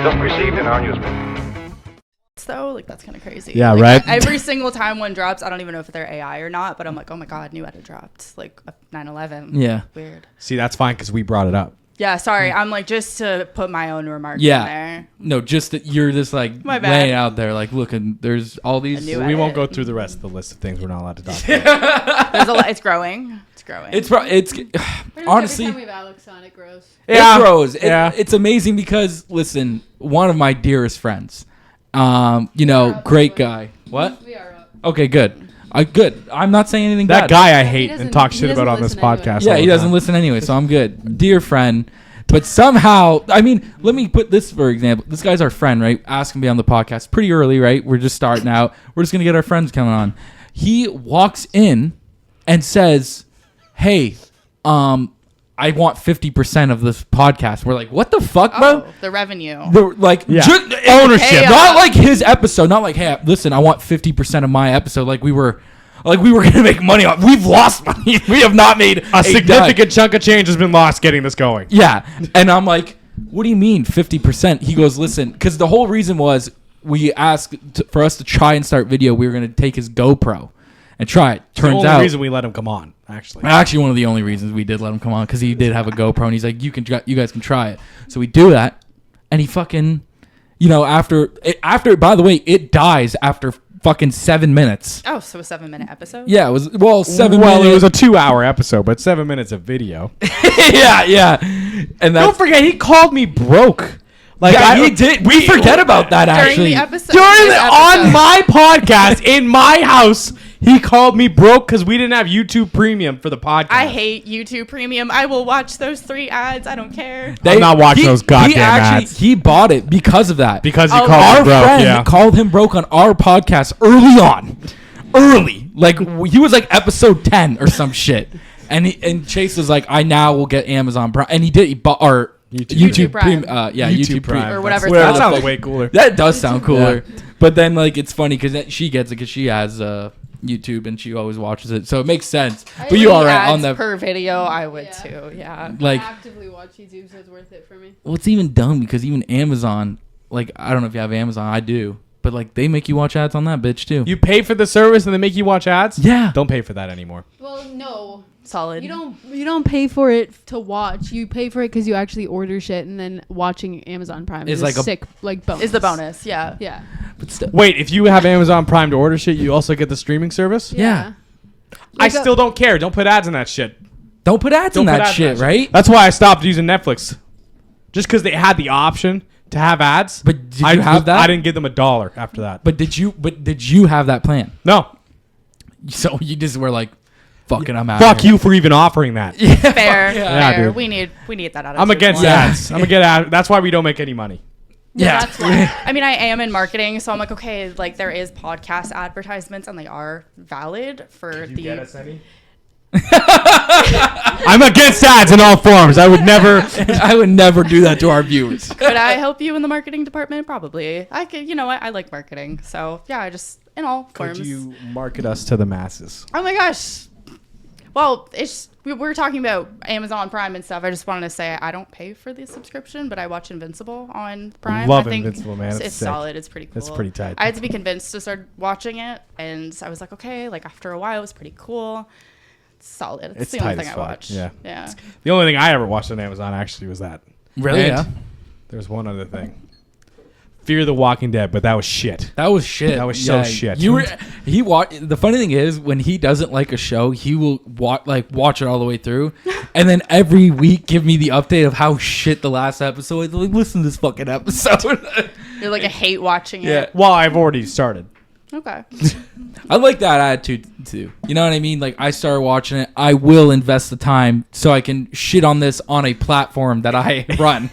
just received in our newspaper. Though, like, that's kind of crazy. Yeah, like, right? Every single time one drops, I don't even know if they're AI or not, but I'm like, oh my god, new edit dropped, like 9/11. Yeah. Weird. See, that's fine because we brought it up. Yeah, sorry. I'm like, just to put my own remarks Yeah. in there. No, just that you're just like My bad. laying out there, like, look, and there's all these. A new We won't edit. go through the rest of the list of things we're not allowed to talk about. There's a lot. It's growing. It's growing. It's honestly, Every time we have Alex on, it grows. Yeah. it grows. Yeah. It's amazing because listen, one of my dearest friends, great guy. What? We are up. Okay, good. Good. I'm not saying anything That bad. guy I He hate doesn't- and talk he shit doesn't about on this listen anyway. podcast. Yeah, all he the doesn't time. listen anyway, so I'm good. Dear friend. But somehow, I mean, let me put this for example. This guy's our friend, right? Ask him to be on the podcast pretty early, right? We're just starting out. We're just going to get our friends coming on. He walks in and says, hey, I want 50% of this podcast. We're like, what the fuck, bro? oh, the revenue. They're like, Yeah. ownership. Chaos. Not like his episode. Not like, hey, listen, I want 50% of my episode. Like we were going to make money on. We've lost money. We have not made A significant chunk of change has been lost getting this going. Yeah. And I'm like, what do you mean 50%? He goes, listen, because the whole reason was we asked for us to try and start video. We were going to take his GoPro and try it. The Turns only out. reason we let him come on, actually. Actually, one of the only reasons we did let him come on because he did have a GoPro and he's like, you guys can try it. So we do that, and he fucking, after by the way, it dies after fucking 7 minutes. Oh, so a 7-minute episode? Yeah, it was 7 Well, minutes. it was a 2-hour episode, but 7 minutes of video. yeah, and that's Don't forget, he called me broke. Like he did. We forget about that During actually. the episode. on my podcast in my house. He called me broke because we didn't have YouTube Premium for the podcast. I hate YouTube Premium. I will watch those 3 ads. I don't care. I'm not watching those goddamn ads. He bought it because of that. Because he Oh, called our me broke. friend Yeah. called him broke on our podcast early on. Like he was like episode 10 or some shit. And Chase was like, I now will get Amazon Prime. And he did. He bought our YouTube Prime. YouTube Prime. Or whatever That it's sounds called. way cooler. That does sound cooler. But then like it's funny because she gets it because she has YouTube and she always watches it. So it makes sense. But you are right on Ads the per video. I would Yeah. too. Yeah. like. I actively watch YouTube, so it's worth it for me. Well, it's even dumb because even Amazon, like I don't know if you have Amazon, I do, but like they make you watch ads on that bitch too. You pay for the service and they make you watch ads? Yeah. Don't pay for that anymore. Well, no. Solid. You don't pay for it to watch. You pay for it because you actually order shit, and then watching Amazon Prime Is is like a- sick bonus. Is the bonus. Yeah. Yeah. But still, Wait, if you have Amazon Prime to order shit, you also get the streaming service? Yeah. I Like a- still don't care. Don't put ads in that shit. don't put ads in Don't put that ads shit, right? That's why I stopped using Netflix. Just because they had the option to have ads. But did you have that? I didn't give them $1 after that. But did you have that plan? No. So you just were like, fucking, I'm out. Fuck you for even offering that. Fair. Yeah, Fair. dude. We need that out of I'm against Yeah. ads. I'm gonna get ads. That's why we don't make any money. Yeah. That's why. I mean, I am in marketing, so I'm like, okay, like there is podcast advertisements, and they are valid for the. any? I'm against ads in all forms. I would never. I would never do that to our viewers. Could I help you in the marketing department? Probably. I could. You know what? I like marketing, so yeah. I just in all Could forms. you market us to the masses? Oh my gosh. Well, we're talking about Amazon Prime and stuff. I just wanted to say I don't pay for the subscription, but I watch Invincible on Prime. Love I think Invincible, man. It's It's sick. solid. It's pretty cool. It's pretty tight. I had to be convinced to start watching it, and I was like, okay. Like after a while, it was pretty cool. It's solid. It's the only tight thing as I fuck. watch. Yeah. Yeah. The only thing I ever watched on Amazon actually was that. Really? And Yeah. There's one other thing. Fear the Walking Dead, but that was shit. That was shit. That was so shit. The funny thing is, when he doesn't like a show, he will watch it all the way through, and then every week give me the update of how shit the last episode is. Like, listen to this fucking episode. You're like, I hate watching Yeah. it. Well, I've already started. Okay. I like that attitude too. You know what I mean? Like, I started watching it. I will invest the time so I can shit on this on a platform that I run.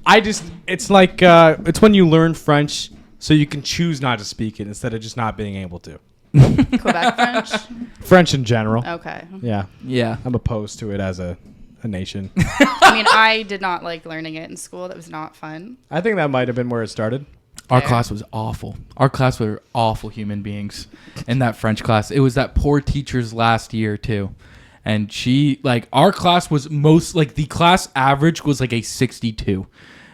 It's like, it's when you learn French so you can choose not to speak it instead of just not being able to. Quebec French. French in general. Okay. Yeah. Yeah. I'm opposed to it as a nation. I mean, I did not like learning it in school. That was not fun. I think that might have been where it started. Our Fair. class was awful. Our class were awful human beings in that French class. It was that poor teacher's last year too. And our class was the class average was like a 62.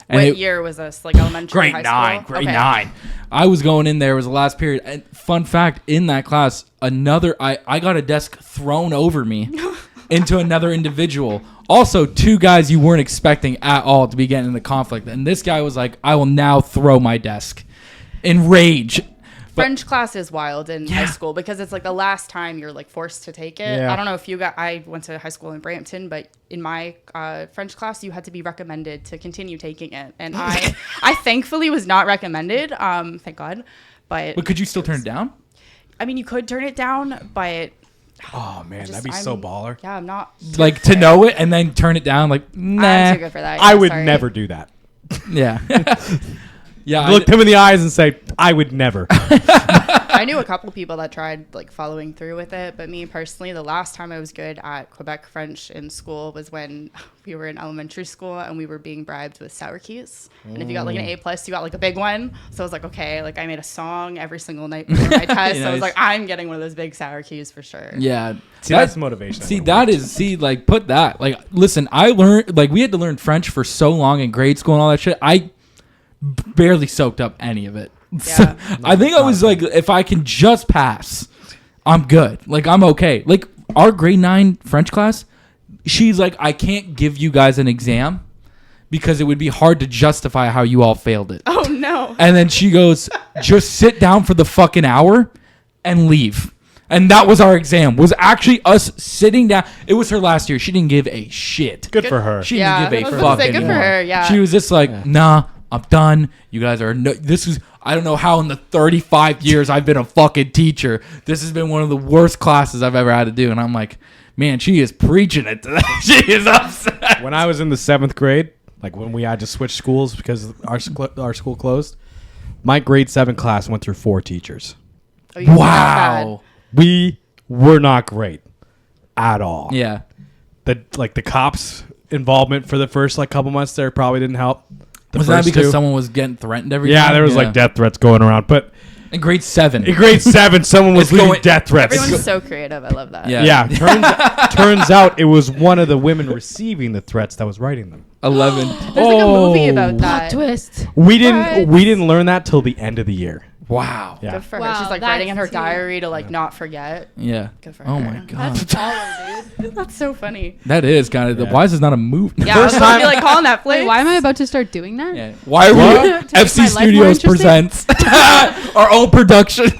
And What year was this? Like elementary, Grade high 9. school? Grade Okay. 9. I was going in there. It was the last period. And fun fact, in that class, I got a desk thrown over me into another individual. Also, two guys you weren't expecting at all to be getting into conflict. And this guy was like, I will now throw my desk in rage. French class is wild in high school because it's like the last time you're like forced to take it. Yeah. I don't know if you got. I went to high school in Brampton, but in my French class, you had to be recommended to continue taking it, and I thankfully was not recommended. Thank God. But could you still turn it down? I mean, you could turn it down, but Oh, man. That'd be so baller. yeah, I'm not Like to know it and then turn it down? Like, nah. I'm too good for that. I Yeah, would sorry. never do that. Yeah. Yeah. Look him in the eyes and say, I would never. I knew a couple people that tried like following through with it, but me personally, the last time I was good at Quebec French in school was when we were in elementary school and we were being bribed with sour keys. And if you got like an A+, you got like a big one. So I was like, okay, like I made a song every single night before my test. So I was Nice. like, I'm getting one of those big sour keys for sure. Yeah. See, that's motivation. See, like, put that. Like, listen, I learned, like, we had to learn French for so long in grade school and all that shit. I barely soaked up any of it. So, Yeah. I think I was like, if I can just pass, I'm good. Like, I'm okay. Like, our grade 9 French class, she's like, I can't give you guys an exam because it would be hard to justify how you all failed it. Oh no. And then she goes, just sit down for the fucking hour and leave. And that was our exam. Was actually us sitting down. It was her last year. She didn't give a shit. Good for her. She Yeah, didn't I give was a gonna say, fucking good for her, yeah. She was just like, nah, I'm done. You guys are this is I don't know how in the 35 years I've been a fucking teacher, this has been one of the worst classes I've ever had to do. And I'm like, man, she is preaching it to that. She is upset. When I was in the 7th grade, like when we had to switch schools because our school closed, my grade 7 class went through 4 teachers. Oh, you Wow. We were not great at all. Yeah. The cops' involvement for the first like couple months there probably didn't help. The Was that first because 2. someone was getting threatened every Yeah, time? there was like death threats going around. But in grade 7. in grade 7, someone was It's leaving going- death threats. Everyone's so creative. I love that. Yeah. Yeah, turns out it was one of the women receiving the threats that was writing them. 11. There's like a movie about Plot that. twist. We What? didn't learn that till the end of the year. Wow. Yeah. Good for her. Wow, She's like that's writing in her too- diary to like not forget. Yeah. Good for Oh her. my god. That's baller, dude. That's so funny. That is kind of Yeah. why is this not a movie? Yeah, I was First supposed to time- be like calling that Wait, Netflix. why am I about to start doing that? Yeah. Why are What? we To make my FC life more Studios interesting? presents our own production?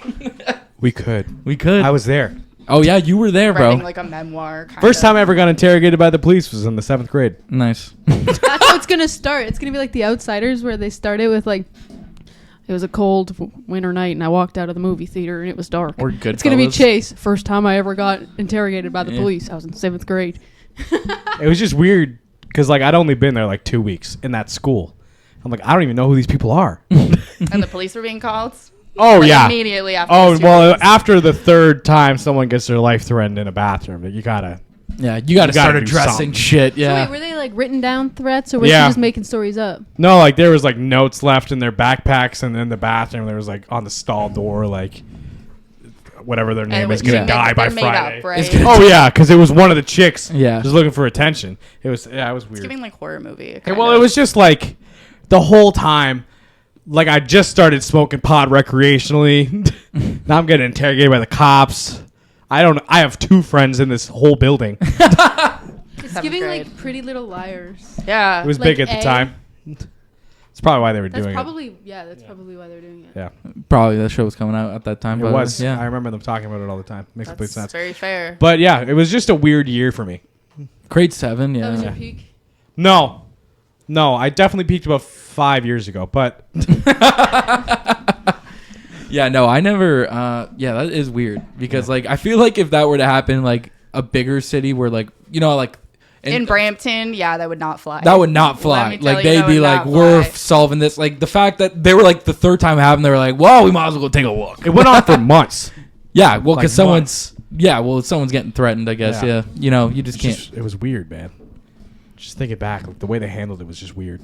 We could. We could. I was there. Oh yeah, you were there, bro. writing like a memoir? Kind First of. time I ever got interrogated by the police was in the 7th grade. Nice. That's how it's gonna start. It's gonna be like The Outsiders, where they started with like, it was a cold winter night, and I walked out of the movie theater, and it was dark. Or Goodfellas. It's gonna be Chase. First time I ever got interrogated by the Yeah. police. I was in 7th grade. It was just weird because like I'd only been there like 2 weeks in that school. I'm like, I don't even know who these people are. And the police were being called. Oh Like, yeah. Immediately after. Oh those 2 well, weeks. after the 3rd time someone gets their life threatened in a bathroom, you gotta. Yeah, you got to start do addressing something. shit. So Yeah. wait, were they like written down threats, or was Yeah. she just making stories up? No, like there was like notes left in their backpacks, and in the bathroom there was like on the stall door like whatever their And name it is was gonna made- die by they're made Friday. up, right? It's gonna- Oh yeah, because it was one of the chicks. Yeah. just looking for attention. It was it was It's weird. giving like horror movie. Okay, kind well, of. it was just like the whole time. Like I just started smoking pot recreationally. Now I'm getting interrogated by the cops. I don't. I have 2 friends in this whole building. It's 7th giving grade. like Pretty Little Liars. Yeah. It was Like big at the A? time. It's probably why they were That's doing probably that's probably why they're doing it. it. Yeah, Probably that show was coming out at that time. it but was. I Yeah. remember them talking about it all the time. Makes complete That's sense. very fair. But yeah, it was just a weird year for me. Grade 7. That was Yeah. your peak. No, I definitely peaked about 5 years ago. But Yeah. No, I never. Yeah, that is weird because like I feel like if that were to happen, like a bigger city where like like In Brampton, yeah, that would not fly. that would not Let fly. me tell Like you, they'd that be would like, not we're fly. solving this. Like the fact that they were like the 3rd time it happened, they were like, well, we might as well go take a look. it went on for months. Yeah, well, Like because someone's someone's getting threatened. I guess. Yeah. Yeah, you just It's can't. just- it was weird, man. Just thinking back, like, the way they handled it was just weird.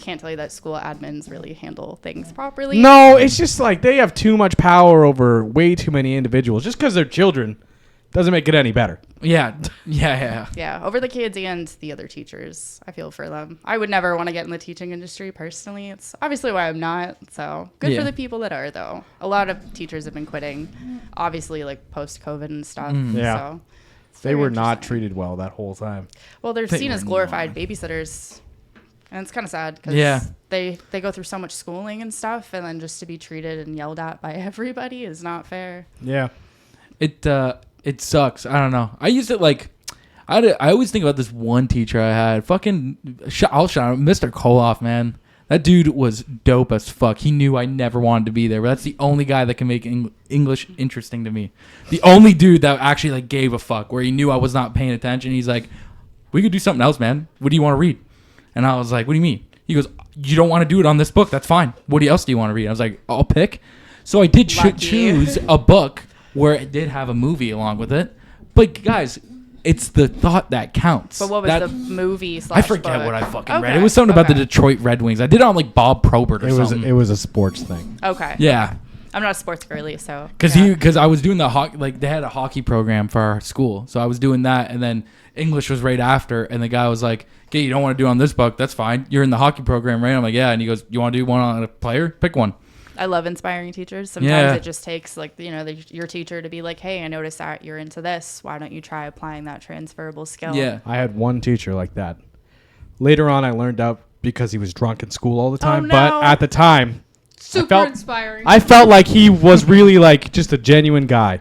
Can't tell you that school admins really handle things properly. No, it's just like they have too much power over way too many individuals. Just because they're children Doesn't make it any better. Yeah. Yeah. Yeah, over the kids and the other teachers. I feel for them. I would never want to get in the teaching industry personally. It's obviously why I'm not. So good Yeah. for the people that are, though. A lot of teachers have been quitting, obviously, like post-COVID and stuff. Yeah. So it's They very were not interesting. treated well that whole time. Well, they're They seen were as glorified babysitters. And it's kind of sad because Yeah. they go through so much schooling and stuff, and then just to be treated and yelled at by everybody is not fair. Yeah. It sucks. I don't know. I used it like I always think about this one teacher I had. Fucking I'll shout out Mr. Koloff, man. That dude was dope as fuck. He knew I never wanted to be there, but that's the only guy that can make English interesting to me. The only dude that actually like gave a fuck, where he knew I was not paying attention. He's like, "We could do something else, man. What do you want to read?" And I was like, "What do you mean?" He goes, "You don't want to do it on this book. That's fine. What else do you want to read?" I was like, "I'll pick." So I did Lucky. choose a book where it did have a movie along with it. But guys, it's the thought that counts. But what was That- the movie? I forget what I fucking read. Okay, It was something about the okay. Detroit Red Wings. I did it on like Bob Probert or something. It was a sports thing. Okay. Yeah, I'm not a sports girly, so. because I was doing the hockey, like they had a hockey program for our school, so I was doing that, and then English was right after, and the guy was like, "Okay, you don't want to do it on this book? That's fine. You're in the hockey program, right?" I'm like, "Yeah," and he goes, "You want to do one on a player? Pick one." I love inspiring teachers. Sometimes Yeah. it just takes like, your teacher to be like, "Hey, I noticed that you're into this. Why don't you try applying that transferable skill?" Yeah. I had one teacher like that. Later on, I learned out because he was drunk in school all the time. no. But at the time, Super inspiring. I felt like he was really like just a genuine guy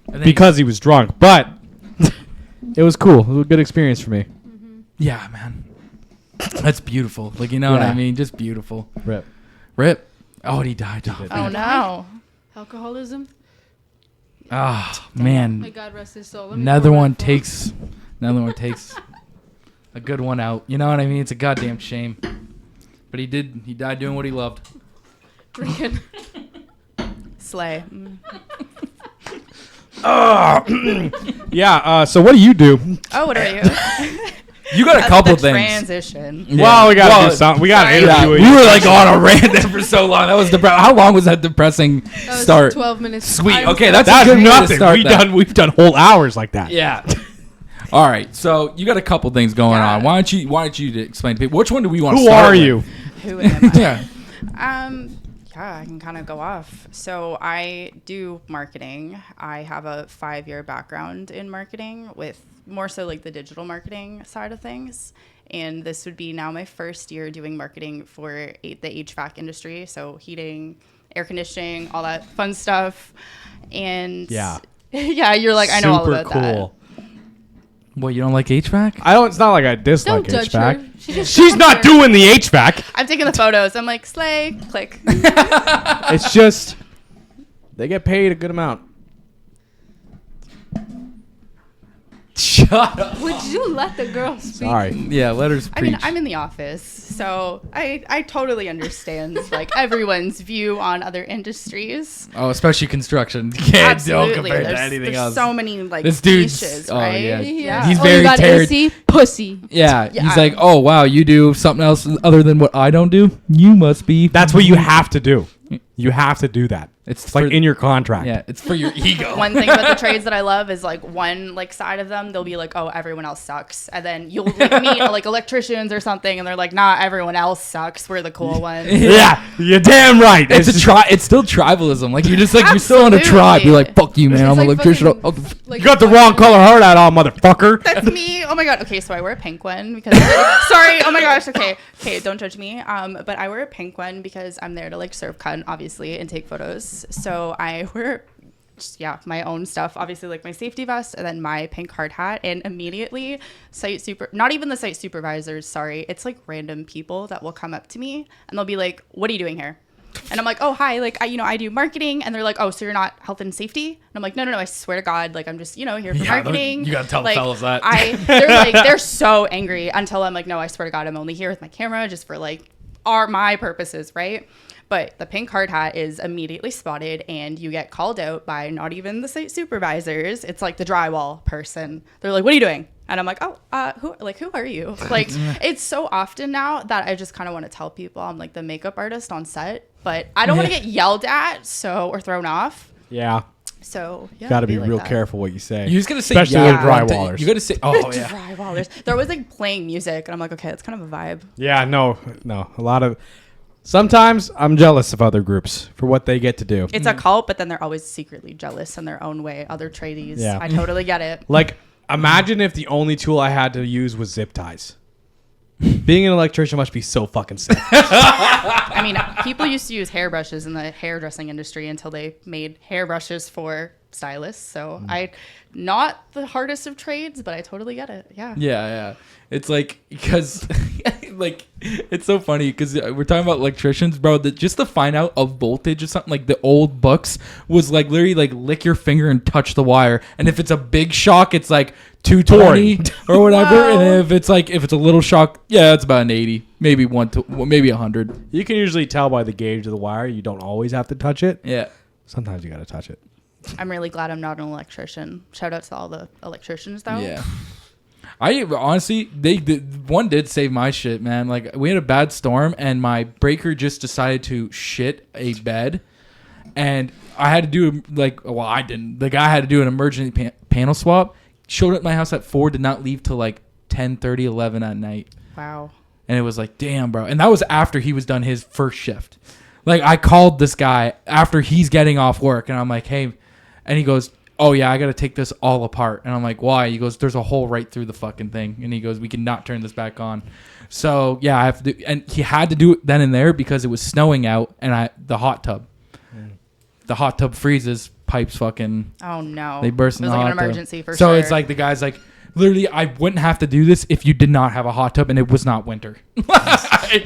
And then because he was drunk. But it was cool. It was a good experience for me. yeah, man, that's beautiful. Like, you know what I Yeah. mean? Just beautiful. Rip. Oh, and he died. Oh no. Alcoholism. Oh man. May God rest his soul. Let me Another pour one that for him. takes a good one out. You know what I mean? It's a goddamn shame. But he died doing what he loved. Drinking. Slay. Yeah. So what do you do? Oh, what are you? You got a couple things. Transition. Yeah. Well, we gotta Well, do something. We gotta sorry. interview We you. were like on a rant there for so long. That was how long was that depressing That was start? 12 minutes. Sweet. I'm Okay, so- that's That's a good way to nothing. start that. We've done whole hours like that. Yeah. All right. So you got a couple things going Yeah. on. Why don't you explain to people which one do we want to Who start are with? you? Who am I? Yeah. Yeah, I can kind of go off. So I do marketing. I have a 5-year background in marketing with more so like the digital marketing side of things. And this would be now my first year doing marketing for the HVAC industry. So heating, air conditioning, all that fun stuff. And Yeah. yeah, you're like, I know all about that. Well, you don't like HVAC? I don't. It's not like I dislike Don't judge HVAC. her. She just She's got not there. doing the HVAC. I'm taking the photos. I'm like, slay, click. It's just they get paid a good amount. Shut up. Would you let the girl speak? Sorry. Yeah, let her I preach. mean, I'm in the office, so I totally understand like everyone's view on other industries. Oh, especially construction. You can't Absolutely, compare to there's, anything there's else. so many like This dude's- niches, oh, right? yeah. Yeah. He's Oh, very you got teared- AC? Pussy. Yeah, Yeah. he's like, oh wow, you do something else other than what I don't do. You must be. That's what you have to do. You have to do that. It's like for- in your contract. Yeah, it's for your ego. One thing about the trades that I love is like one like side of them, they'll be like, oh, everyone else sucks, and then you'll like meet like electricians or something, and they're like, nah, everyone else sucks. We're the cool ones. Yeah, you're damn right. It's it's still tribalism. Like you're still in a tribe. You're like, fuck you, man. I'm It's an like electrician. fucking- Oh, Like you got the wrong color heart out on, motherfucker. That's me. Oh my god. Okay, so I wear a pink one because sorry. Oh my gosh. Okay, don't judge me. But I wear a pink one because I'm there to like serve cunt, obviously, and take photos. So I wear just, my own stuff, obviously like my safety vest and then my pink hard hat, and immediately not even the site supervisors, sorry, it's like random people that will come up to me and they'll be like, what are you doing here? And I'm like, oh, hi, like, I do marketing. And they're like, oh, so you're not health and safety? And I'm like, no, I swear to God, like, I'm just, here for marketing. you gotta tell the like, fellas that. They're so angry until I'm like, no, I swear to God, I'm only here with my camera just for like my purposes, right? But the pink hard hat is immediately spotted and you get called out by not even the site supervisors. It's like the drywall person. They're like, what are you doing? And I'm like, oh, who are you? Like, it's so often now that I just kind of want to tell people I'm like the makeup artist on set, but I don't want to get yelled at or thrown off. Yeah. So yeah, Got to it'd be like real that. careful what you say. You just gotta say Especially yeah. with drywallers. You gotta say yeah. Drywallers. They're always like playing music, and I'm like, okay, that's kind of a vibe. Yeah, no. A lot of. Sometimes I'm jealous of other groups for what they get to do. It's a cult, but then they're always secretly jealous in their own way. Other tradies. Yeah. I totally get it. Like, imagine if the only tool I had to use was zip ties. Being an electrician must be so fucking sick. I mean, people used to use hairbrushes in the hairdressing industry until they made hairbrushes for stylists. So not the hardest of trades, but I totally get it. Yeah. Yeah. It's like, because, like, it's so funny because we're talking about electricians, bro. Just to find out a voltage or something, like the old books was like literally like lick your finger and touch the wire. And if it's a big shock, it's like 220 or whatever. Wow. And if it's a little shock, yeah, it's about an 80, maybe 100. You can usually tell by the gauge of the wire. You don't always have to touch it. Yeah. Sometimes you got to touch it. I'm really glad I'm not an electrician. Shout out to all the electricians, though. Yeah. I honestly, one did save my shit, man. Like, we had a bad storm and my breaker just decided to shit a bed, and I had to do I didn't. The guy had to do an emergency panel swap. Showed up at my house at 4, did not leave till like 10:30, 11 at night. Wow. And it was like, damn, bro. And that was after he was done his first shift. Like, I called this guy after he's getting off work, and I'm like, hey, and he goes, oh yeah, I got to take this all apart. And I'm like, why? He goes, there's a hole right through the fucking thing. And he goes, we cannot turn this back on. So yeah, I have to do, and he had to do it then and there because it was snowing out, and the hot tub freezes, pipes fucking, Oh no. they burst in the It was like hot an tub. emergency for So sure. it's like the guy's like, literally, I wouldn't have to do this if you did not have a hot tub and it was not winter.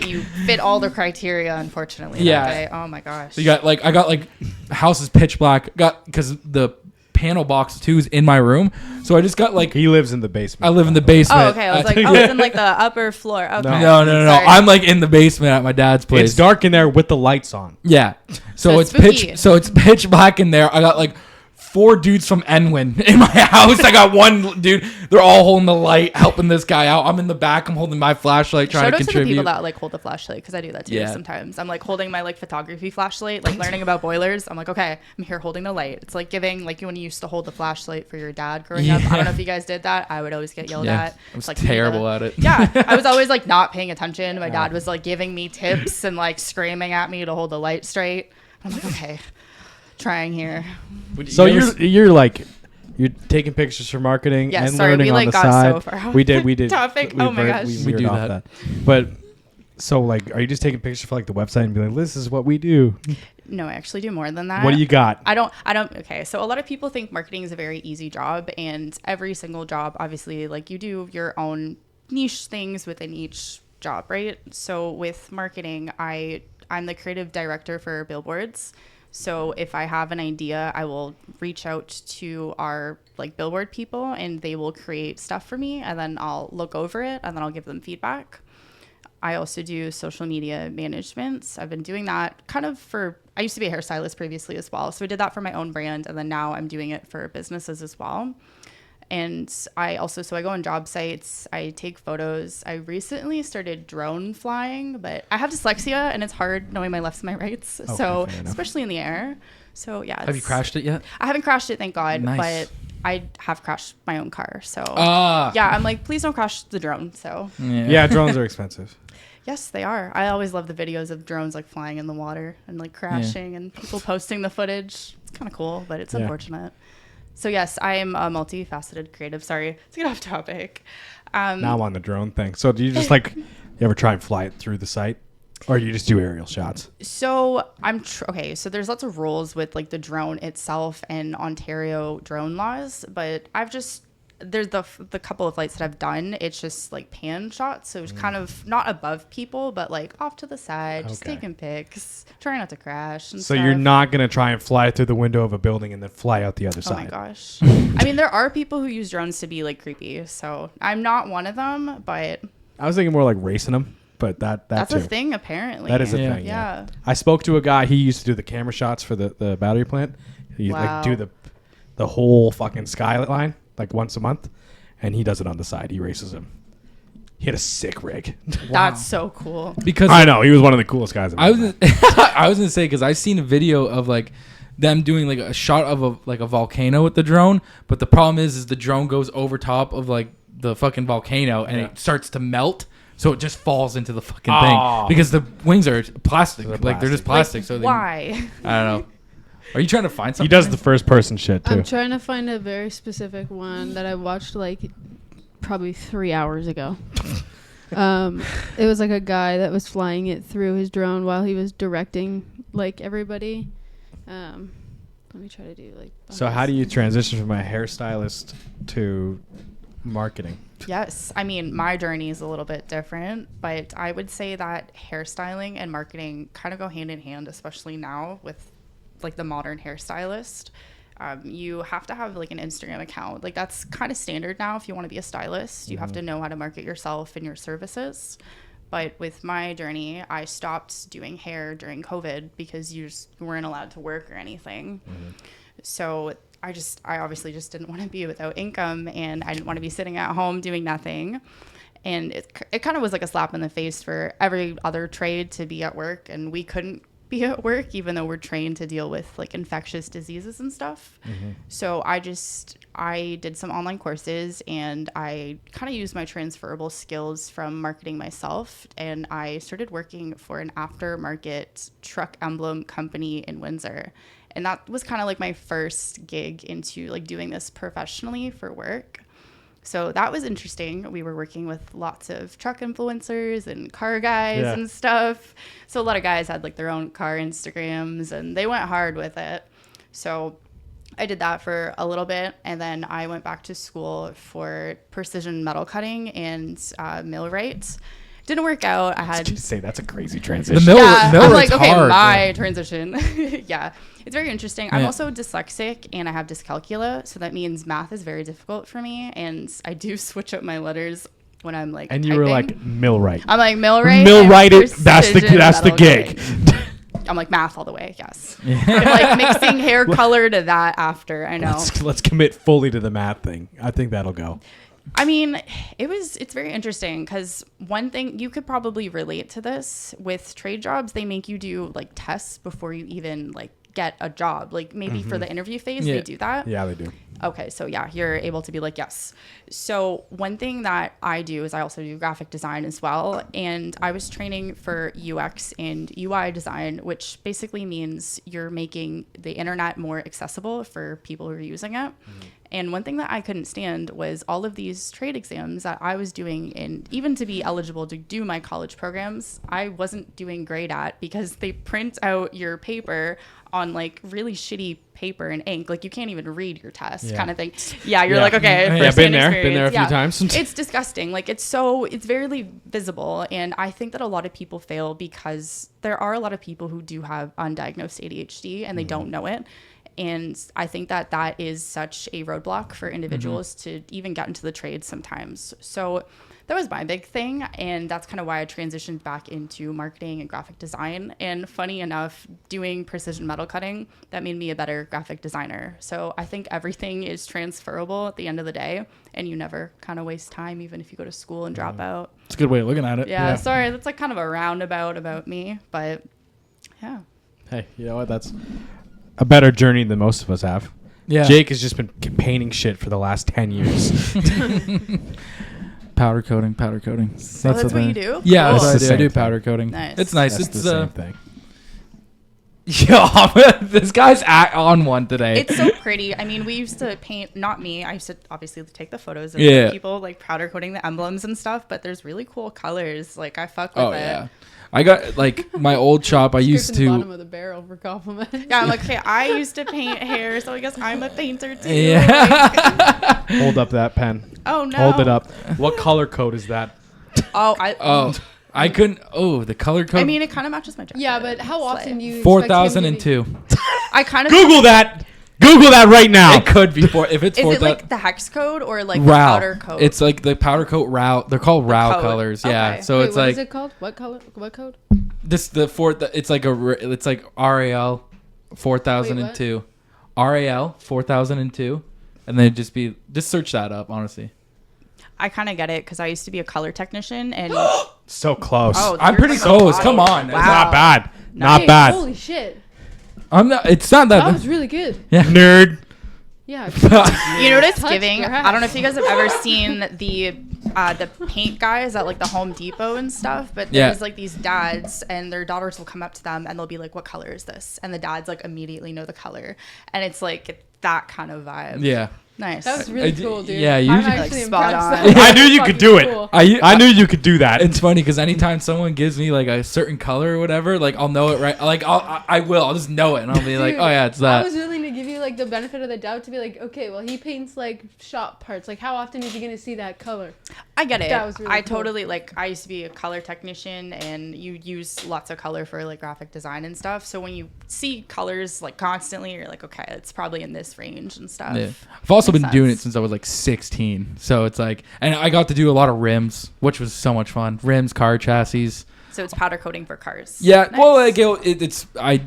you fit all the criteria, unfortunately. Yeah. That day. Oh my gosh. So you got like, I got like, house is pitch black. Because the panel box too is in my room, so I just got like, He lives in the basement. I live in the basement. Oh, okay. I was like, I was in like the upper floor. Okay. No. Sorry. I'm like in the basement at my dad's place. It's dark in there with the lights on. Yeah. So So it's spooky. pitch black in there. I got like 4 dudes from Enwin in my house. I got one dude. They're all holding the light, helping this guy out. I'm in the back. I'm holding my flashlight, trying Shout to out to the contribute. people that like hold the flashlight, because I do that too Yeah. sometimes. I'm like holding my like photography flashlight, like learning about boilers. I'm like, okay, I'm here holding the light. It's like giving like when you used to hold the flashlight for your dad growing up. I don't know if you guys did that. I would always get yelled at. I was It's like terrible at it. Yeah, I was always like not paying attention. My dad was like giving me tips and like screaming at me to hold the light straight. I'm like, okay, trying here. So you're taking pictures for marketing Yeah, and sorry, learning we, on like, the got side. so far off we did. topic. Oh my gosh. We We veered do off that. But so like, are you just taking pictures for like the website and be like, this is what we do? No, I actually do more than that. What do you got? I don't. Okay, so a lot of people think marketing is a very easy job, and every single job, obviously, like you do your own niche things within each job, right? So with marketing, I'm the creative director for billboards. So if I have an idea, I will reach out to our like billboard people, and they will create stuff for me, and then I'll look over it, and then I'll give them feedback. I also do social media management. I've been doing that I used to be a hairstylist previously as well. So I did that for my own brand, and then now I'm doing it for businesses as well. And I go on job sites, I take photos. I recently started drone flying, but I have dyslexia and it's hard knowing my lefts and my rights. Okay, So fair enough. especially in the air. So yeah. Have you crashed it yet? I haven't crashed it, thank God, Nice. but I have crashed my own car. So Ah. yeah, I'm like, please don't crash the drone. So Yeah, drones are expensive. yes, they are. I always love the videos of drones like flying in the water and like crashing and people posting the footage. It's kind of cool, but it's Yeah. unfortunate. So yes, I am a multifaceted creative. Sorry to get off topic. Now I'm on the drone thing. So do you just like, you ever try and fly it through the site? Or you just do aerial shots? So okay. So there's lots of rules with like the drone itself and Ontario drone laws, but there's the couple of flights that I've done. It's just like pan shots, so it's kind of not above people, but like off to the side, just Okay. taking pics, trying not to crash. And So stuff. you're not going to try and fly it through the window of a building and then fly out the other Oh side? my gosh. I mean, there are people who use drones to be like creepy, so I'm not one of them, but I was thinking more like racing them, but that's a thing apparently. That is a Yeah. thing. Yeah. I spoke to a guy. He used to do the camera shots for the battery plant. He Wow. like do the whole fucking skyline like once a month, and he does it on the side. He races them. He had a sick rig. That's so cool. Because I know he was one of the coolest guys. I've I ever was met. I was gonna say, because I've seen a video of like them doing like a shot of a volcano with the drone, but the problem is the drone goes over top of like the fucking volcano and it starts to melt. So it just falls into the fucking thing because the wings are plastic. Like they're just plastic. Like, so why? I don't know. Are you trying to find something? He does the first person shit too. I'm trying to find a very specific one that I watched like probably 3 hours ago. It was like a guy that was flying it through his drone while he was directing like everybody. Let me try to do like. So how do you transition from a hairstylist to marketing? Yes. I mean, my journey is a little bit different, but I would say that hairstyling and marketing kind of go hand in hand, especially now with like the modern hairstylist. You have to have like an Instagram account. Like that's kind of standard now. If you want to be a stylist, you have to know how to market yourself and your services. But with my journey, I stopped doing hair during COVID because you weren't allowed to work or anything. So I obviously just didn't want to be without income, and I didn't want to be sitting at home doing nothing. And it kind of was like a slap in the face for every other trade to be at work, and we couldn't be at work even though we're trained to deal with like infectious diseases and stuff. So I did some online courses, and I kind of used my transferable skills from marketing myself, and I started working for an aftermarket truck emblem company in Windsor. And that was kind of like my first gig into like doing this professionally for work. So that was interesting. We were working with lots of truck influencers and car guys and stuff. So a lot of guys had like their own car Instagrams, and they went hard with it. So I did that for a little bit, and then I went back to school for precision metal cutting and millwright. Didn't work out. I had to say that's a crazy transition. I'm like, okay, hard, my transition. Yeah, it's very interesting. I'm Yeah. also dyslexic, and I have dyscalculia, so that means math is very difficult for me, and I do switch up my letters when I'm like And you were typing. like millwright. I'm like millwright. Millwright and it. That's the precision gig. metal cutting. I'm like math all the way. Yes. I'm like mixing hair color to that after. I know. Let's commit fully to the math thing. I think that'll go. I mean, it's very interesting because one thing you could probably relate to this with trade jobs, they make you do like tests before you even like get a job. Like maybe for the interview phase, they do that. Yeah, they do. Okay, so yeah, you're able to be like, yes. So one thing that I do is I also do graphic design as well. And I was training for UX and UI design, which basically means you're making the internet more accessible for people who are using it. And one thing that I couldn't stand was all of these trade exams that I was doing, and even to be eligible to do my college programs, I wasn't doing great at because they print out your paper on like really shitty paper and ink. Like you can't even read your test kind of thing. Yeah, you're like, okay. Yeah, been there a few Yeah. times. It's disgusting. Like it's very visible. And I think that a lot of people fail because there are a lot of people who do have undiagnosed ADHD and they don't know it. And I think that that is such a roadblock for individuals to even get into the trade sometimes. So that was my big thing. And that's kind of why I transitioned back into marketing and graphic design. And funny enough, doing precision metal cutting, that made me a better graphic designer. So I think everything is transferable at the end of the day. And you never kind of waste time, even if you go to school and drop out. It's a good way of looking at it. Yeah, sorry. That's like kind of a roundabout about me. But yeah. Hey, you know what? That's a better journey than most of us have. Yeah. Jake has just been painting shit for the last 10 years. Powder coating. So that's what you do? Yeah, Cool. that's what I It's do. the I do same powder coating. Nice. It's nice. That's It's the same thing. Yo, this guy's on one today. It's so pretty. I mean, we used to paint, not me. I used to obviously take the photos of people like powder coating the emblems and stuff, but there's really cool colors. Like I fuck with it. Yeah. I got like my old shop. I used Scraping the bottom to. of the barrel for compliments. Yeah, I'm like, okay, I used to paint hair, so I guess I'm a painter too. Yeah. Like, Hold up that pen. oh no. Hold it up. What color code is that? Oh, I couldn't. Oh, the color code. I mean, it kind of matches my jacket. Yeah, but how often do you? 4002. I kind of Google that. Google that right now. It could be if it's Is 4,000. it like the hex code or like the RAW. powder code? It's like the powder coat RAW. They're called RAW code. colors. Yeah. Okay. So Wait, it's what like is it called? What color? What code? this. It's like it's like RAL 4002. RAL 4002, and then just search that up. Honestly. I kind of get it because I used to be a color technician and So close. oh, I'm you're pretty so close. hot. Come on. It's Wow. not bad. Not Nice. bad. Holy shit! I'm not. It's not that. That was really good. Nerd. Yeah. You know what it's Touch giving? grass. I don't know if you guys have ever seen the paint guys at like the Home Depot and stuff, but there's like these dads and their daughters will come up to them and they'll be like, "What color is this?" And the dads like immediately know the color, and it's like that kind of vibe. Yeah. Nice. That was really cool, dude. Yeah, I'm usually- actually Like, spot impressed. on. I knew you could do it. Cool. I knew you could do that. It's funny because anytime someone gives me like a certain color or whatever, like I'll know it right. Like I'll just know it, and I'll be like, Dude, oh yeah, it's I that. was willing to give you like the benefit of the doubt to be like, okay, well he paints like shop parts. Like how often is he gonna see that color? I get it. That was really I cool. totally like. I used to be a color technician, and you use lots of color for like graphic design and stuff. So when you see colors like constantly, you're like, okay, it's probably in this range and stuff. Yeah. I've also Makes been doing it sense. since I was like 16, so it's like, and I got to do a lot of rims, which was so much fun. Rims, car chassis. So it's powder coating for cars. Yeah, Nice. well, like it's I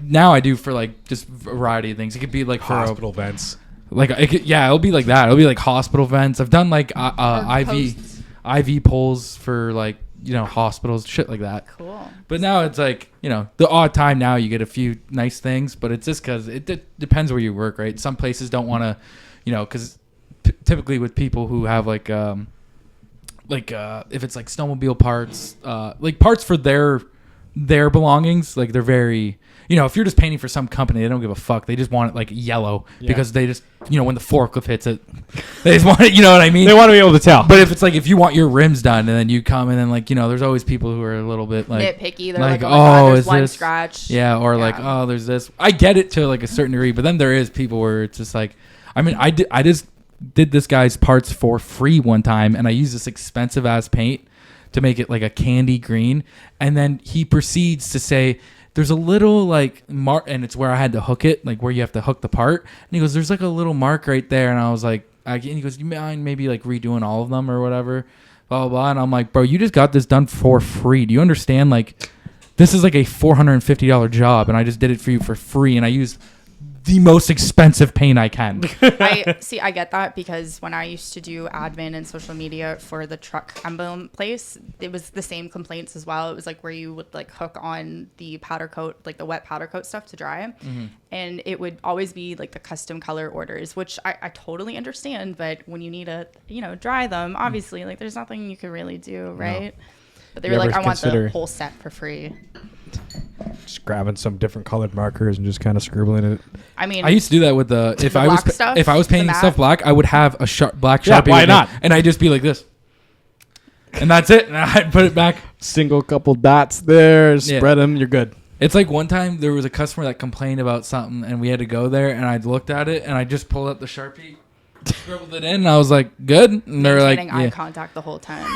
do for like just variety of things. It could be like for Hospital vents. like it'll be like that. It'll be like hospital vents. I've done like posts. IV poles for like hospitals, shit like that. Cool. But now it's like the odd time now you get a few nice things, but it's just because it depends where you work, right? Some places don't want to, because typically with people who have like if it's like snowmobile parts, like parts for their belongings, like they're very, if you're just painting for some company, they don't give a fuck. They just want it like yellow because they just, when the forklift hits it, they just want it. You know what I mean? They want to be able to tell. But if you want your rims done and then you come and then like, there's always people who are a little bit like Nitpicky. They're like, like, oh, my God, there's is one this scratch. Yeah, or like, Yeah. oh, there's this. I get it to like a certain degree, but then there is people where it's just like, I mean, I just did this guy's parts for free one time, and I used this expensive ass paint to make it like a candy green, and then he proceeds to say, there's a little like mark, and it's where I had to hook it, like where you have to hook the part, and he goes, there's like a little mark right there, and I was like, and he goes, you mind maybe like redoing all of them or whatever, blah blah blah, and I'm like, bro, you just got this done for free. Do you understand? Like, this is like a $450 job, and I just did it for you for free, and I used the most expensive paint I can. I get that because when I used to do admin and social media for the truck emblem place, it was the same complaints as well. It was like where you would like hook on the powder coat, like the wet powder coat stuff to dry. And it would always be like the custom color orders, which I totally understand. But when you need to, dry them, obviously, like there's nothing you can really do, right? But they were like, I want the whole set for free. Just grabbing some different colored markers and just kind of scribbling it. I mean, I used to do that with if I was black stuff, if I was painting the stuff matte. black, I would have a black Yeah, Sharpie. why with me, not? and I'd just be like this, and that's it. And I'd put it back. Single couple dots there, spread them, you're good. It's like one time there was a customer that complained about something, and we had to go there, and I looked at it, and I just pulled up the Sharpie, scribbled it in, and I was like, good. And they're like, maintaining eye contact the whole time.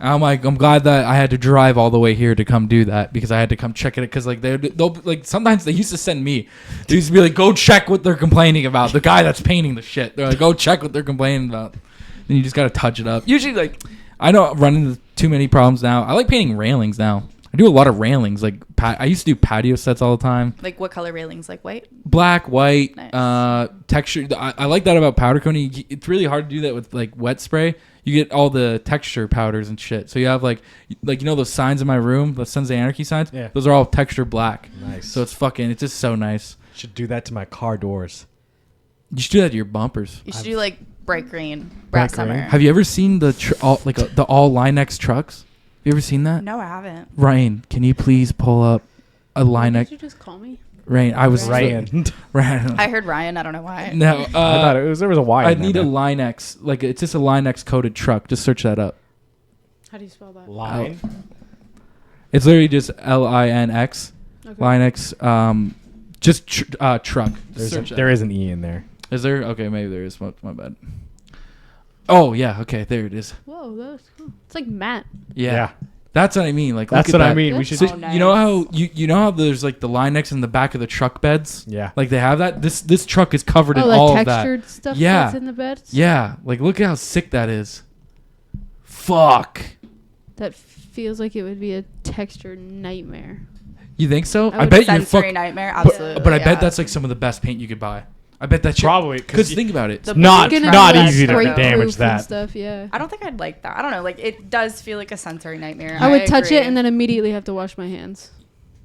I'm like, I'm glad that I had to drive all the way here to come do that because I had to come check it because like they'll like sometimes they used to send me. They used to be like, go check what they're complaining about. The guy that's painting the shit. They're like, go check what they're complaining about. Then you just gotta touch it up. Usually like I don't run into too many problems now. I like painting railings now. I do a lot of railings. Like I used to do patio sets all the time. Like what color railings? Like white? Black, white, Nice. texture. I like that about powder coating. It's really hard to do that with like wet spray. You get all the texture powders and shit. So you have like those signs in my room, the Sons of Anarchy signs. Yeah. Those are all texture black. Nice. So it's just so nice. Should do that to my car doors. You should do that to your bumpers. You should do like bright green, Bright bright summer. green. Have you ever seen the all Linex trucks? Have you ever seen that? No, I haven't. Ryan, can you please pull up a Did Linex? you just call me? Ryan, I was Ryan. Ryan. I heard Ryan. I don't know why. No, I thought there was a Y. I in there, need a man. Linex. Like it's just a Linex coated truck. Just search that up. How do you spell that? line. It's literally just Linx. Okay. Linux. Just truck. Just search There that. is an E in there. Is there? Okay, maybe there is. My bad. Oh yeah. Okay, there it is. Whoa, that was cool. It's like matte. Yeah. That's what I mean. Like That's look at what I that. mean. We That's should. So, Oh, nice. you know how you know how there's like the Linex in the back of the truck beds. Yeah. Like they have that. This truck is covered in Oh, all like of that. textured stuff Yeah. that's in the beds? Yeah. Like look at how sick that is. Fuck. That feels like it would be a textured nightmare. You think so? I I would bet you're Sensory fuck. nightmare. But, Absolutely. but I yeah. bet that's like some of the best paint you could buy. I bet that shit. Probably Because think about it. The Not- blue Gonna not be, like, easy to spray-proof damage and that. stuff, yeah. I don't think I'd like that. I don't know. Like it does feel like a sensory nightmare. I would touch agree. it and then immediately have to wash my hands.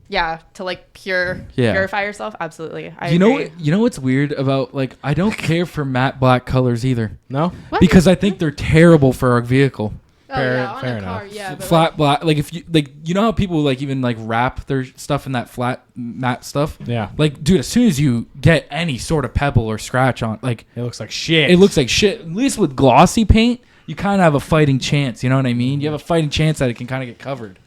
Yeah, to like purify yourself. Absolutely. I You know, agree. you know what's weird about like I don't care for matte black colors either No? What? because I think they're terrible for a vehicle. Oh Fair- yeah, on fair a car, enough. yeah. But Flat black, like if you like, you know how people like even like wrap their stuff in that flat matte stuff. Yeah. Like, dude, as soon as you get any sort of pebble or scratch on, like It looks like shit. it looks like shit. At least with glossy paint, you kind of have a fighting chance. You know what I mean? You have a fighting chance that it can kind of get covered.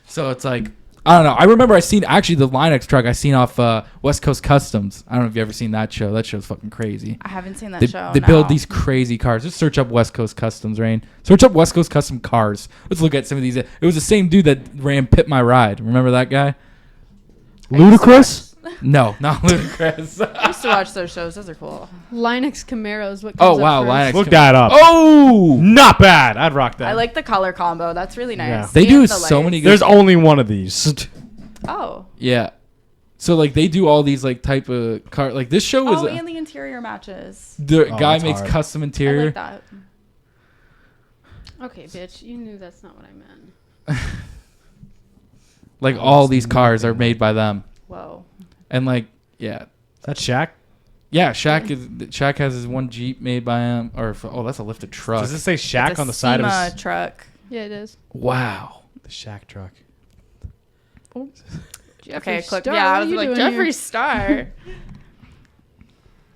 So it's like, I don't know. I remember I seen actually the Line-X truck I seen off West Coast Customs. I don't know if you ever seen that show. That show's fucking crazy. I haven't seen that They, show. they no. build these crazy cars. Just search up West Coast Customs, Rain. Search up West Coast Custom cars. Let's look at some of these. It was the same dude that ran Pit My Ride. Remember that guy? Ludicrous? No, not Ludacris. I used to watch those shows. Those are cool. Line-X Camaros. What Oh, comes up wow, first? Line-X. Look that up. Oh! Not bad. I'd rock that. I like the color combo. That's really nice. Yeah. They And do the so lights. many good. There's only one of these. Oh. Yeah. So like they do all these like type of car. Like this show is Oh, and the interior matches. the Oh, guy that's makes hard. custom I interior. like that. Okay, bitch. You knew that's not what I meant. Like all these cars are made by them. Whoa. And like yeah. Is that Shaq? Yeah, Shaq has his one Jeep made by him, oh, that's a lifted truck. Does it say Shaq It's a on the side of SEMA his... truck. Yeah, it is. Wow. The Shaq truck. Okay, click. Star, Yeah, I what was are you like doing Jeffree here? Star.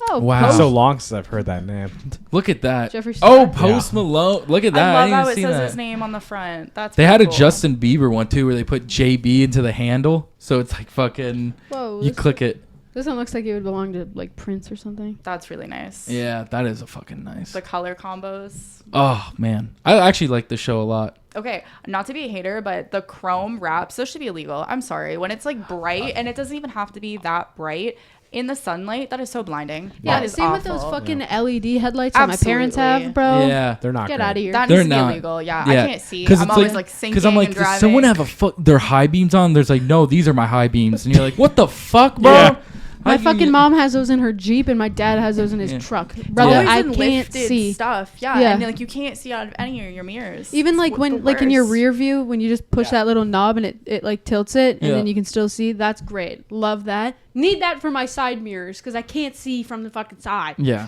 Oh, Wow. It's Post, so long since I've heard that name. Look at that. Jeffree Star. Oh, Post Malone. Look at that. I love didn't how even it see says that. his name on the front. That's They pretty had a cool. Justin Bieber one too where they put JB into the handle. So it's like fucking Whoa. you This, click it. this one looks like it would belong to like Prince or something. That's really nice. Yeah, that is a fucking nice. The color combos. Oh man. I actually like the show a lot. Okay, not to be a hater, but the chrome wraps, those should be illegal. I'm sorry. When it's like bright, and it doesn't even have to be that bright, in the sunlight, that is so blinding. Yeah, That is same awful. with those fucking LED headlights that my parents Absolutely. have, bro. Yeah. They're not Get great. out of here. That They're needs to be not. illegal. Yeah, Yeah. I can't see. 'Cause I'm it's always like- like sinking I'm like, and does driving. someone have their high beams on? There's like, no, these are my high beams, and you're like, what the fuck, bro? Yeah. My How do you- fucking mom has those in her Jeep, and my dad has those in his Yeah. truck. Brother, Always I in can't lifted see. stuff. Yeah, Yeah. and like you can't see out of any of your mirrors. Even It's like the when, like in your worst. rear view, when you just push that little knob and it like tilts it, and Yeah. then you can still see. That's great. Love that. Need that for my side mirrors because I can't see from the fucking side. Yeah.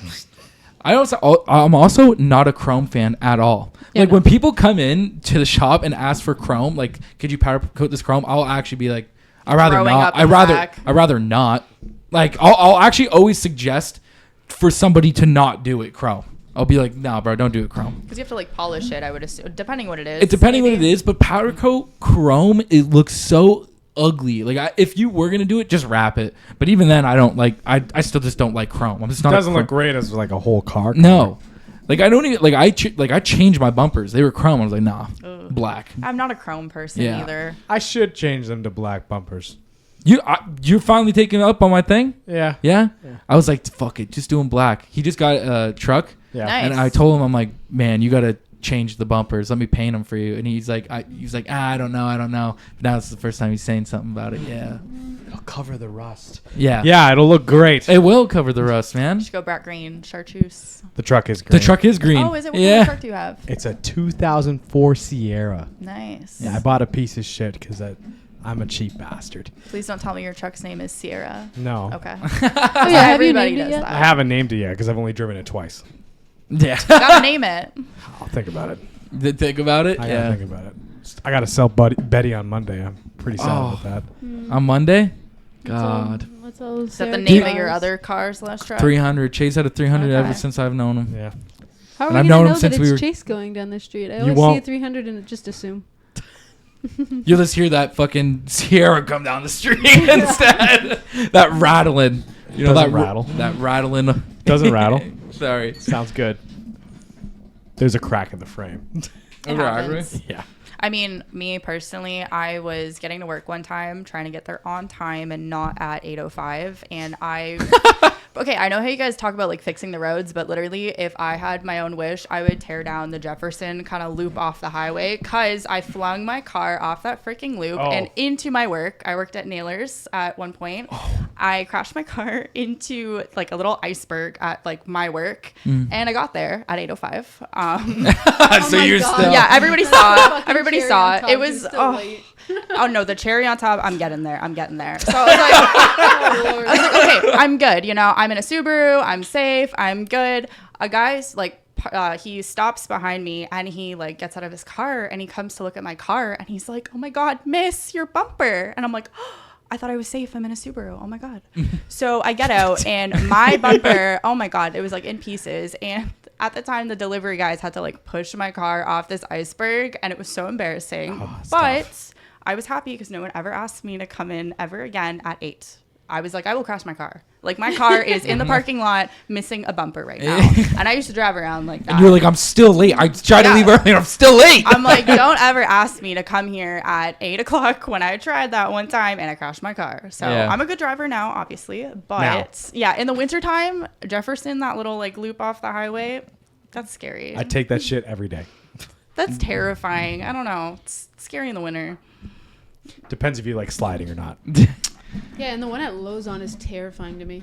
I'm also not a Chrome fan at all. Yeah, Like no. when people come in to the shop and ask for Chrome, like, could you powder coat this Chrome? I'll actually be like, I'd rather Throwing not. up in the back. I'd rather not. Like, I'll actually always suggest for somebody to not do it Chrome. I'll be like, nah, bro, don't do it Chrome. Because you have to like polish it, I would assume, depending what it is. It depending what it maybe. is, but powder coat Chrome, it looks so ugly. Like, if you were gonna do it, just wrap it. But even then, I don't like. I still just don't like Chrome. I'm just It not. doesn't a look Chrome- great as like a whole car. No, like I don't even like. I changed my bumpers. They were Chrome. I was like, nah, Ugh. black. I'm not a chrome person Yeah. either. I should change them to black bumpers. You're finally taking up on my thing. Yeah. Yeah? I was like, fuck it, just do them black. He just got a truck, Yeah. Nice. and I told him, I'm like, man, you gotta change the bumpers. Let me paint them for you. And he's like, I don't know. But now it's the first time he's saying something about it. Yeah, It'll cover the rust. yeah, Yeah, it'll look great. It will cover the rust, man. You should go bright green, chartreuse. The truck is The great. truck is green. Oh, is it? What kind Yeah. of truck do you have? It's a 2004 Sierra. Nice. Yeah, I bought a piece of shit because I'm a cheap bastard. Please don't tell me your truck's name is Sierra. No. Okay. Oh yeah, have you Everybody named it does yet? that. I haven't named it yet because I've only driven it twice. Yeah. Gotta name it. I'll think about it. Did think about it? I Yeah. gotta think about it. I gotta sell Betty on Monday. I'm pretty sad Oh. about that. On Monday? Let's all- God. let's all Is that the Sarah name cars. of your other car slash truck? 300. Chase had a 300 ever Okay. since I've known him. Yeah. How are And we I've gonna known him know that since it's we were- Chase going down the street? I You always see a won't. 300 and just assume. You'll just hear that fucking Sierra come down the street instead. That rattling. You know Doesn't that rattle. That rattling. Doesn't rattle. Sorry. Sounds good. There's a crack in the frame. It Over happens. Yeah. I mean, me personally, I was getting to work one time trying to get there on time and not at 8:05, and okay, I know how you guys talk about like fixing the roads, but literally if I had my own wish, I would tear down the Jefferson, kind of loop off the highway, cuz I flung my car off that freaking loop and into my work. I worked at Nailers at one point. I crashed my car into like a little iceberg at like my work, and I got there at 8:05. So my you're God. still. Yeah, everybody saw it. Fucking Everybody cherry saw on it. top, It you're was still oh, late. Oh no, the cherry on top, I'm getting there. So I was like, okay, I'm good. I'm in a Subaru. I'm safe. I'm good. A guy's like, he stops behind me and he like gets out of his car and he comes to look at my car and he's like, oh my God, miss, your bumper. And I'm like, oh, I thought I was safe. I'm in a Subaru. Oh my God. So I get out and my bumper, oh my God, it was like in pieces. And at the time, the delivery guys had to like push my car off this iceberg and it was so embarrassing. But I was happy because no one ever asked me to come in ever again at 8. I was like, I will crash my car. Like, my car is in the parking lot missing a bumper right now. And I used to drive around like that. And you're like, I'm still late. I tried to leave early and I'm still late. I'm like, don't ever ask me to come here at 8 o'clock when I tried that one time and I crashed my car. So I'm a good driver now, obviously. But in the wintertime, Jefferson, that little like loop off the highway, that's scary. I take that shit every day. That's terrifying. I don't know. It's scary in the winter. Depends if you like sliding or not. Yeah, and the one at Lozon is terrifying to me.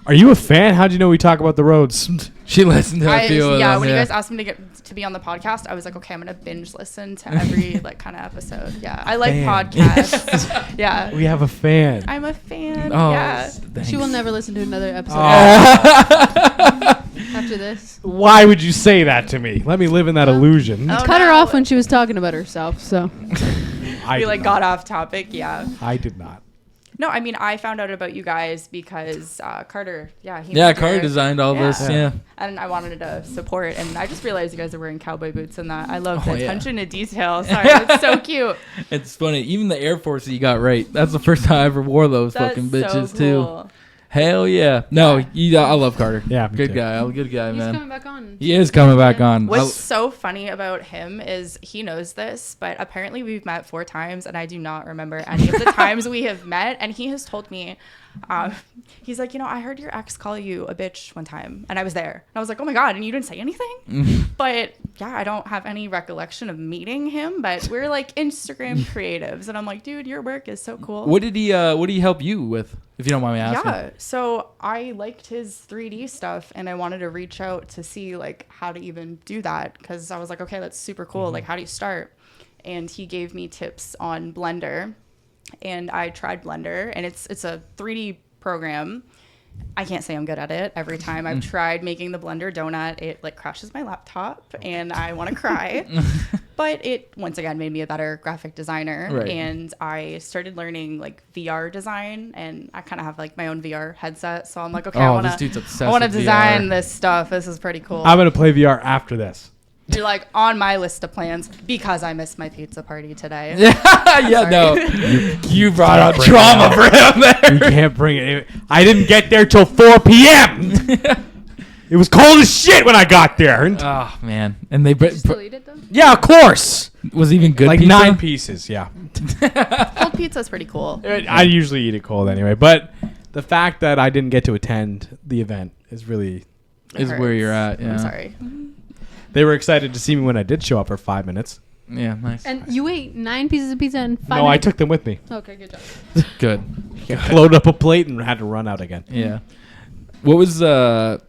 Are you a fan? How'd you know we talk about the roads? She listened to a few of them. When you guys asked me to be on the podcast, I was like, okay, I'm gonna binge listen to every like kind of episode. Yeah, I like podcasts. Yeah, we have a fan. I'm a fan. Oh, yeah, thanks. She will never listen to another episode after this. Why would you say that to me? Let me live in that illusion. Oh, Cut her off when she was talking about herself. So I we did like not. got off topic. Yeah. I did not. No, I mean, I found out about you guys because Carter, Carter designed all this, yeah. And I wanted to support, and I just realized you guys are wearing cowboy boots and that. I love the yeah. attention to detail. Sorry, it's so cute. It's funny. Even the Air Force that you got right. That's the first time I ever wore those fucking bitches, cool. too. Hell yeah. No, I love Carter. Yeah, me good too. guy. Good guy, he's man. coming back on. He is coming back on. What's so funny about him is he knows this, but apparently we've met 4 times, and I do not remember any of the times we have met. And he has told me, he's like, I heard your ex call you a bitch one time, and I was there. And I was like, oh my God, and you didn't say anything? But yeah, I don't have any recollection of meeting him, but we're like Instagram creatives, and I'm like, dude, your work is so cool. What did he help you with, if you don't mind me asking? Yeah, so I liked his 3D stuff, and I wanted to reach out to see like how to even do that, because I was like, okay, that's super cool. Like, how do you start? And he gave me tips on Blender, and I tried Blender, and it's a 3D program. I can't say I'm good at it. Every time I've tried making the Blender donut, it like crashes my laptop and I want to cry. But it once again made me a better graphic designer. Right. And I started learning like VR design, and I kind of have like my own VR headset. So I'm like, okay, I want to design VR. this stuff. This is pretty cool. I'm going to play VR after this. You're like on my list of plans because I missed my pizza party today. Yeah, no. You brought up trauma for him there. You can't bring it. I didn't get there till 4 p.m. It was cold as shit when I got there. Oh, man. And they Did you still eat it though? Yeah, of course. was even good Like pizza? 9 pieces, yeah. Cold pizza's pretty cool. I usually eat it cold anyway, but the fact that I didn't get to attend the event is really... Is where you're at, yeah. I'm sorry. They were excited to see me when I did show up for 5 minutes. Yeah, nice. And you ate 9 pieces of pizza in 5 No, I minutes? took them with me. Okay, good job. Good. I loaded up a plate and had to run out again. Yeah. What was how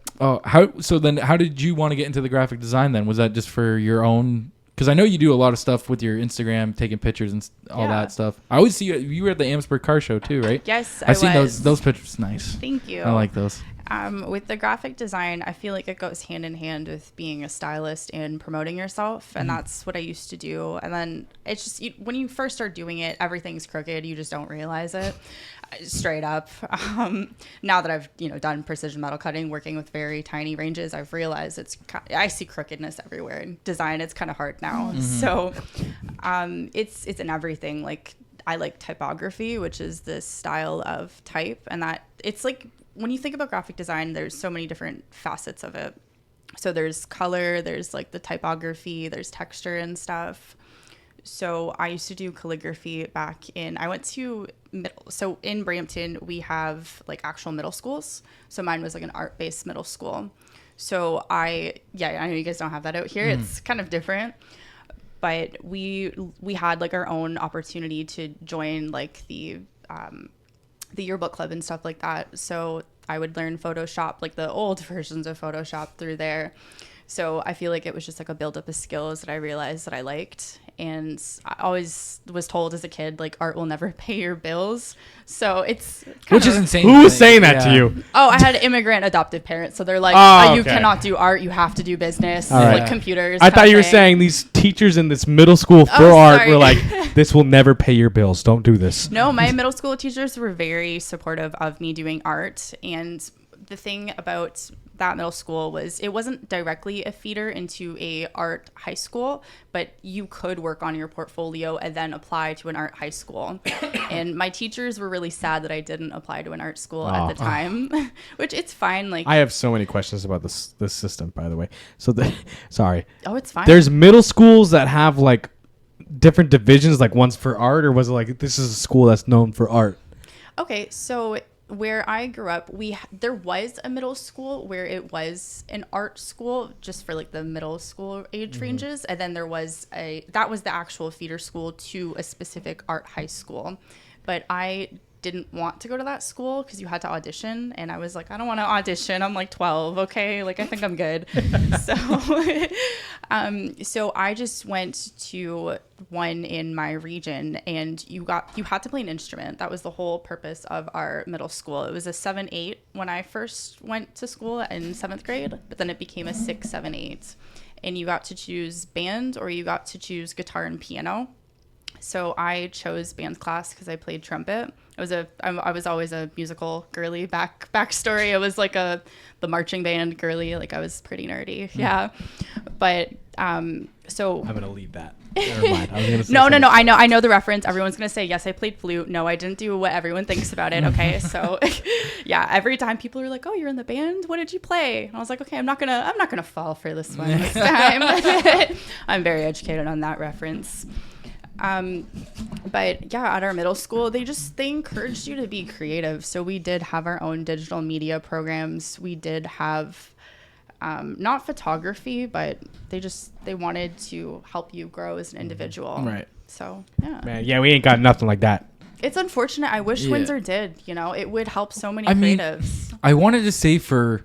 did you want to get into the graphic design then? Was that just for your own? Because I know you do a lot of stuff with your Instagram, taking pictures and all that stuff. I always see you were at the Amherstburg Car Show too, right? Yes, I seen those pictures. Nice. Thank you. I like those. With the graphic design, I feel like it goes hand in hand with being a stylist and promoting yourself. And that's what I used to do. And then it's just, when you first start doing it, everything's crooked. You just don't realize it. Straight up. Now that I've, done precision metal cutting, working with very tiny ranges, I've realized I see crookedness everywhere in design. It's kind of hard now. Mm-hmm. So, it's in everything. Like, I like typography, which is this style of type, and that it's like, when you think about graphic design, there's so many different facets of it. So there's color, there's like the typography, there's texture and stuff. So I used to do calligraphy I went to so in Brampton, we have like actual middle schools. So mine was like an art-based middle school. So I know you guys don't have that out here. It's kind of different. But we had like our own opportunity to join like the yearbook club and stuff like that. So I would learn Photoshop, like the old versions of Photoshop through there. So I feel like it was just like a build up of skills that I realized that I liked. And I always was told as a kid, like, art will never pay your bills. So it's Which is insane. Who was saying that to you? Oh, I had immigrant adoptive parents. So they're like, Oh, you okay. cannot do art. You have to do business, All right. like computers. I kind thought of you were thing. saying these teachers in this middle school for Oh, art sorry. were like, this will never pay your bills. Don't do this. No, my middle school teachers were very supportive of me doing art. And the thing about that middle school was it wasn't directly a feeder into a art high school, but you could work on your portfolio and then apply to an art high school. And my teachers were really sad that I didn't apply to an art school at the time, which it's fine. Like, I have so many questions about this system, by the way. So, sorry. oh, it's fine. There's middle schools that have like different divisions, like one's for art, or was it like this is a school that's known for art? Okay, so where I grew up, there was a middle school where it was an art school just for like the middle school age ranges, and then there was that was the actual feeder school to a specific art high school. But I didn't want to go to that school because you had to audition, and I was like, I don't want to audition. I'm like 12, okay? Like, I think I'm good. So I just went to one in my region, and you had to play an instrument. That was the whole purpose of our middle school. It was a 7-8 when I first went to school in 7th grade, but then it became a 6-7-8, and you got to choose band or you got to choose guitar and piano. So I chose band class because I played trumpet. I was always a musical girly backstory. I was like the marching band girly. Like, I was pretty nerdy. Yeah. But so I'm gonna leave that. Never mind. I was gonna say no. something. I know the reference. Everyone's gonna say yes. I played flute. No, I didn't do what everyone thinks about it. Okay, so yeah. Every time people are like, "Oh, you're in the band. What did you play?" And I was like, "Okay, I'm not gonna fall for this one this time." I'm very educated on that reference. But yeah, at our middle school, they encouraged you to be creative. So we did have our own digital media programs. We did have not photography, but they wanted to help you grow as an individual. Right. So yeah. Man, yeah, we ain't got nothing like that. It's unfortunate. I wish Yeah. Windsor did. You know, it would help so many I mean, creatives. I wanted to say for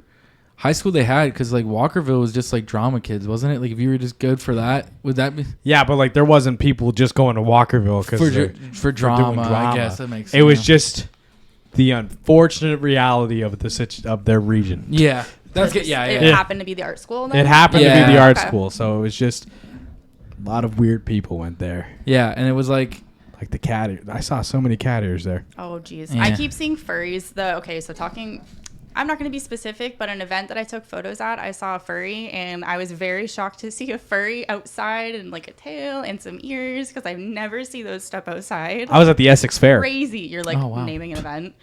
high school they had, because like Walkerville was just like drama kids, wasn't it? Like, if you were just good for that, would that be Yeah, but like there wasn't people just going to Walkerville for drama, drama. I guess that makes sense. It was just the unfortunate reality of of their region. yeah. That's good. Yeah, It yeah. happened to be the art school. Then? It happened to Yeah. be the art Okay. school, so it was just a lot of weird people went there. Yeah, and it was like, Like the cat ear. I saw so many cat ears there. Oh, geez. Yeah. I keep seeing furries. I'm not going to be specific, but an event that I took photos at, I saw a furry, and I was very shocked to see a furry outside and like a tail and some ears, because I've never seen those stuff outside. I was at the Essex Fair. Crazy. You're like Oh, wow. naming an event.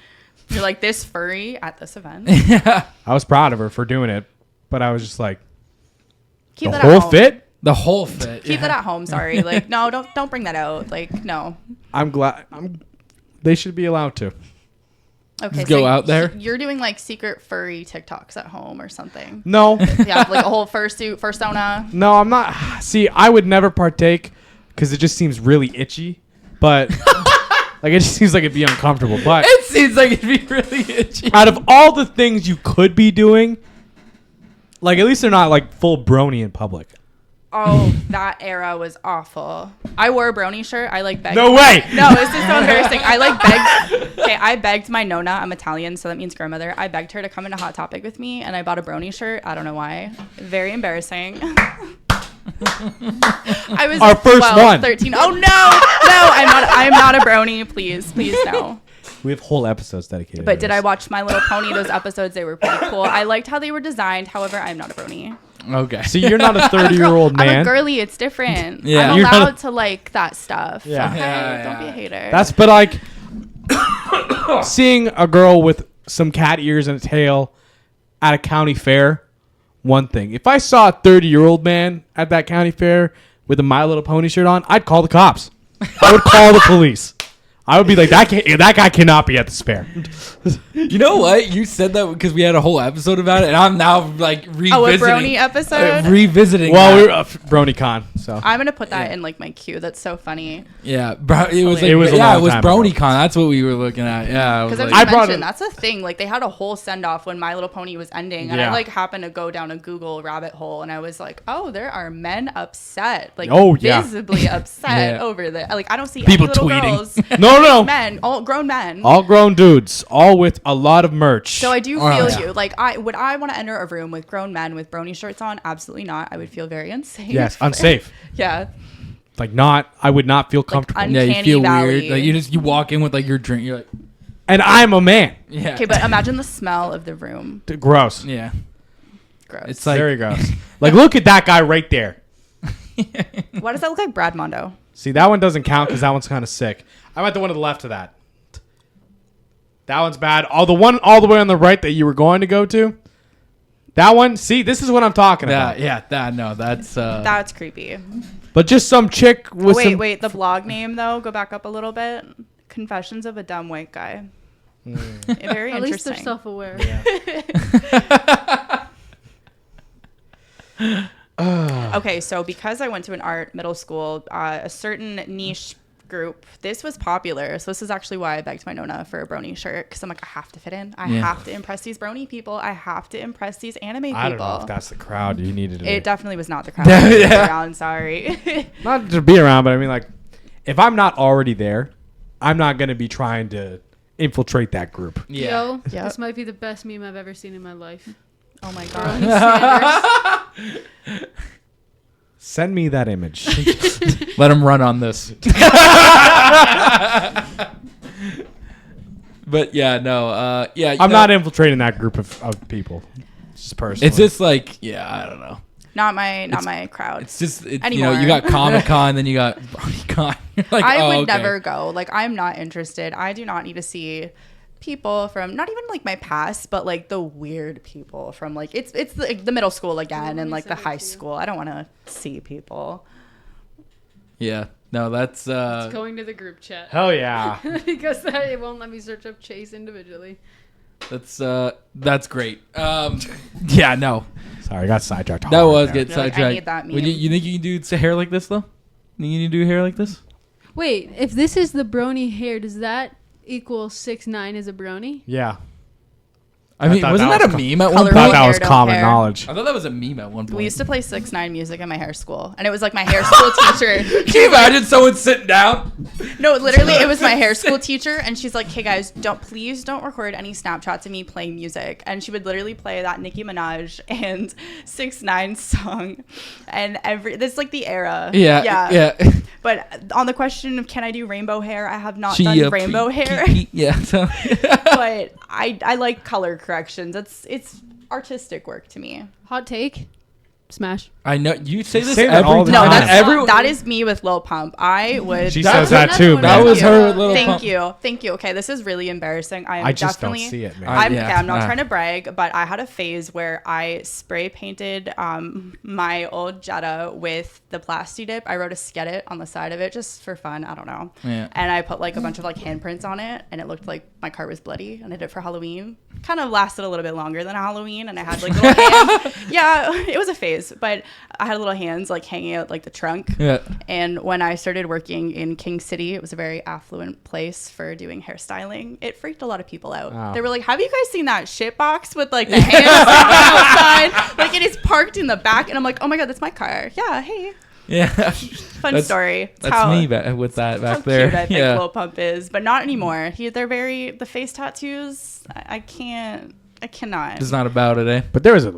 You're like, this furry at this event. yeah, I was proud of her for doing it, but I was just like, Keep the that whole at home. fit? the whole fit. Keep yeah. that at home. Sorry. Like, no, don't bring that out. Like, no. I'm glad. They should be allowed to. Okay. Just go out there? You're doing like secret furry TikToks at home or something. No, Yeah, like a whole fursuit, fursona. no, I'm not. See, I would never partake because it just seems really itchy. But like, it just seems like it'd be uncomfortable. But It seems like it'd be really itchy. out of all the things you could be doing, like at least they're not like full brony in public. Oh, that era was awful. I wore a brony shirt. I like begged. No way. No, it's just so embarrassing. I like begged. Okay, I begged my Nona. I'm Italian, so that means grandmother. I begged her to come into Hot Topic with me, and I bought a brony shirt. I don't know why. Very embarrassing. I was Our first 12, one. 13. Oh no, I'm not a brony. Please no. We have whole episodes dedicated. But to did this. I watch My Little Pony? Those episodes, they were pretty cool. I liked how they were designed. However, I'm not a brony. Okay. See, you're not a 30-year-old I'm man. a girly. It's different. Yeah. I'm You're not allowed a- to like that stuff. Yeah. Okay? Yeah, Don't be a yeah. hater. That's but like seeing a girl with some cat ears and a tail at a county fair. One thing. If I saw a 30-year-old man at that county fair with a My Little Pony shirt on, I'd call the cops. I would call the police. I would be like, that guy cannot be at the Spare. You know what? You said that because we had a whole episode about it, and I'm now like revisiting. Oh, a brony episode? Revisiting. Well, that. we were BronyCon, so. I'm going to put that in like my queue. That's so funny. Yeah, it was It was a long it was time ago. BronyCon. That's what we were looking at. Yeah, Because like, I brought mentioned it- that's a thing. Like they had a whole send off when My Little Pony was ending, and Yeah. I like happened to go down a Google rabbit hole, and I was like, oh, there are men upset, like Oh, yeah. visibly upset Yeah. over there. Like I don't see People any little tweeting. girls, No. men, all grown men. All grown dudes, all with a lot of merch. So I do Oh, feel yeah. you. Like, would I want to enter a room with grown men with brony shirts on? Absolutely not. I would feel very unsafe. Yes, unsafe. Yeah. Like I would not feel comfortable. un- yeah, you Uncanny feel Valley. weird. Like you walk in with like your drink. You're like, And I'm a man. yeah. Okay, but imagine the smell of the room. Gross. yeah, Gross. it's like Very gross. Like, look at that guy right there. Why does that look like Brad Mondo? See, that one doesn't count because that one's kind of sick. I went the one to the left of that. That one's bad. The one all the way on the right that you were going to go to. That one. See, this is what I'm talking about. That's creepy. But just some chick with some. Wait. The blog name though. Go back up a little bit. Confessions of a Dumb White Guy. Very At least they're interesting. self-aware. Okay, so because I went to an art middle school, a certain niche group, this was popular. So this is actually why I begged my Nona for a brony shirt, because I'm like, I have to fit in. I have to impress these brony people. I have to impress these anime people. I don't know if that's the crowd you needed to. It definitely was not the crowd. I was around, sorry. Not to be around, but I mean, like, if I'm not already there, I'm not going to be trying to infiltrate that group. yeah. Yo, Yep. this might be the best meme I've ever seen in my life. Oh my Bernie god. Sanders. Send me that image. Let him run on this. But yeah, no, yeah. I'm not infiltrating that group of people. Just personally. It's just like, yeah, I don't know. Not my crowd. It's just, you Anymore. got Comic Con, then you got BronyCon. You're like, I oh, would okay. never go. Like, I'm not interested. I do not need to see people from not even like my past, but like the weird people from like it's the middle school again and like the high school. I don't want to see people. Yeah, no, that's It's going to the group chat. Hell yeah. Because it won't let me search up Chase individually. that's great. Yeah, no, Sorry, I got sidetracked. that hard was there. good You're like, I sidetrack. need that Would meme. you think you can do hair like this though? Think you can do hair like this? Wait, if this is the brony hair, does that equal 6'9" as a brony? Yeah. I mean, thought wasn't that that, was a meme at Color one I thought point? that hair, was don't common care. knowledge. I thought that was a meme at one point. We used to play 6ix9ine music in my hair school, and it was like my hair school teacher. Can you imagine someone sitting down? No, literally, it was my hair school teacher, and she's like, "Hey guys, please don't record any Snapchats of me playing music." And she would literally play that Nicki Minaj and 6ix9ine song, and this is like the era. Yeah. But on the question of can I do rainbow hair, I have not She, done rainbow hair, Yeah. So. but I like color corrections. It's artistic work to me. Hot take? Smash. I know you say this Say that every all the No, time. that's everyone. that is me with Lil Pump. I would. She That's says that another too, one. man. That was Thank her you. with Little Pump. Thank you. Okay, this is really embarrassing. I am I just don't definitely. see it, man. I'm not Yeah. trying to brag, but I had a phase where I spray painted my old Jetta with the Plasti Dip. I wrote a sketch on the side of it just for fun. I don't know. Yeah. And I put like a bunch of like handprints on it, and it looked like my car was bloody. And I did it for Halloween. Kind of lasted a little bit longer than Halloween, and I had like little hands. Yeah, it was a phase, but I had little hands like hanging out like the trunk. Yeah. And when I started working in King City, it was a very affluent place for doing hairstyling. It freaked a lot of people out. Wow. They were like, "Have you guys seen that shit box with like the hands outside? Like it is parked in the back." And I'm like, "Oh my god, that's my car." Yeah, hey, Yeah. fun story. It's That's how, me with that how back there. cute I think Yeah. Lil Pump is, but not anymore. They're very the face tattoos. I cannot. It's not about it, eh? But there was a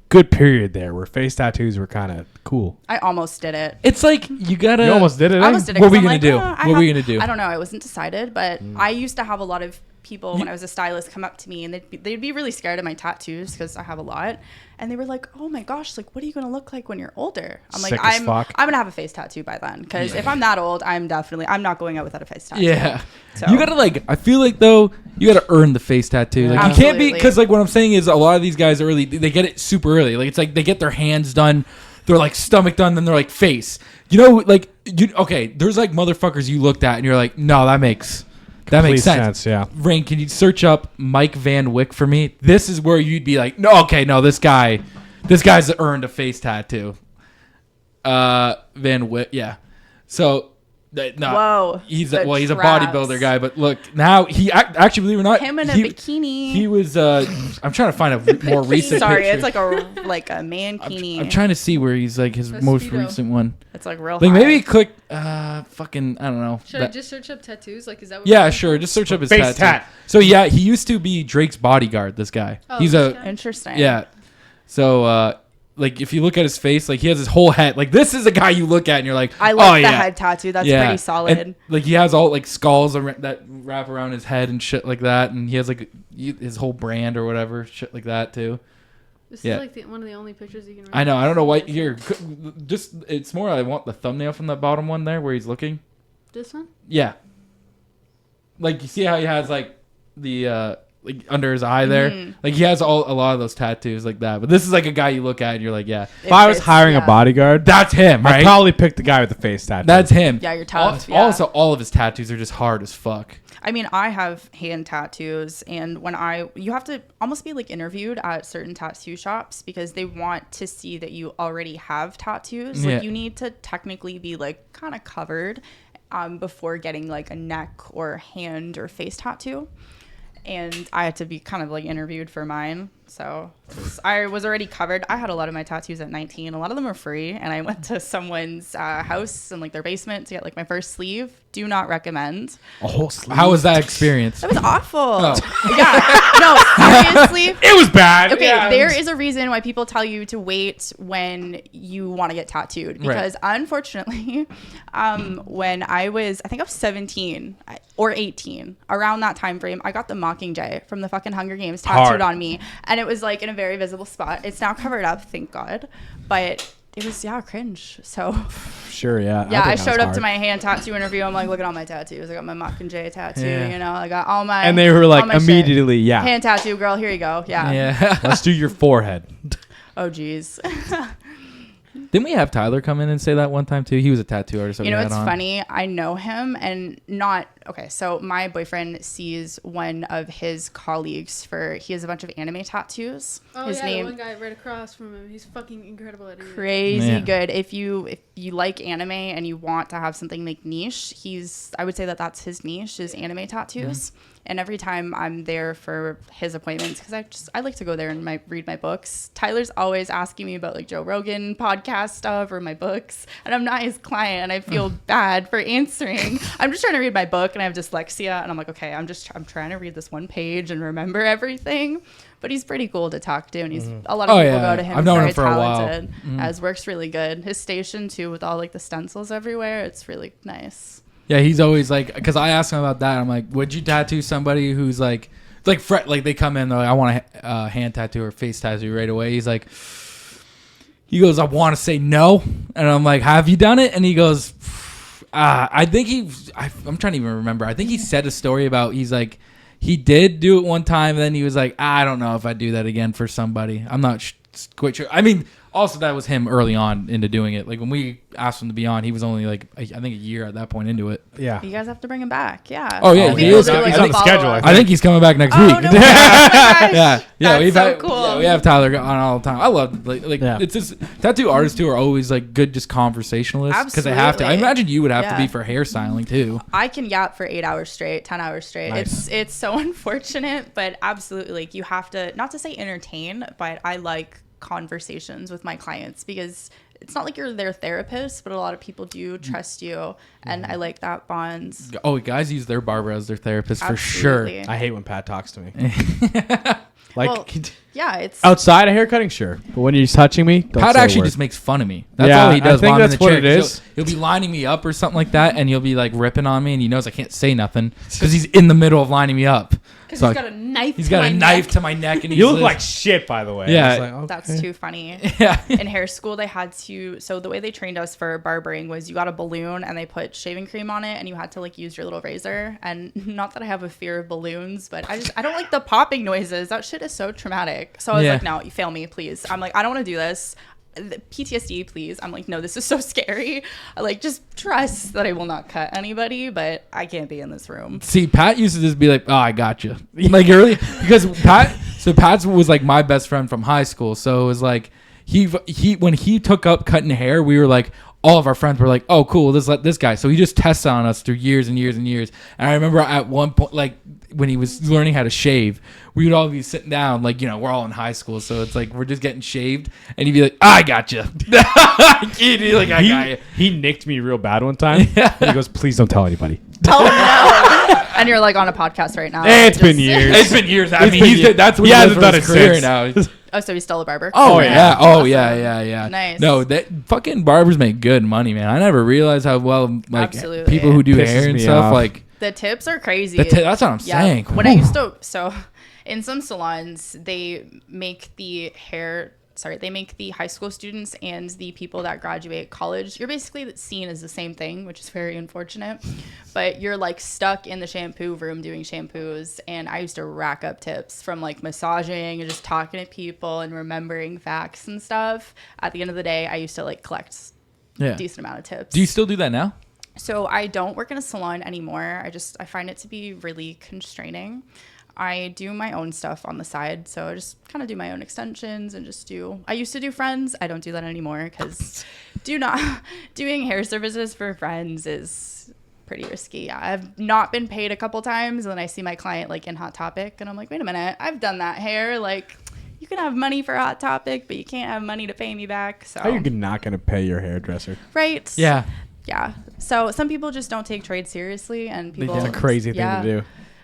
good period there where face tattoos were kind of cool. I almost did it. It's like you gotta. You almost did it. I eh? almost did it. What 'cause were I'm you gonna like, do? "Oh, What were you gonna do?" I don't know. I wasn't decided, but I used to have a lot of people when I was a stylist come up to me and they'd be really scared of my tattoos because I have a lot, and they were like, "Oh my gosh, like what are you gonna look like when you're older?" I'm like, Sick as fuck. I'm gonna have a face tattoo by then because if I'm that old, I'm not going out without a face tattoo. Yeah. So- You gotta like. I feel like though you gotta earn the face tattoo. Like you can't be Absolutely. because like what I'm saying is a lot of these guys early they get it super early. Like it's like they get their hands done, they're like stomach done, then they're like face. You know, like Okay, there's like motherfuckers you looked at and you're like, no, that makes sense. Yeah. Rain, can you search up Mike Van Wyck for me? This is where you'd be like, no, okay, no, this guy's earned a face tattoo. Van Wyck, yeah. So, no, Whoa, he's the he's a traps. bodybuilder guy, but look, now he actually, believe it or not, Him in a he, bikini. He was. I'm trying to find a more recent. Sorry, picture. it's like a mankini. I'm trying to see where he's like his most Speedo. recent one. It's like real. Like high. maybe click fucking I don't know. Should I just search up tattoos? Like, is that what Yeah, sure. Just search up his Face tattoo. tat. So yeah, he used to be Drake's bodyguard. This guy. Oh, He's this a guy? Interesting. yeah. So like if you look at his face, like he has his whole head. Like this is a guy you look at and you're like, I like oh the yeah. head tattoo. That's Yeah. pretty solid. And, like he has all like skulls that wrap around his head and shit like that, and he has like his whole brand or whatever shit like that too. This Yeah. is like one of the only pictures you can. I know. I don't know why here. Just it's more. I want the thumbnail from that bottom one there where he's looking. This one? Yeah. Like you see how he has like the like under his eye there. Mhm. Like he has a lot of those tattoos like that. But this is like a guy you look at and you're like, yeah, If I was it's- hiring a yeah. bodyguard, that's him, right? I'd probably pick the guy with the face tattoo. That's him. Yeah, you're tough, yeah. Also, all of his tattoos are just hard as fuck. I mean, I have hand tattoos, and you have to almost be like interviewed at certain tattoo shops because they want to see that you already have tattoos. Yeah. Like you need to technically be like kind of covered before getting like a neck or hand or face tattoo. And I had to be kind of like interviewed for mine. So I was already covered. I had a lot of my tattoos at 19. A lot of them were free. And I went to someone's house in like their basement to get like my first sleeve. Do not recommend. a whole sleeve. How was that experience? That was awful. Oh. Yeah. No, seriously. It was bad. Okay, Yeah. there is a reason why people tell you to wait when you want to get tattooed. Because unfortunately, when I think I was 17 or 18, around that time frame, I got the Mockingjay from the fucking Hunger Games tattooed Hard. on me. And it was like in a very visible spot. It's now covered up, thank God. But it was, cringe. So, Sure, yeah. yeah, I think that showed was up hard. to my hand tattoo interview. I'm like, look at all my tattoos. I got my Mockingjay tattoo, Yeah. you know. I got all my. And they were like all my shit. immediately, yeah. Hand tattoo, girl. Here you go. Yeah. Yeah. Let's do your forehead. Oh, geez. Didn't we have Tyler come in and say that one time too? He was a tattoo artist. That You know we what's had on. funny? I know him and not okay. So my boyfriend sees one of his colleagues he has a bunch of anime tattoos. Oh His yeah, name the one guy right across from him. He's fucking incredible at it. crazy Yeah. good. If you like anime and you want to have something like niche, I would say that's his niche is anime tattoos. Mm-hmm. And every time I'm there for his appointments, because I like to go there and read my books. Tyler's always asking me about like Joe Rogan podcast stuff or my books, and I'm not his client, and I feel bad for answering. I'm just trying to read my book, and I have dyslexia, and I'm like, okay, I'm trying to read this one page and remember everything. But he's pretty cool to talk to, and he's a lot of Oh, people yeah. go to him. I've He's known very him for a while. talented. His work's really good. His station too, with all like the stencils everywhere, it's really nice. Yeah, he's always like, because I asked him about that. I'm like, would you tattoo somebody who's like they come in, they're like, I want a hand tattoo or face tattoo right away. He goes, I want to say no, and I'm like, have you done it? And he goes, I think I'm trying to even remember. I think he said a story about he did do it one time, and then he was like, I don't know if I'd do that again for somebody. I'm not quite sure. I mean, also that was him early on into doing it. Like when we asked him to be on, he was only like I think a year at that point into it. Yeah. You guys have to bring him back. Yeah. Oh, yeah, It'd be he cool is. to do, He's a on the schedule, follow-up. I I think he's coming back next Oh, week. no way. Oh my gosh. Yeah, That's we've so had, cool. yeah, we have Tyler on all the time. I love Yeah. it's just tattoo artists too are always like good just conversationalists because they have to. I Absolutely. imagine you would have to Yeah. be for hairstyling too. I can yap for 8 hours straight, 10 hours straight. Nice. It's so unfortunate, but absolutely, like you have to, not to say entertain, but I like conversations with my clients because it's not like you're their therapist, but a lot of people do trust you, and I like that bond. Oh, guys use their barber as their therapist for sure. Absolutely. I hate when Pat talks to me. Like, Well, Yeah, it's outside of haircutting, sure. But when he's touching me, don't Pat say a actually word. just makes fun of me. That's Yeah, all he does I think while I'm in that's the what chair. it 'Cause is. He'll be lining me up or something like that, and he'll be like ripping on me, and he knows I can't say nothing because he's in the middle of lining me up. Because So he's got a knife. he's to got my a knife neck. to my neck, and he's You look like shit, by the way. Yeah. I was like, okay. that's too funny. yeah. In hair school, they had to. So the way they trained us for barbering was you got a balloon and they put shaving cream on it, and you had to like use your little razor. And not that I have a fear of balloons, but I don't like the popping noises. That shit is so traumatic. So I was Yeah. like, no, you fail me, please. I'm like, I don't want to do this. PTSD, please. I'm like, no, this is so scary. I like, just trust that I will not cut anybody, but I can't be in this room. See, Pat used to just be like, oh, I got you. Like early, because Pat was like my best friend from high school. So it was like, he when he took up cutting hair, we were like, all of our friends were like, oh, cool, let's let this guy. So he just tested on us through years and years and years. And I remember at one point, like when he was learning how to shave, we would all be sitting down, like, you know, we're all in high school. So it's like, we're just getting shaved. And he'd be like, I got you. He'd be like, I got you. He nicked me real bad one time. Yeah. And he goes, please don't tell anybody. Oh, no. And you're like on a podcast right now. It's been years. It's been years. I mean, that's what he hasn't done his career now. Oh, so he's still a barber? Oh, yeah. Oh, yeah. Nice. No, that fucking barbers make good money, man. I never realized how well, like, Absolutely. people who do Pisses hair and me stuff, off. like. The tips are crazy. That's what I'm saying. When I used to, so in some salons, they make the high school students and the people that graduate college, you're basically seen as the same thing, which is very unfortunate. But you're like stuck in the shampoo room doing shampoos. And I used to rack up tips from like massaging and just talking to people and remembering facts and stuff. At the end of the day, I used to like collect a decent amount of tips. Do you still do that now? So I don't work in a salon anymore. I find it to be really constraining. I do my own stuff on the side. So I just kind of do my own extensions and I used to do friends. I don't do that anymore because doing hair services for friends is pretty risky. I've not been paid a couple times and then I see my client like in Hot Topic and I'm like, wait a minute, I've done that hair. Like, you can have money for Hot Topic, but you can't have money to pay me back. So how are you not going to pay your hairdresser? Right. Yeah. Yeah. So some people just don't take trade seriously and people. It's a crazy thing to do.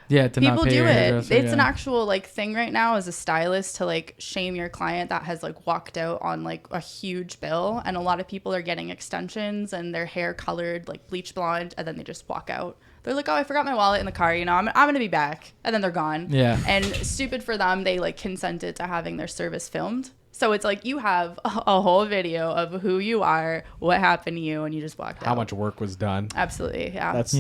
Yeah, to people not pay do your it. hairdresser, It's an actual like thing right now as a stylist to like shame your client that has like walked out on like a huge bill, and a lot of people are getting extensions and their hair colored like bleach blonde, and then they just walk out. They're like, oh, I forgot my wallet in the car. You know, I'm gonna be back, and then they're gone. Yeah. And stupid for them, they like consented to having their service filmed. So it's like you have a whole video of who you are, what happened to you, and you just walked out. How much work was done. Absolutely, yeah. That's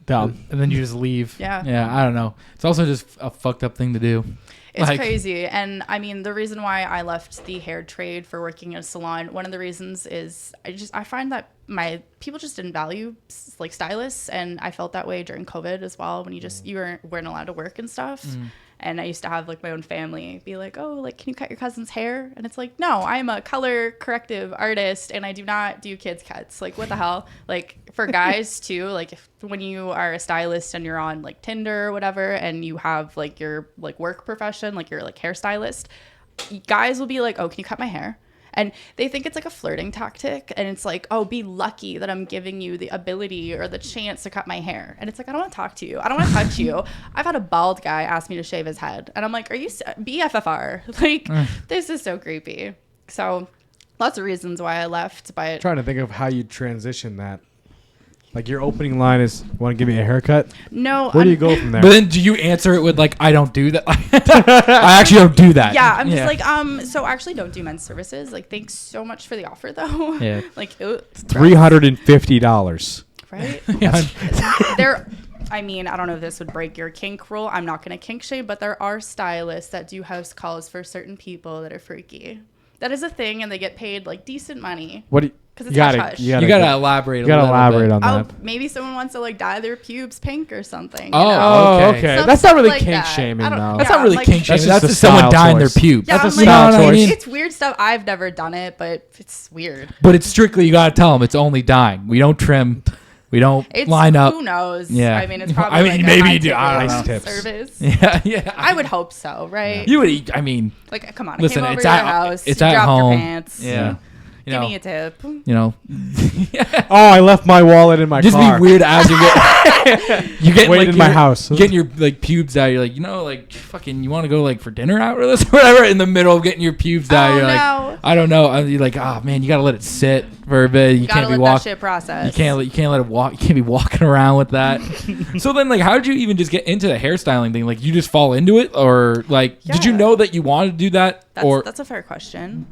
dumb. And then you just leave. Yeah. Yeah, I don't know. It's also just a fucked up thing to do. It's crazy. And I mean, the reason why I left the hair trade for working in a salon, one of the reasons is I find that people just didn't value like stylists. And I felt that way during COVID as well, when you weren't allowed to work and stuff. And I used to have like my own family be like, oh, like, can you cut your cousin's hair? And it's like, no, I'm a color corrective artist and I do not do kids cuts. Like, what the hell? Like, for guys too, like when you are a stylist and you're on like Tinder or whatever, and you have like your like work profession, like you're like hairstylist, guys will be like, oh, can you cut my hair? And they think it's like a flirting tactic. And it's like, oh, be lucky that I'm giving you the ability or the chance to cut my hair. And it's like, I don't want to talk to you. I don't want to touch you. I've had a bald guy ask me to shave his head. And I'm like, are you BFFR? Like, this is so creepy. So lots of reasons why I left. But I'm trying to think of how you transition that. Like, your opening line is, want to give me a haircut? No. Where do you go from there? But then do you answer it with like, I don't do that? I actually don't do that. Yeah, I'm just like, so I actually don't do men's services. Like, thanks so much for the offer, though. Yeah. Like, $350. Right? I mean, I don't know if this would break your kink rule. I'm not going to kink shame, but there are stylists that do house calls for certain people that are freaky. That is a thing, and they get paid like decent money. What do you? Because it's hush-hush. You gotta elaborate. You gotta elaborate on that. Oh, maybe someone wants to like dye their pubes pink or something. Oh, okay. That's not really like kink that. shaming, though. That's not really like, kink shaming. That's That's just just a someone style dyeing their choice. pubes. Yeah, That's a I'm style like, choice. it's weird stuff. I've never done it, but it's weird. But it's strictly, you gotta tell them it's only dyeing. We don't trim. We don't line up. Who knows? Yeah. I mean, it's probably like maybe a you do. I don't know. Tips. service. Yeah. I would hope so, right? You would. I mean, like, come on. listen, I came over it's to your at house. it's you at dropped home. your pants. Yeah. Give me a tip. You know. Oh, I left my wallet in my Just car. be weird as you get Wait in my house. Getting your like pubes out. You're like, like fucking. You want to go like for dinner out with us or whatever? In the middle of getting your pubes out, Oh, you're like, no. I don't know. You're like, oh man, you gotta let it sit for a bit. You Gotta can't be let walking. that shit process. You can't let it walk. You can't be walking around with that. So then, like, how did you even just get into the hairstyling thing? Like, you just fall into it, or like, did you Yeah. know that you wanted to do that? That's a fair question.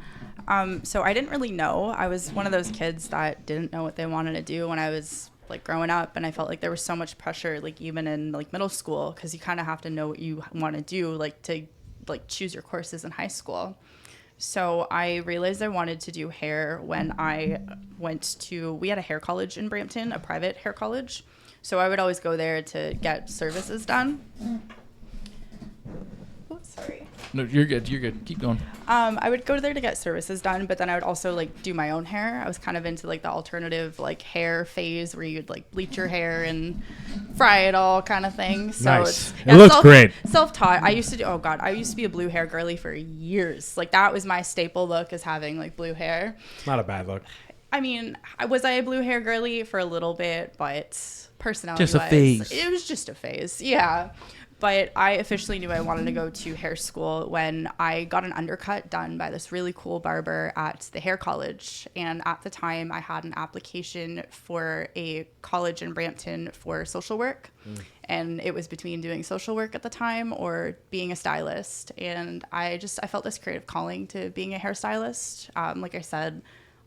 So I didn't really know. I was one of those kids that didn't know what they wanted to do when I was like growing up, and I felt like there was so much pressure, like even in like middle school, because you kind of have to know what you want to do, like to like choose your courses in high school. So I realized I wanted to do hair when we had a hair college in Brampton, a private hair college. So I would always go there to get services done. Oh, sorry. No, you're good. You're good. Keep going. I would go there to get services done, but then I would also like do my own hair. I was kind of into like the alternative like hair phase where you'd like bleach your hair and fry it all kind of thing. So Nice. It looks great. Self-taught. I used to be a blue hair girly for years. Like that was my staple look, is having like blue hair. It's not a bad look. I mean, was I a blue hair girly for a little bit, but personality Just a phase. It was just a phase. Yeah. But I officially knew I wanted to go to hair school when I got an undercut done by this really cool barber at the hair college. And at the time, I had an application for a college in Brampton for social work. And it was between doing social work at the time or being a stylist. And I felt this creative calling to being a hairstylist. Like I said,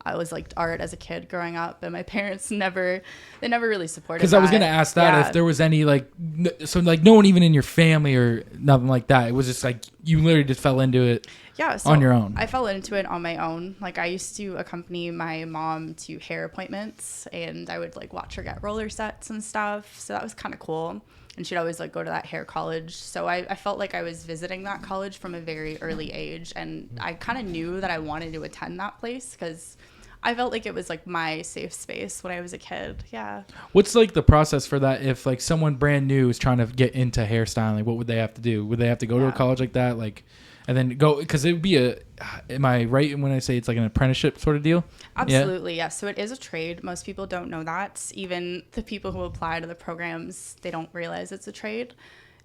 I always liked art as a kid growing up, and my parents never really supported. Because I was gonna ask that if there was any like, no one even in your family or nothing like that. It was just like you literally just fell into it. Yeah, so on your own. I fell into it on my own. Like I used to accompany my mom to hair appointments, and I would like watch her get roller sets and stuff. So that was kind of cool. And she'd always like go to that hair college. So I felt like I was visiting that college from a very early age, and I kind of knew that I wanted to attend that place because I felt like it was like my safe space when I was a kid. Yeah. What's like the process for that? If like someone brand new is trying to get into hairstyling, what would they have to do? Would they have to go to a college like that? Like, and then go, because it would be am I right when I say it's like an apprenticeship sort of deal? Absolutely, yes. So it is a trade. Most people don't know that. Even the people who apply to the programs, they don't realize it's a trade.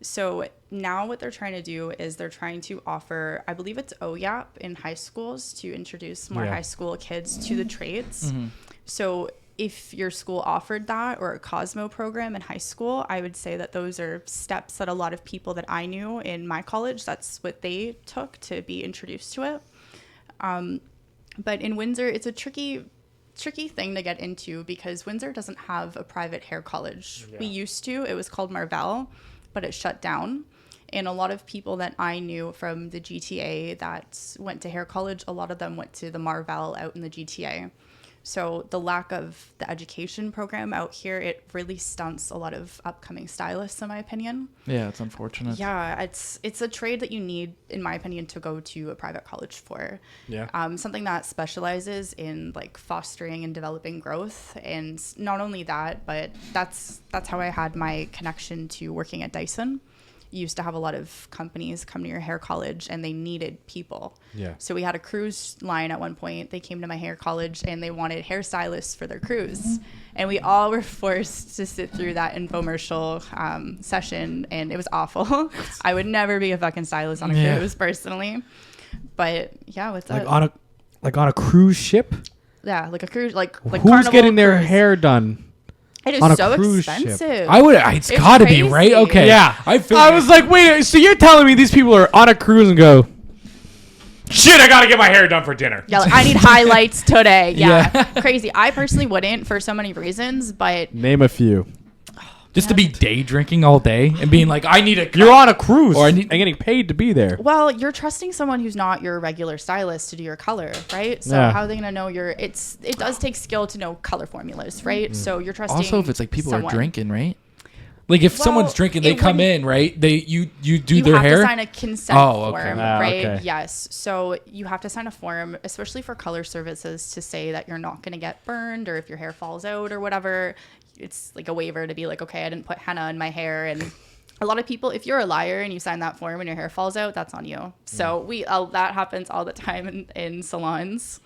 So now what they're trying to do is they're trying to offer, I believe it's OYAP in high schools, to introduce more high school kids to the trades. Mm-hmm. So if your school offered that, or a Cosmo program in high school, I would say that those are steps that a lot of people that I knew in my college, that's what they took to be introduced to it. But in Windsor, it's a tricky thing to get into because Windsor doesn't have a private hair college. We used to. It was called Marvell, but it shut down. And a lot of people that I knew from the GTA that went to hair college, a lot of them went to the Marvell out in the GTA. So the lack of the education program out here, it really stunts a lot of upcoming stylists, in my opinion. Yeah, it's unfortunate. Yeah, it's a trade that you need, in my opinion, to go to a private college for. Yeah. Something that specializes in like fostering and developing growth. And not only that, but that's how I had my connection to working at Dyson. You used to have a lot of companies come to your hair college and they needed people. Yeah. So we had a cruise line at one point. They came to my hair college and they wanted hairstylists for their cruise. And we all were forced to sit through that infomercial session, and it was awful. I would never be a fucking stylist on a cruise personally. But yeah, what's like that? on a cruise ship? Yeah, like a cruise, like who's Carnival getting their cruise. hair done? It is on a so cruise ship? expensive. It's gotta be, right? crazy. Okay. Yeah. I was like, wait, so you're telling me these people are on a cruise and go, shit, I gotta get my hair done for dinner. Yeah, like, I need highlights today. Yeah. Crazy. I personally wouldn't for so many reasons, but Name a few. Just to be day drinking all day and being like, I need a... You're on a cruise Or and getting paid to be there. well, you're trusting someone who's not your regular stylist to do your color, right? So Yeah. how are they gonna know it does take skill to know color formulas, right? So you're trusting Also, if it's like people someone. are drinking, right? Like if someone's drinking, they it come wouldn't- in, right? You do you their have hair. to sign a consent Oh, okay. form, Ah, right? okay. Yes. So you have to sign a form, especially for color services, to say that you're not going to get burned, or if your hair falls out or whatever. It's like a waiver to be like, okay, I didn't put henna in my hair. And a lot of people, if you're a liar and you sign that form and your hair falls out, that's on you. So that happens all the time in salons,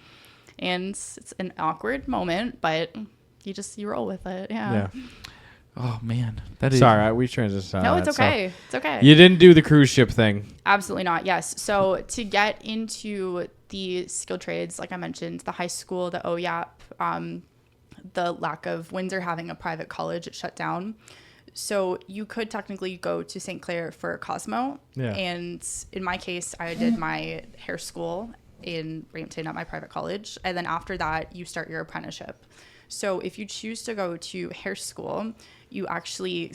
and it's an awkward moment, but you roll with it. Yeah. Oh man, that is... Sorry, we transitioned. No, it's okay. It's okay. You didn't do the cruise ship thing. Absolutely not. Yes. So to get into the skilled trades, like I mentioned, the high school, the OYAP, the lack of Windsor having a private college, it shut down. So you could technically go to St. Clair for Cosmo. Yeah. And in my case, I did my hair school in Brampton at my private college. And then after that, you start your apprenticeship. So if you choose to go to hair school, you actually,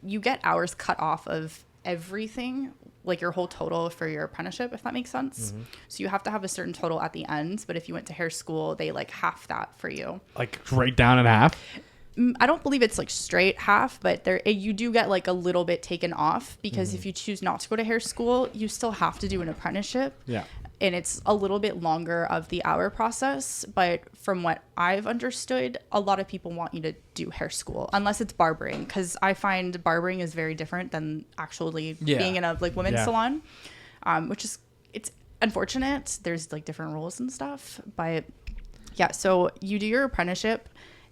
you get hours cut off of everything like your whole total for your apprenticeship, if that makes sense. So you have to have a certain total at the end, but if you went to hair school, they like half that for you. Like right down in half? I don't believe it's like straight half, but you do get like a little bit taken off because if you choose not to go to hair school, you still have to do an apprenticeship. Yeah. And it's a little bit longer of the hour process. But from what I've understood, a lot of people want you to do hair school unless it's barbering, because I find barbering is very different than actually being in a like women's salon, which is, it's unfortunate. There's like different rules and stuff. But yeah, so you do your apprenticeship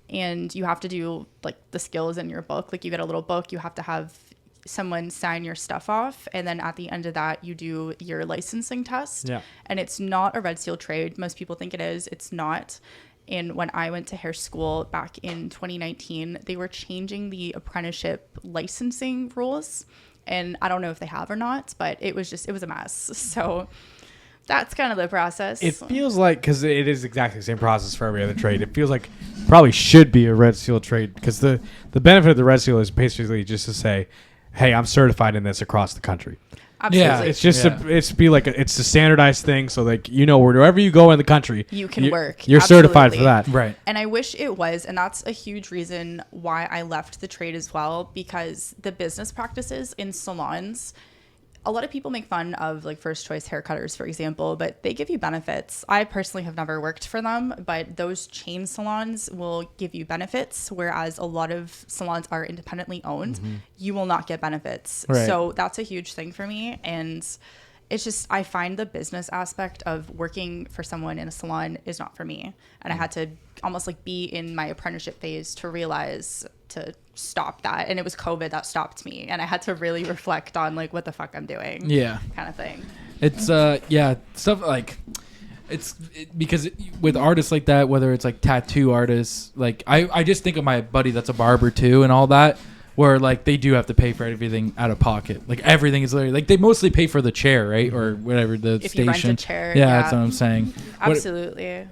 and you have to do like the skills in your book. Like you get a little book, you have to have someone sign your stuff off, and then at the end of that you do your licensing test. And it's not a red seal trade. Most people think it is. It's not. And when I went to hair school back in 2019, they were changing the apprenticeship licensing rules, and I don't know if they have or not, but it was a mess. So that's kind of the process. It feels like, because it is exactly the same process for every other trade, it feels like probably should be a red seal trade, because the benefit of the red seal is basically just to say, hey, I'm certified in this across the country. Absolutely. Yeah, it's just it's a standardized thing, so like wherever you go in the country, you can work. You're certified for that, right? And I wish it was, and that's a huge reason why I left the trade as well, because the business practices in salons, a lot of people make fun of like first choice haircutters, for example, but they give you benefits. I personally have never worked for them, but those chain salons will give you benefits, whereas a lot of salons are independently owned. You will not get benefits. Right. So that's a huge thing for me. And it's just, I find the business aspect of working for someone in a salon is not for me. And I had to almost like be in my apprenticeship phase to realize to stop that. And it was COVID that stopped me. And I had to really reflect on like what the fuck I'm doing. Yeah. Kind of thing. It's, stuff like, because with artists like that, whether it's like tattoo artists, like I just think of my buddy that's a barber too and all that, where like they do have to pay for everything out of pocket. Like everything is literally like they mostly pay for the chair, right? Or whatever the if station. You rent a chair, that's what I'm saying. Absolutely.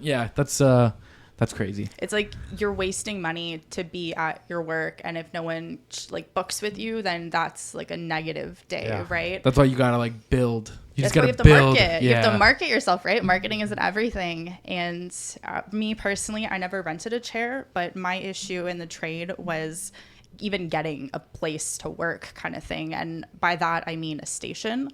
That's crazy. It's like you're wasting money to be at your work, and if no one like books with you, then that's like a negative day, right? That's why you gotta like build. That's why you have to market. You have to market yourself, right? Marketing isn't everything. And me personally, I never rented a chair, but my issue in the trade was even getting a place to work kind of thing. And by that, I mean a station.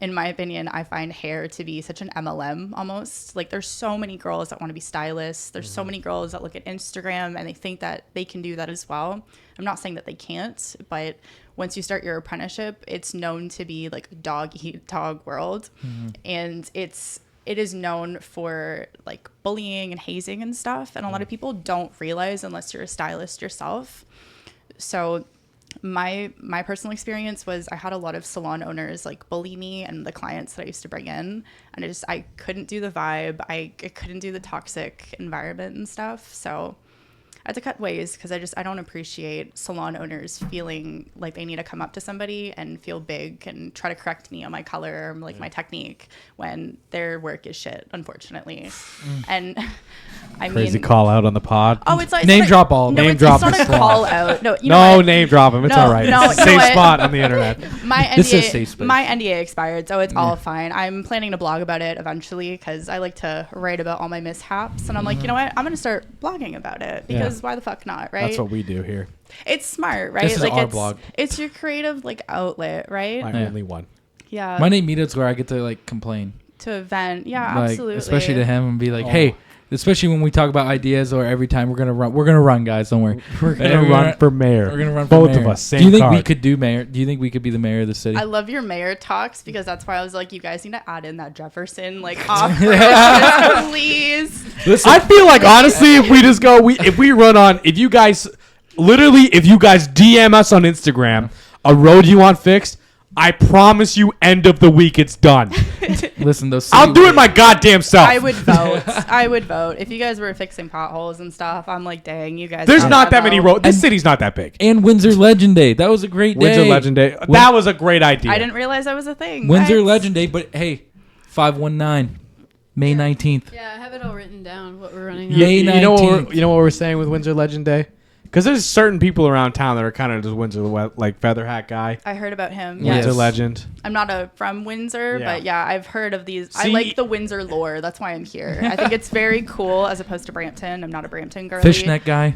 In my opinion, I find hair to be such an MLM almost. Like there's so many girls that want to be stylists. There's so many girls that look at Instagram and they think that they can do that as well. I'm not saying that they can't, but once you start your apprenticeship, it's known to be like a dog eat dog world. And it is known for like bullying and hazing and stuff. And a lot of people don't realize unless you're a stylist yourself. So my personal experience was I had a lot of salon owners like bully me and the clients that I used to bring in, and I couldn't do the vibe. I couldn't do the toxic environment and stuff. So I had to cut ways because I don't appreciate salon owners feeling like they need to come up to somebody and feel big and try to correct me on my color or like my technique when their work is shit, unfortunately. And I Crazy mean, call out on the pod. oh, it's like name drop all. Name it's drop not a the call out. No, you know what? Name drop them. It's No, all right. no, It's the you know safe what? spot on the internet. My This is safe space. my NDA expired, so it's all fine. I'm planning to blog about it eventually because I like to write about all my mishaps, and I'm like, you know what? I'm gonna start blogging about it because why the fuck not, right? That's what we do here. It's smart, right? This is like our it's blog. It's your creative like outlet, right? My only one. Yeah. My name meetups where I get to like complain. To vent, yeah, Like, absolutely. especially to him and be like, hey, especially when we talk about ideas or every time we're gonna run, guys. Don't worry. We're gonna run for mayor. We're gonna run for both mayor. of us. Same Do you think card. we could do mayor? Do you think we could be the mayor of the city? I love your mayor talks because that's why I was like, you guys need to add in that Jefferson like off, please. Listen, I feel like honestly, if we just go, if you guys DM us on Instagram a road you want fixed, I promise you, end of the week it's done. listen, those. I'll do it my goddamn self. I would vote. I would vote if you guys were fixing potholes and stuff. I'm like, dang, you guys. There's got not that that many vote. roads. This city's not that big. And Windsor Legend Day. That was a great day. Windsor Legend Day. That was a great idea. I didn't realize that was a thing. Windsor What? Legend Day, but hey, 519, May 19th. Yeah, I have it all written down what we're running Yeah. on. You know what 19th. you know what we're saying with Windsor Legend Day? Because there's certain people around town that are kind of just Windsor, like Feather Hat guy. I heard about him. Windsor Yes. legend. I'm not from Windsor, Yeah. but yeah, I've heard of these. I See- like the Windsor lore. That's why I'm here. I think it's very cool as opposed to Brampton. I'm not a Brampton girl. Fishnet guy.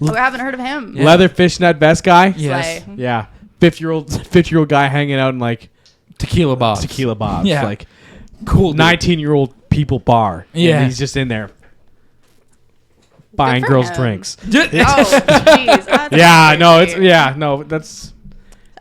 Oh, I haven't heard of him. Yeah. Leather fishnet vest guy. Yes. Slay. Yeah. 50-year-old guy hanging out in like Tequila Bob. Tequila Bob's. Yeah. Like Cool. dude. 19-year-old people bar. Yeah. And he's just in there buying for girls him. drinks. Oh, jeez. That's Yeah, no, crazy. that's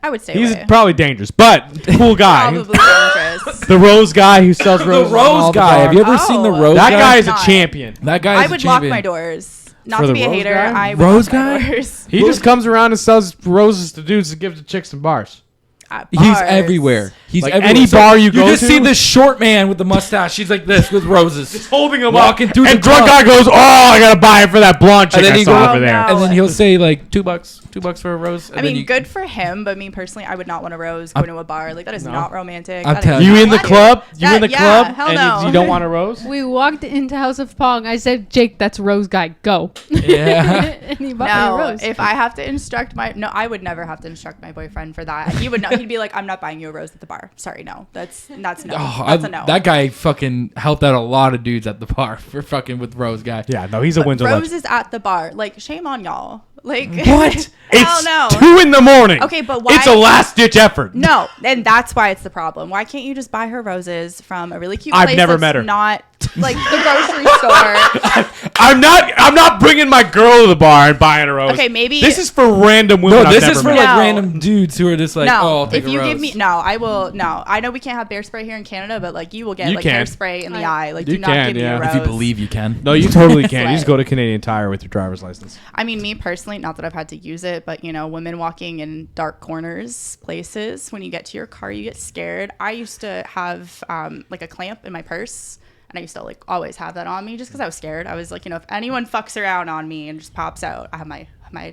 I would stay he's away. probably dangerous, but cool guy. Probably dangerous. The Rose guy who sells The roses. Rose guy. Have you ever seen the Rose That guy? guy is a Not. champion. That guy is I would a lock champion. my doors. Not For to the be a Rose hater. guy? I would Rose lock my guy? doors. He just comes around and sells roses to dudes to give to chicks in bars. At He's bars. everywhere. He's Like everywhere. any bar you go You just to? see this short man with the mustache. He's like this with roses. Holding him Walking up, through and the drunk club. guy goes, "Oh, I gotta buy it for that blonde chick And then I he saw goes- over there." no. And then he'll say like $2 for a rose. And I then mean, you- good for him, but me personally, I would not want a rose going to a bar. Like that is No. not romantic. I'm That is telling You not in the what- club? You in the yeah, club? hell And no. you don't want a rose? We walked into House of Pong. I said, Jake, that's Rose guy. Go. Yeah. And he bought me a No, rose. if I have to instruct I would never have to instruct my boyfriend for that. He would know. He'd be like, "I'm not buying you a rose at the bar. Sorry, no. That's no. Oh, That's a no." That guy fucking helped out a lot of dudes at the bar for fucking with Rose guy. Yeah, no, he's a But Windsor legend. roses at the bar. Like, shame on y'all. Like What? Hell no. It's 2 a.m. Okay, but why? It's a last-ditch effort. No, and that's why it's the problem. Why can't you just buy her roses from a really cute I've place never that's met her. not like the grocery store? I'm not bringing my girl to the bar and buying a rose. Okay, maybe- this is for random women. No, I've this never is for met. like No. random dudes who are just like, oh, no, I'll take if a you rose. give me I will. No, I know we can't have bear spray here in Canada, but like you will get You like can. hairspray in the I- eye. Like You do not can, give me yeah. a rose. If you believe you can. No, you totally can. You just Slay. go to Canadian Tire with your driver's license. I mean, me personally, not that I've had to use it, but you know, women walking in dark corners, places, when you get to your car, you get scared. I used to have like a clamp in my purse, and I used to like always have that on me just because I was scared. I was like, you know, if anyone fucks around on me and just pops out, I have my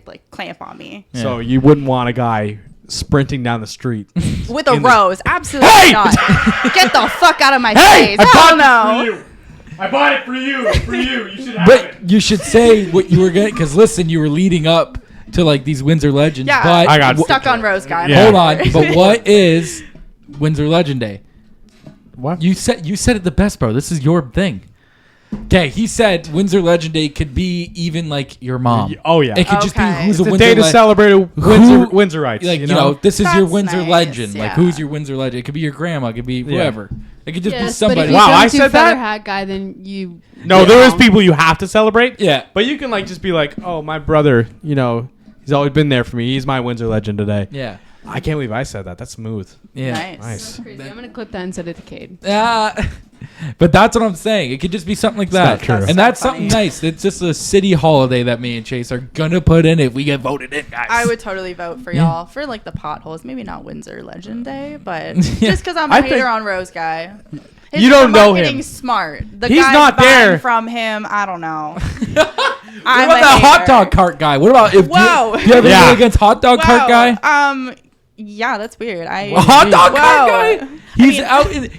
like clamp on me Yeah. So you wouldn't want a guy sprinting down the street. with a In the- rose. Absolutely Hey! not. Get the fuck out of my Hey, face. I Hell bought no. this for you. I bought it for you. For you. You should have But you should say what you were going to, because listen, you were leading up to like these Windsor legends. Yeah, But I got stuck on rose guy. Yeah. hold on. But what is Windsor Legend Day? What? You said it the best, bro. This is your thing. Okay, he said Windsor Legend Day could be even like your mom. Oh, yeah. It could just be Okay. who's It's a a Windsor day to le- celebrate a Who- Windsorites. Like you know? this is your That's Windsor nice, legend. Like yeah. who's your Windsor legend? It could be your grandma. It could be whoever. It could just be Yes, but if somebody. you Wow, go I to said Feather that? Hat guy, then you. No, there is people you have to celebrate. Yeah. But you can like just be like, oh, my brother, you know, he's always been there for me. He's my Windsor legend today. Yeah. I can't believe I said that. That's smooth. Yeah. Nice. Crazy. I'm gonna clip that and send it to Cade. But that's what I'm saying. It could just be something like that. not true. And that's So something funny. nice. It's just a city holiday that me and Chase are gonna put in if we get voted in, guys. I would totally vote for y'all for like the potholes. Maybe not Windsor Legend Day, but Yeah. just because I'm a I hater think- on Rose guy. You don't know him. marketing's smart. The He's guys not buying there. from him. I don't know. What I'm about a that hot hater. dog cart guy? What about if Whoa. you ever Yeah. go against hot dog cart guy? Yeah, that's weird. Hot dog Whoa. cart guy?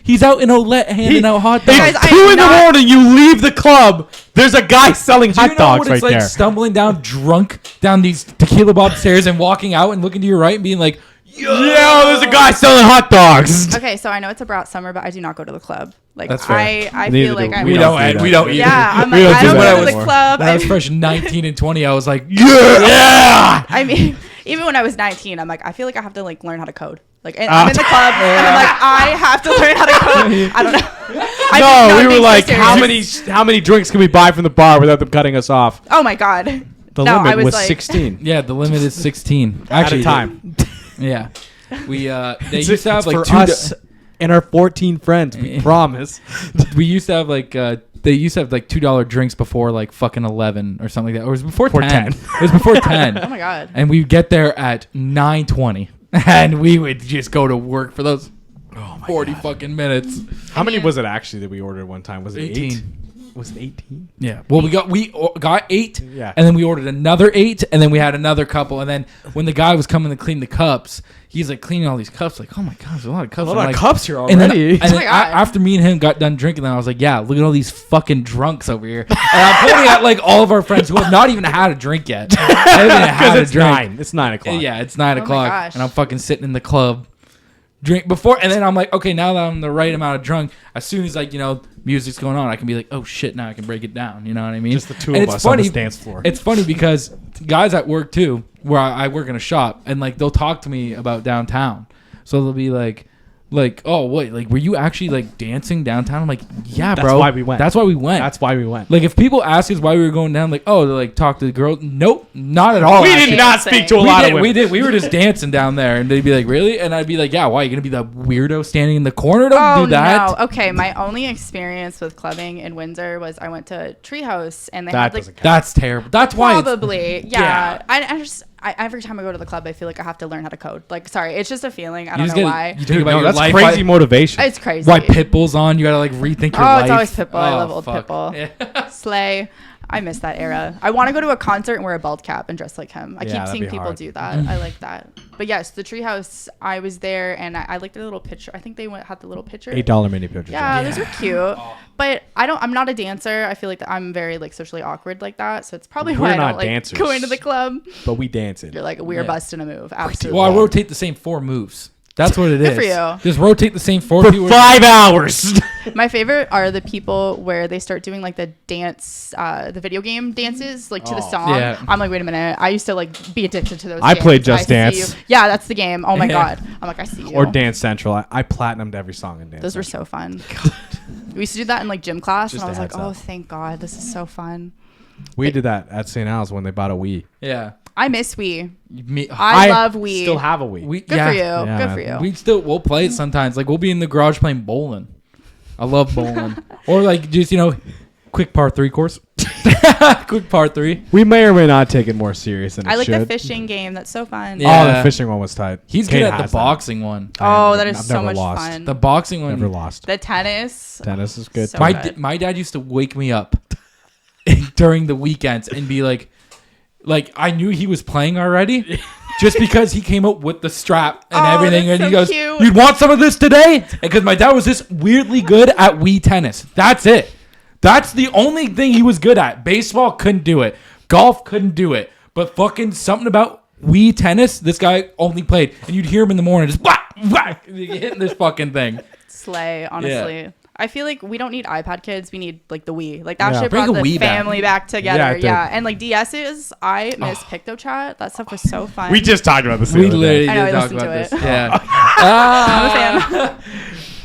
He's out in Olette handing out hot dogs. Guys, It's I 2 am in the not- morning. You leave the club. There's a guy selling Do you hot know dogs what right it's like there. stumbling down drunk down these Tequila Bob stairs and walking out and looking to your right and being like, Yo, there's a guy selling hot dogs. Okay, so I know it's a brat summer, but I do not go to the club. Like That's fair. I Neither feel like do I'm. we. we don't do that. either. Yeah, I'm We like, don't I do don't that go to the anymore. club. When I was I- fresh 19 and 20, I was like, Yeah. I mean, even when I was 19, I'm like, I feel like I have to like learn how to code. Like, and I'm in the club, and I'm like, I have to learn how to code. I don't know. I'm No, not we were being so like, serious. how many drinks can we buy from the bar without them cutting us off? Oh my god. The No, limit I was was like- 16 yeah, the limit is 16. at Actually, a time. Yeah. We they It's- used to have it's like for two us and our 14 friends. We promise. we used to have like they used to have like $2 drinks before like fucking 11 or something like that. Or it was before 10. It was before 10. Oh my god. And we'd get there at 9:20 and we would just go to work for those 40 fucking minutes. How many was it actually that we ordered one time? Was it 18. Was it 18? Yeah. Well, we got 8, Yeah. and then we ordered another 8, and then we had another couple, and then when the guy was coming to clean the cups, he's like cleaning all these cups. Like, oh my god, there's a lot of cups. A lot I'm of like, cups here And then, already. and then Oh my God. after me and him got done drinking, then I was like, yeah, look at all these fucking drunks over here. And I'm pointing at like all of our friends who have not even had a drink yet. They haven't even had Because a it's drink. 9. It's 9 o'clock. Yeah, it's 9 Oh my o'clock, gosh. and I'm fucking sitting in the club, drink before, and then I'm like, okay, now that I'm the right amount of drunk, as soon as like music's going on, I can be like, oh shit, now I can break it down. You know what I mean? Just the two And of it's us on funny, this dance floor. It's funny because guys at work too, where I work in a shop, and like they'll talk to me about downtown, so they'll be like, oh wait, like were you actually like dancing downtown? I'm like, yeah, That's bro. why we went. That's why we went. That's why we went. Like if people ask us why we were going down, like, oh, to like talk to the girl. Nope, not at all. we actually. did not speak to a We lot did, of women. we did. We were just dancing down there, and they'd be like, "Really?" And I'd be like, "Yeah, why? You gonna be that weirdo standing in the corner? Don't do that." No. Okay, my only experience with clubbing in Windsor was I went to Treehouse and they That had like doesn't count. That's terrible. That's why. probably yeah. every time I go to the club I feel like I have to learn how to code. Like sorry, it's just a feeling. I You don't just know get- why. You think Dude, about no, your that's life. crazy motivation. It's crazy. Why Pitbull's on? You gotta like rethink your life. it's always Pitbull. I love old fuck. Pitbull. Yeah. Slay. I miss that era. I want to go to a concert and wear a bald cap and dress like him. I Yeah, keep that'd seeing be people hard. do that. I like that. But yes, the Treehouse. I was there and I liked the little picture. I think they had the little picture. $8 mini pictures. Yeah, those are cute. But I'm not a dancer. I feel like I'm very like socially awkward like that. So it's probably We're why I not don't like dancers. going to the club. But we dance it. You're like, we're Yeah. busting a move. Absolutely. Well, I rotate the same 4 moves. That's what it is. Good for you. Just rotate the same 4 For people. 5 hours. My favorite are the people where they start doing like the dance, the video game dances, like to the Oh. song. Yeah. I'm like, wait a minute. I used to like be addicted to those. I games. played Just see Dance. you. Yeah, that's the game. Oh my Yeah. god. I'm like, I see you. Or Dance Central. I platinumed every song in Dance Those were Central. so fun. We used to do that in like gym class, Just and I a was like, heads oh, up. thank God, this is so fun. We did that at St. Al's when they bought a Wii. Yeah. I miss Wii. Me, I love Wii. Still have a Wii. we, Good yeah. for you. Yeah, Good for you. We'll play it sometimes. Like we'll be in the garage playing bowling. I love bowling. Or like just quick par 3 course. Quick par 3. We may or may not take it more serious than it I like should. the fishing game. That's so fun. Yeah. Oh, the fishing one was tight. He's Kate good at has the that. boxing one. Oh, that is I've so never much lost. fun. The boxing one. Never lost. The tennis. Tennis is good. So too. good. My dad used to wake me up during the weekends and be like I knew he was playing already. Just because he came up with the strap and Oh, everything, that's and he so goes, cute. "You'd want some of this today?" And because my dad was just weirdly good at Wii tennis. That's it. That's the only thing he was good at. Baseball couldn't do it. Golf couldn't do it. But fucking something about Wii tennis, this guy only played, and you'd hear him in the morning just whack, whack, hitting this fucking thing. Slay, honestly. I feel like we don't need iPad kids. We need like the Wii. Like that Yeah. shit Bring brought a the Wii back. family back Yeah, together. it Yeah, did. and like DS's, I miss PictoChat. That stuff was so fun. We just talked about this. The We other day. literally I know, I did talk listened about to this. it. Yeah. I'm a fan.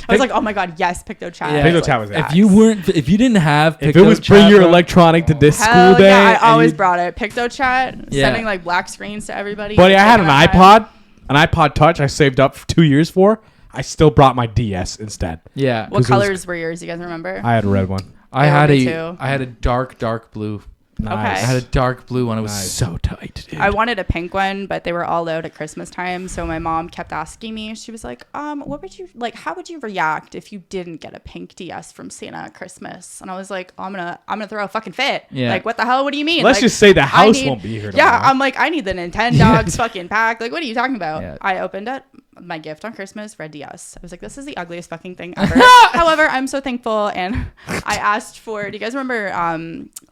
I was like, oh my god, yes, PictoChat. Yeah. PictoChat was Like, If you didn't have If it was bring PictoChat, your bro, electronic to this hell school day. yeah, I and always you- brought it. PictoChat, Yeah. sending like black screens to everybody. Buddy, I had an Taking iPod, that time. an iPod Touch. I saved up for 2 years for. I still brought my DS instead. Yeah. What 'Cause it was- colors were yours? You guys remember? I had a red one. I Yeah, had me a too. I had a dark blue. Nice. Okay. I had a dark blue one. It was Nice. so tight, dude. I wanted a pink one, but they were all out at Christmas time. So my mom kept asking me. She was like, what would you like? How would you react if you didn't get a pink DS from Santa at Christmas?" And I was like, I'm gonna throw a fucking fit. Yeah. Like, what the hell? What do you mean? Let's Like, just say the I house need- won't be here Yeah, tomorrow. I'm like, I need the Nintendogs fucking pack. Like, what are you talking about? Yeah. I opened it. My gift on Christmas, red DS. I was like, this is the ugliest fucking thing ever. However, I'm so thankful, and I asked for. Do you guys remember?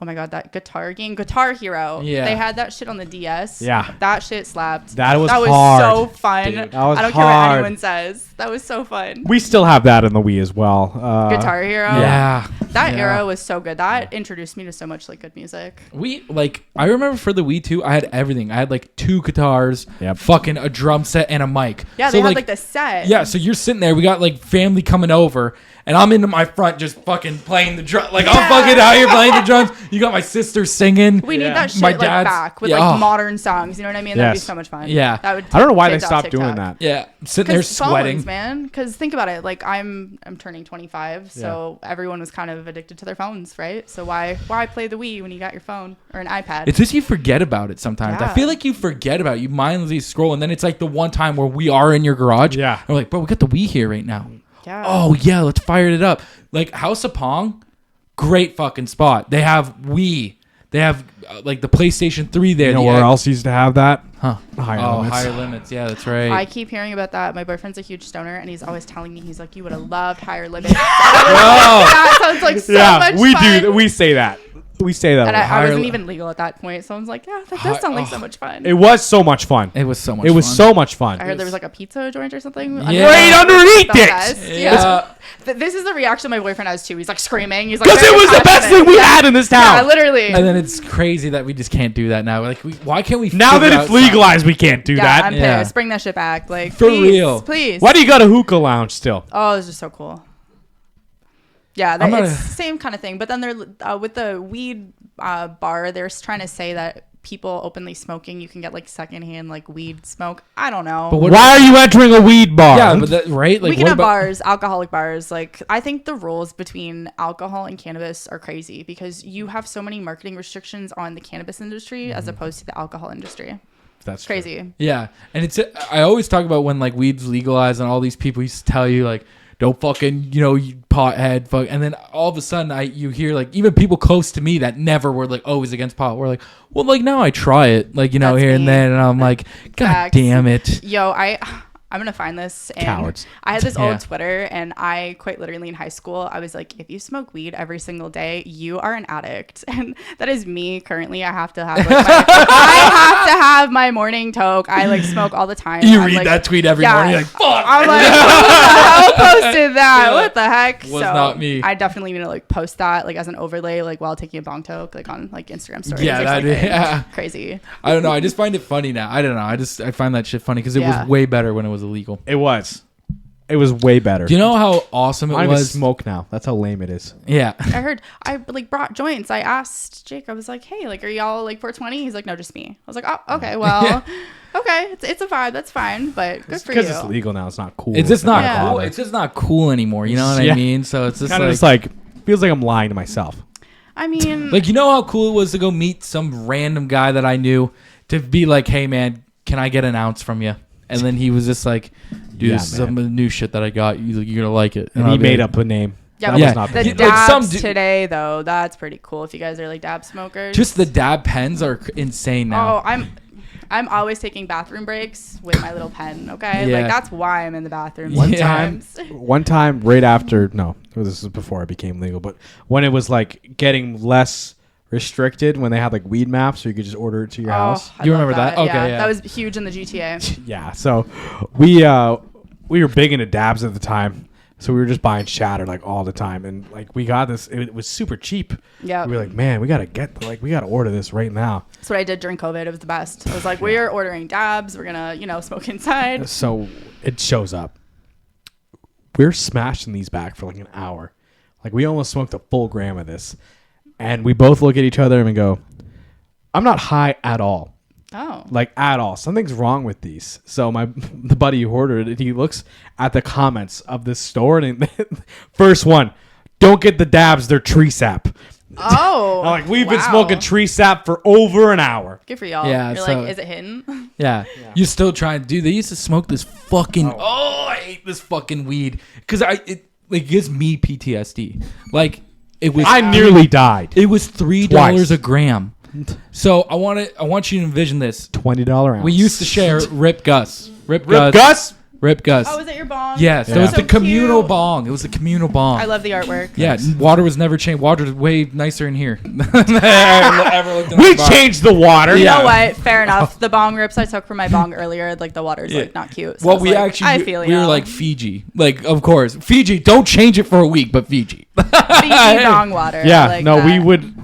Oh my god, that guitar game, Guitar Hero. Yeah. They had that shit on the DS. Yeah. That shit slapped. That was so hard. fun. Dude, that was I don't care what hard. anyone says. That was so fun. We still have that in the Wii as well. Guitar Hero. yeah. That Yeah. era was so good. That introduced me to so much like good music. I remember for the Wii 2, I had everything. I had like 2 guitars, Yep. fucking a drum set, and a mic. Yeah, So, they had like the set. Yeah, so you're sitting there. We got like family coming over, and I'm into my front just fucking playing the drum. Like I'm fucking out here playing the drums. You got my sister singing. We need Yeah. that shit My like dad's- back with yeah, like oh. modern songs. You know what I mean? That'd be Yes. so much fun. Yeah. That would. I don't know why take they kids off stopped doing TikTok. that. Yeah, sitting there Because sweating. phones, man. Because think about it. Like I'm turning 25, so everyone was kind of addicted to their phones, right? So why play the Wii when you got your phone or an iPad? It's just you forget about it sometimes. I Yeah. feel like you forget about it. You mindlessly scroll, and then it's like the one time where we are in your garage. Yeah. And we're like, bro, we got the Wii here right now. yeah. Oh yeah, let's fire it up. Like House of Pong, Great fucking spot. They have Wii. They have like the PlayStation 3 there. You know where else used to have that? Huh. Higher Limits. Higher Limits. Yeah, that's right. I keep hearing about that. My boyfriend's a huge stoner, and he's always telling me, he's like, you would have loved Higher Limits. That sounds like so much we fun. do. We say that. We say that. And a lot. I wasn't even legal at that point, so I was like, yeah, that does sound like so much fun. It was so much fun. It was so much. It was fun. so much fun. I heard there was like a pizza joint or something. Yeah. Right underneath it. Yeah. This is the reaction my boyfriend has too. He's like screaming. He's like, Because it was the best thing we had in this town. Yeah, literally. And then it's crazy that we just can't do that now. Like, why can't we? Now that figure it's out legalized, we can't do Yeah, that. I'm pissed. Bring that shit back. Like, For please, real. Please. Why do you got a hookah lounge still? Oh, it's just so cool. Yeah, I'm it's the same kind of thing. But then they're with the weed bar, they're trying to say that people openly smoking, you can get like secondhand like weed smoke. I don't know. But Why are you entering a weed bar? Yeah, but that, right? Like, we can what have about, bars, alcoholic bars. Like, I think the rules between alcohol and cannabis are crazy because you have so many marketing restrictions on the cannabis industry as opposed to the alcohol industry. That's Crazy. Yeah, and it's I always talk about when like weed's legalized and all these people used to tell you like, don't fucking, you pothead, fuck. And then all of a sudden you hear like even people close to me that never were like always against pot. We're like, well, like now I try it, like, That's here me. and then. And I'm like, God Facts. damn it. Yo, I'm gonna find this. And Cowards. I had this Yeah. old Twitter, and I quite literally in high school, I was like, if you smoke weed every single day, you are an addict, and that is me currently. I have to have I have to have my morning toke. I like smoke all the time. You I'm read like, that tweet every morning, you're like, fuck. I'm like, who posted that? Yeah. What the heck? Was not me. I definitely need to like post that like as an overlay, like while taking a bong toke, like on like Instagram stories. Yeah, or that- something. yeah. Crazy. I don't know. I just find it funny now. I don't know. I find that shit funny because it Yeah. was way better when it was illegal. It was. It was way better. Do you know how awesome I it don't even was? smoke now. That's how lame it is. Yeah. I heard I like brought joints. I asked Jake, I was like, hey, like, are y'all like 420? He's like, no, just me. I was like, oh, okay, well, okay, it's a vibe. That's fine, but good for you. Because it's legal now. It's not cool. It's just not Yeah. cool. It's just not cool anymore. You know what Yeah. I mean? So it's just kind of like, just like feels like I'm lying to myself. I mean, like, you know how cool it was to go meet some random guy that I knew to be like, hey man, can I get an ounce from you? And then he was just like, dude, Yeah, this is man. some new shit that I got. You're gonna like it. And I'll he be made like, up a name. yeah, That but Yeah. was not the the Like, dabs some du- today though, that's pretty cool. If you guys are like dab smokers, Just the dab pens are insane now. oh, I'm always taking bathroom breaks with my little pen. Okay, Yeah. like that's why I'm in the bathroom. One Yeah. sometimes. One time, right after, no, this was before it became legal, but when it was like getting less restricted, when they had like weed maps, so you could just order it to your house. I You love remember that? Okay, yeah. that was huge in the GTA. Yeah, so we were big into dabs at the time, so we were just buying shatter like all the time, and like we got this. It was super cheap. Yeah, We were like, man, we gotta order this right now. that's what I did during COVID. It was the best. I was like, we are ordering dabs. We're gonna, smoke inside. So it shows up. We're smashing these back for like an hour. Like we almost smoked a full gram of this. And we both look at each other and we go, I'm not high at all. Oh, Like at all. Something's wrong with these. So the buddy who ordered it, he looks at the comments of this store and first one, don't get the dabs, they're tree sap. oh, I'm like, we've been wow. smoking tree sap for over an hour. Good for y'all. Yeah, You're so- like, is it hidden? Yeah. You still trying to do. They used to smoke this fucking. Oh, I hate this fucking weed because it gives me PTSD. Like it was. I nearly died. It was $3 Twice. a gram. So I want you to envision this. $20 ounce. We used to share Rip Gus. Rip Rip Gus? Rip Gus. Oh, is it your bong? Yes, Yeah. it was the So communal cute. bong. It was the communal bong. I love the artwork. Yeah, water was never changed. Water's way nicer in here. Ever looked in We the bar. changed the water. You Yeah. know what? Fair enough. The bong rips I took from my bong earlier, like the water's Yeah. like not cute. So Well, I was we like, actually I feel we were ya. like Fiji, like of course Fiji. Don't change it for a week, but Fiji. Fiji bong water. Yeah, I like no, we that. would.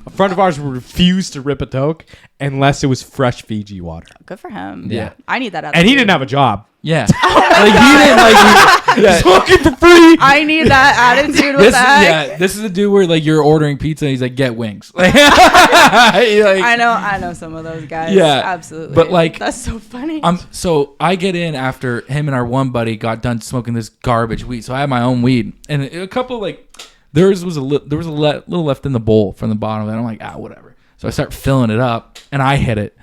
A friend of ours would refuse to rip a toke unless it was fresh Fiji water, Good for him. Yeah. I need that. and he didn't have a job. Yeah, like he didn't like. Yeah. Smoking for free. I need that attitude with This is, that. yeah, this is the dude where like you're ordering pizza and he's like, get wings. Like, like, I know some of those guys. Yeah, absolutely. but, like, that's so funny. So I get in after him and our one buddy got done smoking this garbage weed. So I had my own weed and a couple like there was a little left in the bowl from the bottom. And I'm like, whatever. So I start filling it up and I hit it,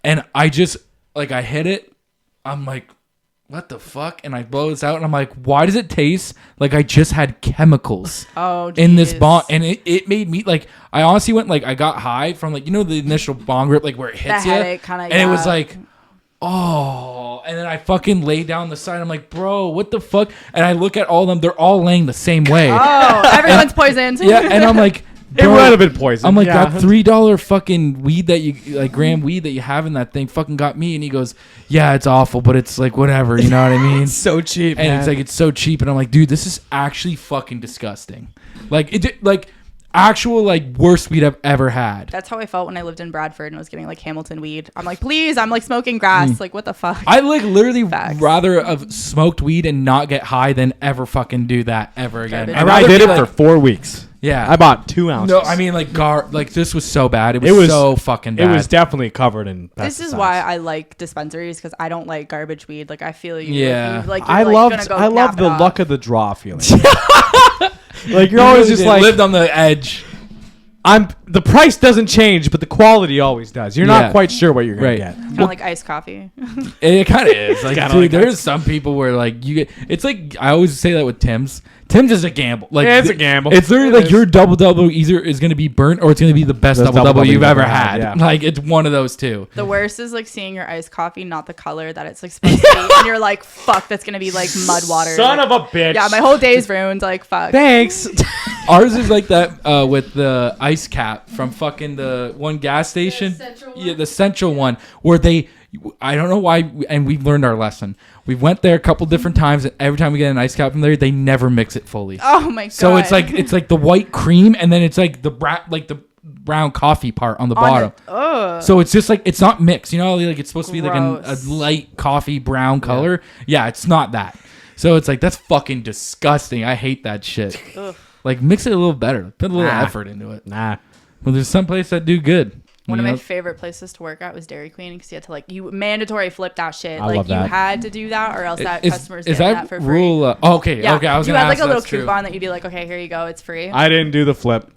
and I just like I hit it. I'm like, what the fuck? And I blow this out, and I'm like, why does it taste like I just had chemicals in this bong? And it made me, like, I honestly went, like, I got high from, like, you know, the initial bong rip, like, where it hits you? And it was like, oh. And then I fucking lay down the side. I'm like, bro, what the fuck? And I look at all of them. They're all laying the same way. Oh, everyone's poisoned. Yeah, and I'm like, it would have been poison. I'm like, that $3 fucking weed that you, like, gram weed that you have in that thing fucking got me. And he goes, yeah, it's awful, but it's like, whatever. You know what I mean? It's so cheap, and man. it's like, it's so cheap. And I'm like, dude, this is actually fucking disgusting. Like, like, actual, like, worst weed I've ever had. That's how I felt when I lived in Bradford and was getting, like, Hamilton weed. I'm like, please, I'm, like, smoking grass. Like, what the fuck? I, like, literally rather have smoked weed and not get high than ever fucking do that ever again. I did it for 4 weeks. Yeah. I bought 2 ounces. No, I mean, like, this was so bad. It was so fucking bad. It was definitely covered in pesticides. This is why I like dispensaries, because I don't like garbage weed. Like, I feel you. Yeah. I love the luck of the draw feeling. Like, you're always just like, lived on the edge. The price doesn't change, but the quality always does. You're not quite sure what you're gonna get. Kind of like iced coffee. It kind of is. Like, dude, like there's some people where, like, you get. It's like, I always say that with Tim's. Tim's is a gamble. Like, yeah, it's a gamble. It's literally like your double either is going to be burnt or it's going to be the best double you've ever had. Yeah. Like, it's one of those two. The worst is, like, seeing your iced coffee, not the color that it's, like, supposed to be, and you're like, fuck, that's going to be, like, mud water. Son like, of a bitch. Yeah, my whole day's ruined. Like, fuck. Thanks. Ours is like that with the ice cap from fucking the one gas station. The central one where I don't know why, and we've learned our lesson. We went there a couple different times, and every time we get an ice cap from there, they never mix it fully. Oh my god! So it's like the white cream, and then it's like the brown coffee part on the bottom. So it's just like, it's not mixed. You know, like, it's supposed to be like a light coffee brown color. Yeah, it's not that. So it's like, that's fucking disgusting. I hate that shit. Like, mix it a little better. Put a little effort into it. Nah. Well, there's some place that do good. One of my favorite places to work at was Dairy Queen, because you had to, like, you mandatory flip that shit. I like, love you that. had to do that, or else customers is getting that that for free. rule? Okay, yeah. okay. I was you gonna had, ask. like, a little that's true. coupon that you'd be like, okay, here you go, it's free. I didn't do the flip.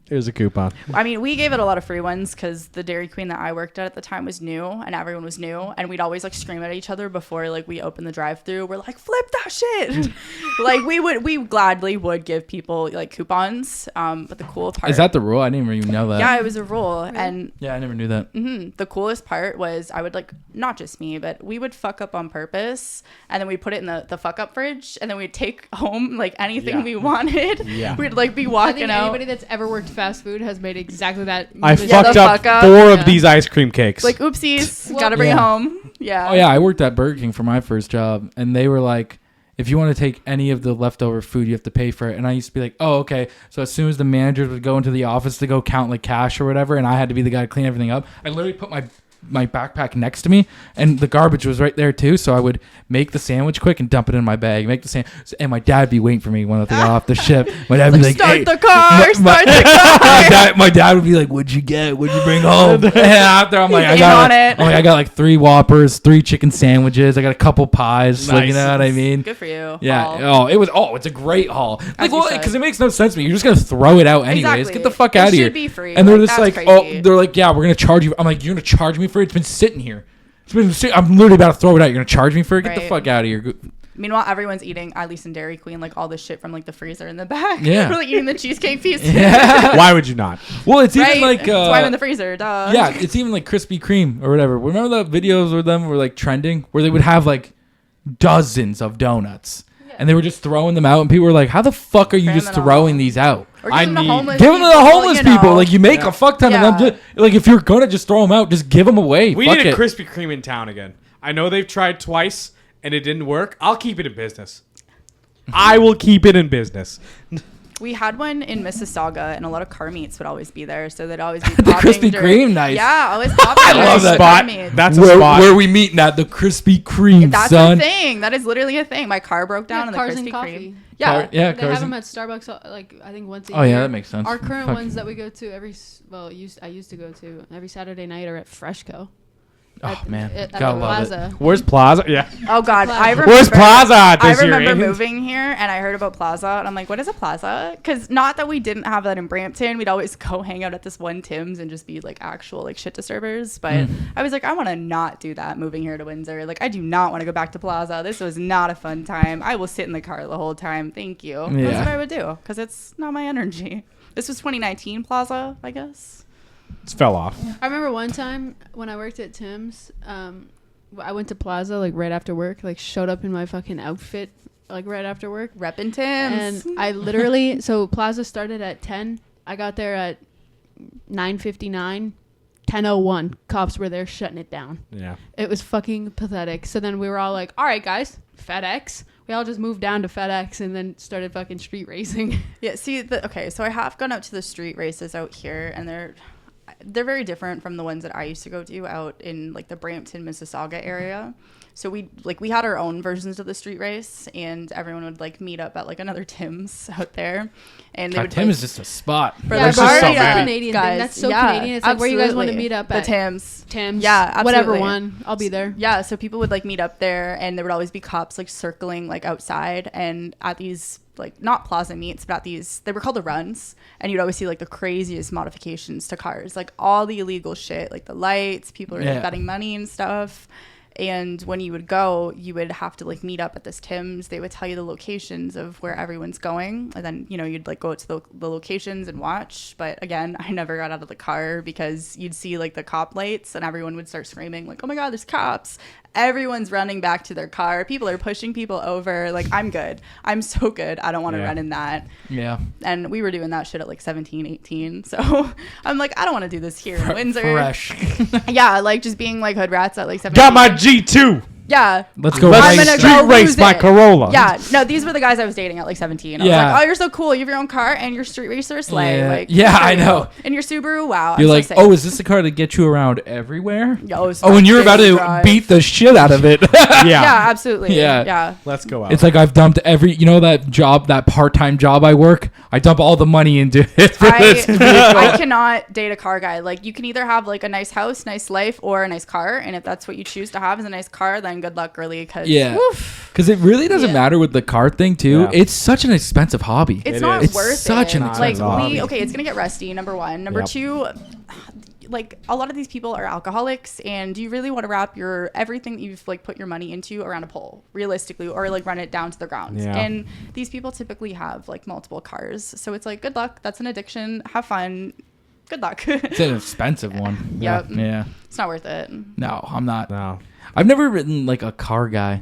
Here's a coupon. I mean, we gave it a lot of free ones because the Dairy Queen that I worked at the time was new, and everyone was new, and we'd always, like, scream at each other before, like, we opened the drive-through. We're like, flip that shit. Like, we gladly would give people, like, coupons. But the cool part Is that the rule? I didn't even know that. Yeah, it was a rule. And yeah, I never knew that. the coolest part was I would, like, not just me, but we would fuck up on purpose, and then we'd put it in the fuck up fridge, and then we'd take home, like, anything we wanted. Yeah. We'd, like, be I walking think out. anybody that's ever worked fast food has made exactly that. I mistake. fucked up fuck up. 4 of these ice cream cakes. Like, oopsies, Well, gotta bring it yeah. home. Yeah. Oh yeah, I worked at Burger King for my first job, and they were like, if you want to take any of the leftover food, you have to pay for it. And I used to be like, oh, okay. So as soon as the managers would go into the office to go count, like, cash or whatever, and I had to be the guy to clean everything up, I literally put my backpack next to me, and the garbage was right there too. So I would make the sandwich quick and dump it in my bag. Make the sandwich, and my dad would be waiting for me when I got off the ship. My dad would be like, start hey, the car, start the car. my dad would be like, "What'd you get? What'd you bring home?" And after I'm like, He's in on it. I got like 3 Whoppers, 3 chicken sandwiches. I got a couple pies. Like, you Nice. know what I mean? Good for you. Yeah. Paul. It's a great haul. Like, you well, should. because it makes no sense to me. You're just gonna throw it out anyways. Exactly. Get the fuck It out of here. should be free. And they're Like, just that's like, crazy. they're like, yeah, we're gonna charge you. I'm like, you're gonna charge me for it? It's been sitting here. I'm literally about to throw it out. You're gonna charge me for it? Get the Right. fuck out of here. Meanwhile, everyone's eating, at least in Dairy Queen, like, all this shit from, like, the freezer in the back. Yeah. We're, like, eating the cheesecake piece. Yeah. Why would you not? Well, it's Right? even like That's why I'm in the freezer. Duh. yeah, it's even like Krispy Kreme or whatever. Remember the videos where them were like trending, where they would have like dozens of donuts, and they were just throwing them out, and people were like, "How the fuck are you Cram just it all. throwing these out?" Or give them to homeless Give them to the people, homeless you know. people. Like, you make Yeah. a fuck ton Yeah. of them. Like, if you're gonna just throw them out, just give them away. We Fuck need a it. Krispy Kreme in town again. I know they've tried twice and it didn't work. I'll keep it in business. I will keep it in business. We had one in Mississauga, and a lot of car meets would always be there, so they'd always be The popping Krispy during- Kreme, nice. Yeah, always popping. I love that. Spot. Car meets. That's a where, spot. where we meeting at the Krispy Kreme, That's son. a thing. That is literally a thing. My car broke down, Yeah, and the cars Krispy and Kreme. coffee. Yeah. Yeah, They cars have them and- at Starbucks, like, I think once a Oh year. yeah, that makes sense. Our current Fuck. ones that we go to I used to go to every Saturday night are at Freshco. Oh man, at the gotta love plaza. Where's Plaza? Yeah. Oh God, Plaza. I remember. Where's Plaza I this year? remember moving here and I heard about Plaza and I'm like, what is a Plaza? Because not that we didn't have that in Brampton, we'd always go hang out at this one Tim's and just be like actual like shit disturbers. But I was like, I want to not do that moving here to Windsor. Like, I do not want to go back to Plaza. This was not a fun time. I will sit in the car the whole time. Thank you. Yeah. That's what I would do because it's not my energy. This was 2019 Plaza, I guess. It fell off. I remember one time when I worked at Tim's, I went to Plaza like right after work, like showed up in my fucking outfit like right after work. Reppin' Tim's. And I literally, so Plaza started at 10. I got there at 9:59. 10:01. Cops were there shutting it down. Yeah. It was fucking pathetic. So then we were all like, all right, guys, FedEx. We all just moved down to FedEx and then started fucking street racing. Yeah, see, okay, so I have gone out to the street races out here, and they're very different from the ones that I used to go to out in like the Brampton, Mississauga area. So we had our own versions of the street race, and everyone would like meet up at like another Tim's out there, and they would Tim is just a spot. for Yeah, the bar- that's so a many. Canadian guys. thing. That's so Yeah, Canadian. It's like where you guys want to absolutely. meet up The at. Tim's. Tim's. Yeah, Whatever absolutely. one. I'll be there. Yeah, so people would like meet up there, and there would always be cops like circling like outside, and at these like not plaza meets, but at these, they were called the runs, and you'd always see like the craziest modifications to cars, like all the illegal shit, like the lights, people are like betting money and stuff. And when you would go, you would have to like meet up at this Tim's. They would tell you the locations of where everyone's going, and then you'd like go to the locations and watch. But again, I never got out of the car because you'd see like the cop lights, and everyone would start screaming like, "Oh my God, there's cops!" Everyone's running back to their car. People are pushing people over. Like, I'm good. I'm so good. I don't want to run in that. Yeah. And we were doing that shit at like 17, 18. So I'm like, I don't want to do this here in Windsor. Fresh. Yeah, like just being like hood rats at like 17. Got my G2. Yeah. Let's go I'm race. gonna Street go race lose my it. Corolla. Yeah, no, these were the guys I was dating at like 17. I was Yeah. like, oh, you're so cool. You have your own car and you're street racer slay. Yeah. Like, Yeah, good for I you. know. And your Subaru, wow. You're I'm like, so oh, is this the car to get you around everywhere? sick. Oh, and you're about to drive. beat the shit out of it. Yeah. Yeah, absolutely. Yeah. Yeah. Let's go out. It's like I've dumped that job, that part-time job I work. I dump all the money into it for this vehicle. I cannot date a car guy. Like, you can either have like a nice house, nice life, or a nice car. And if that's what you choose to have is a nice car, then good luck, girly. Cause Yeah. woof, Because it really doesn't Yeah. matter with the car thing too. Yeah. It's such an expensive hobby. it's It not is. It's worth such it. an Like, expensive hobby. okay, it's gonna get rusty. Number one. Number Yep. two, like a lot of these people are alcoholics, and do you really want to wrap your everything that you've like put your money into around a pole, realistically, or like run it down to the ground? Yeah. And these people typically have like multiple cars, so it's like, good luck. That's an addiction. Have fun. Good luck. It's an expensive one. Yep. Yeah. It's not worth it. No, I'm not. No. I've never written like a car guy.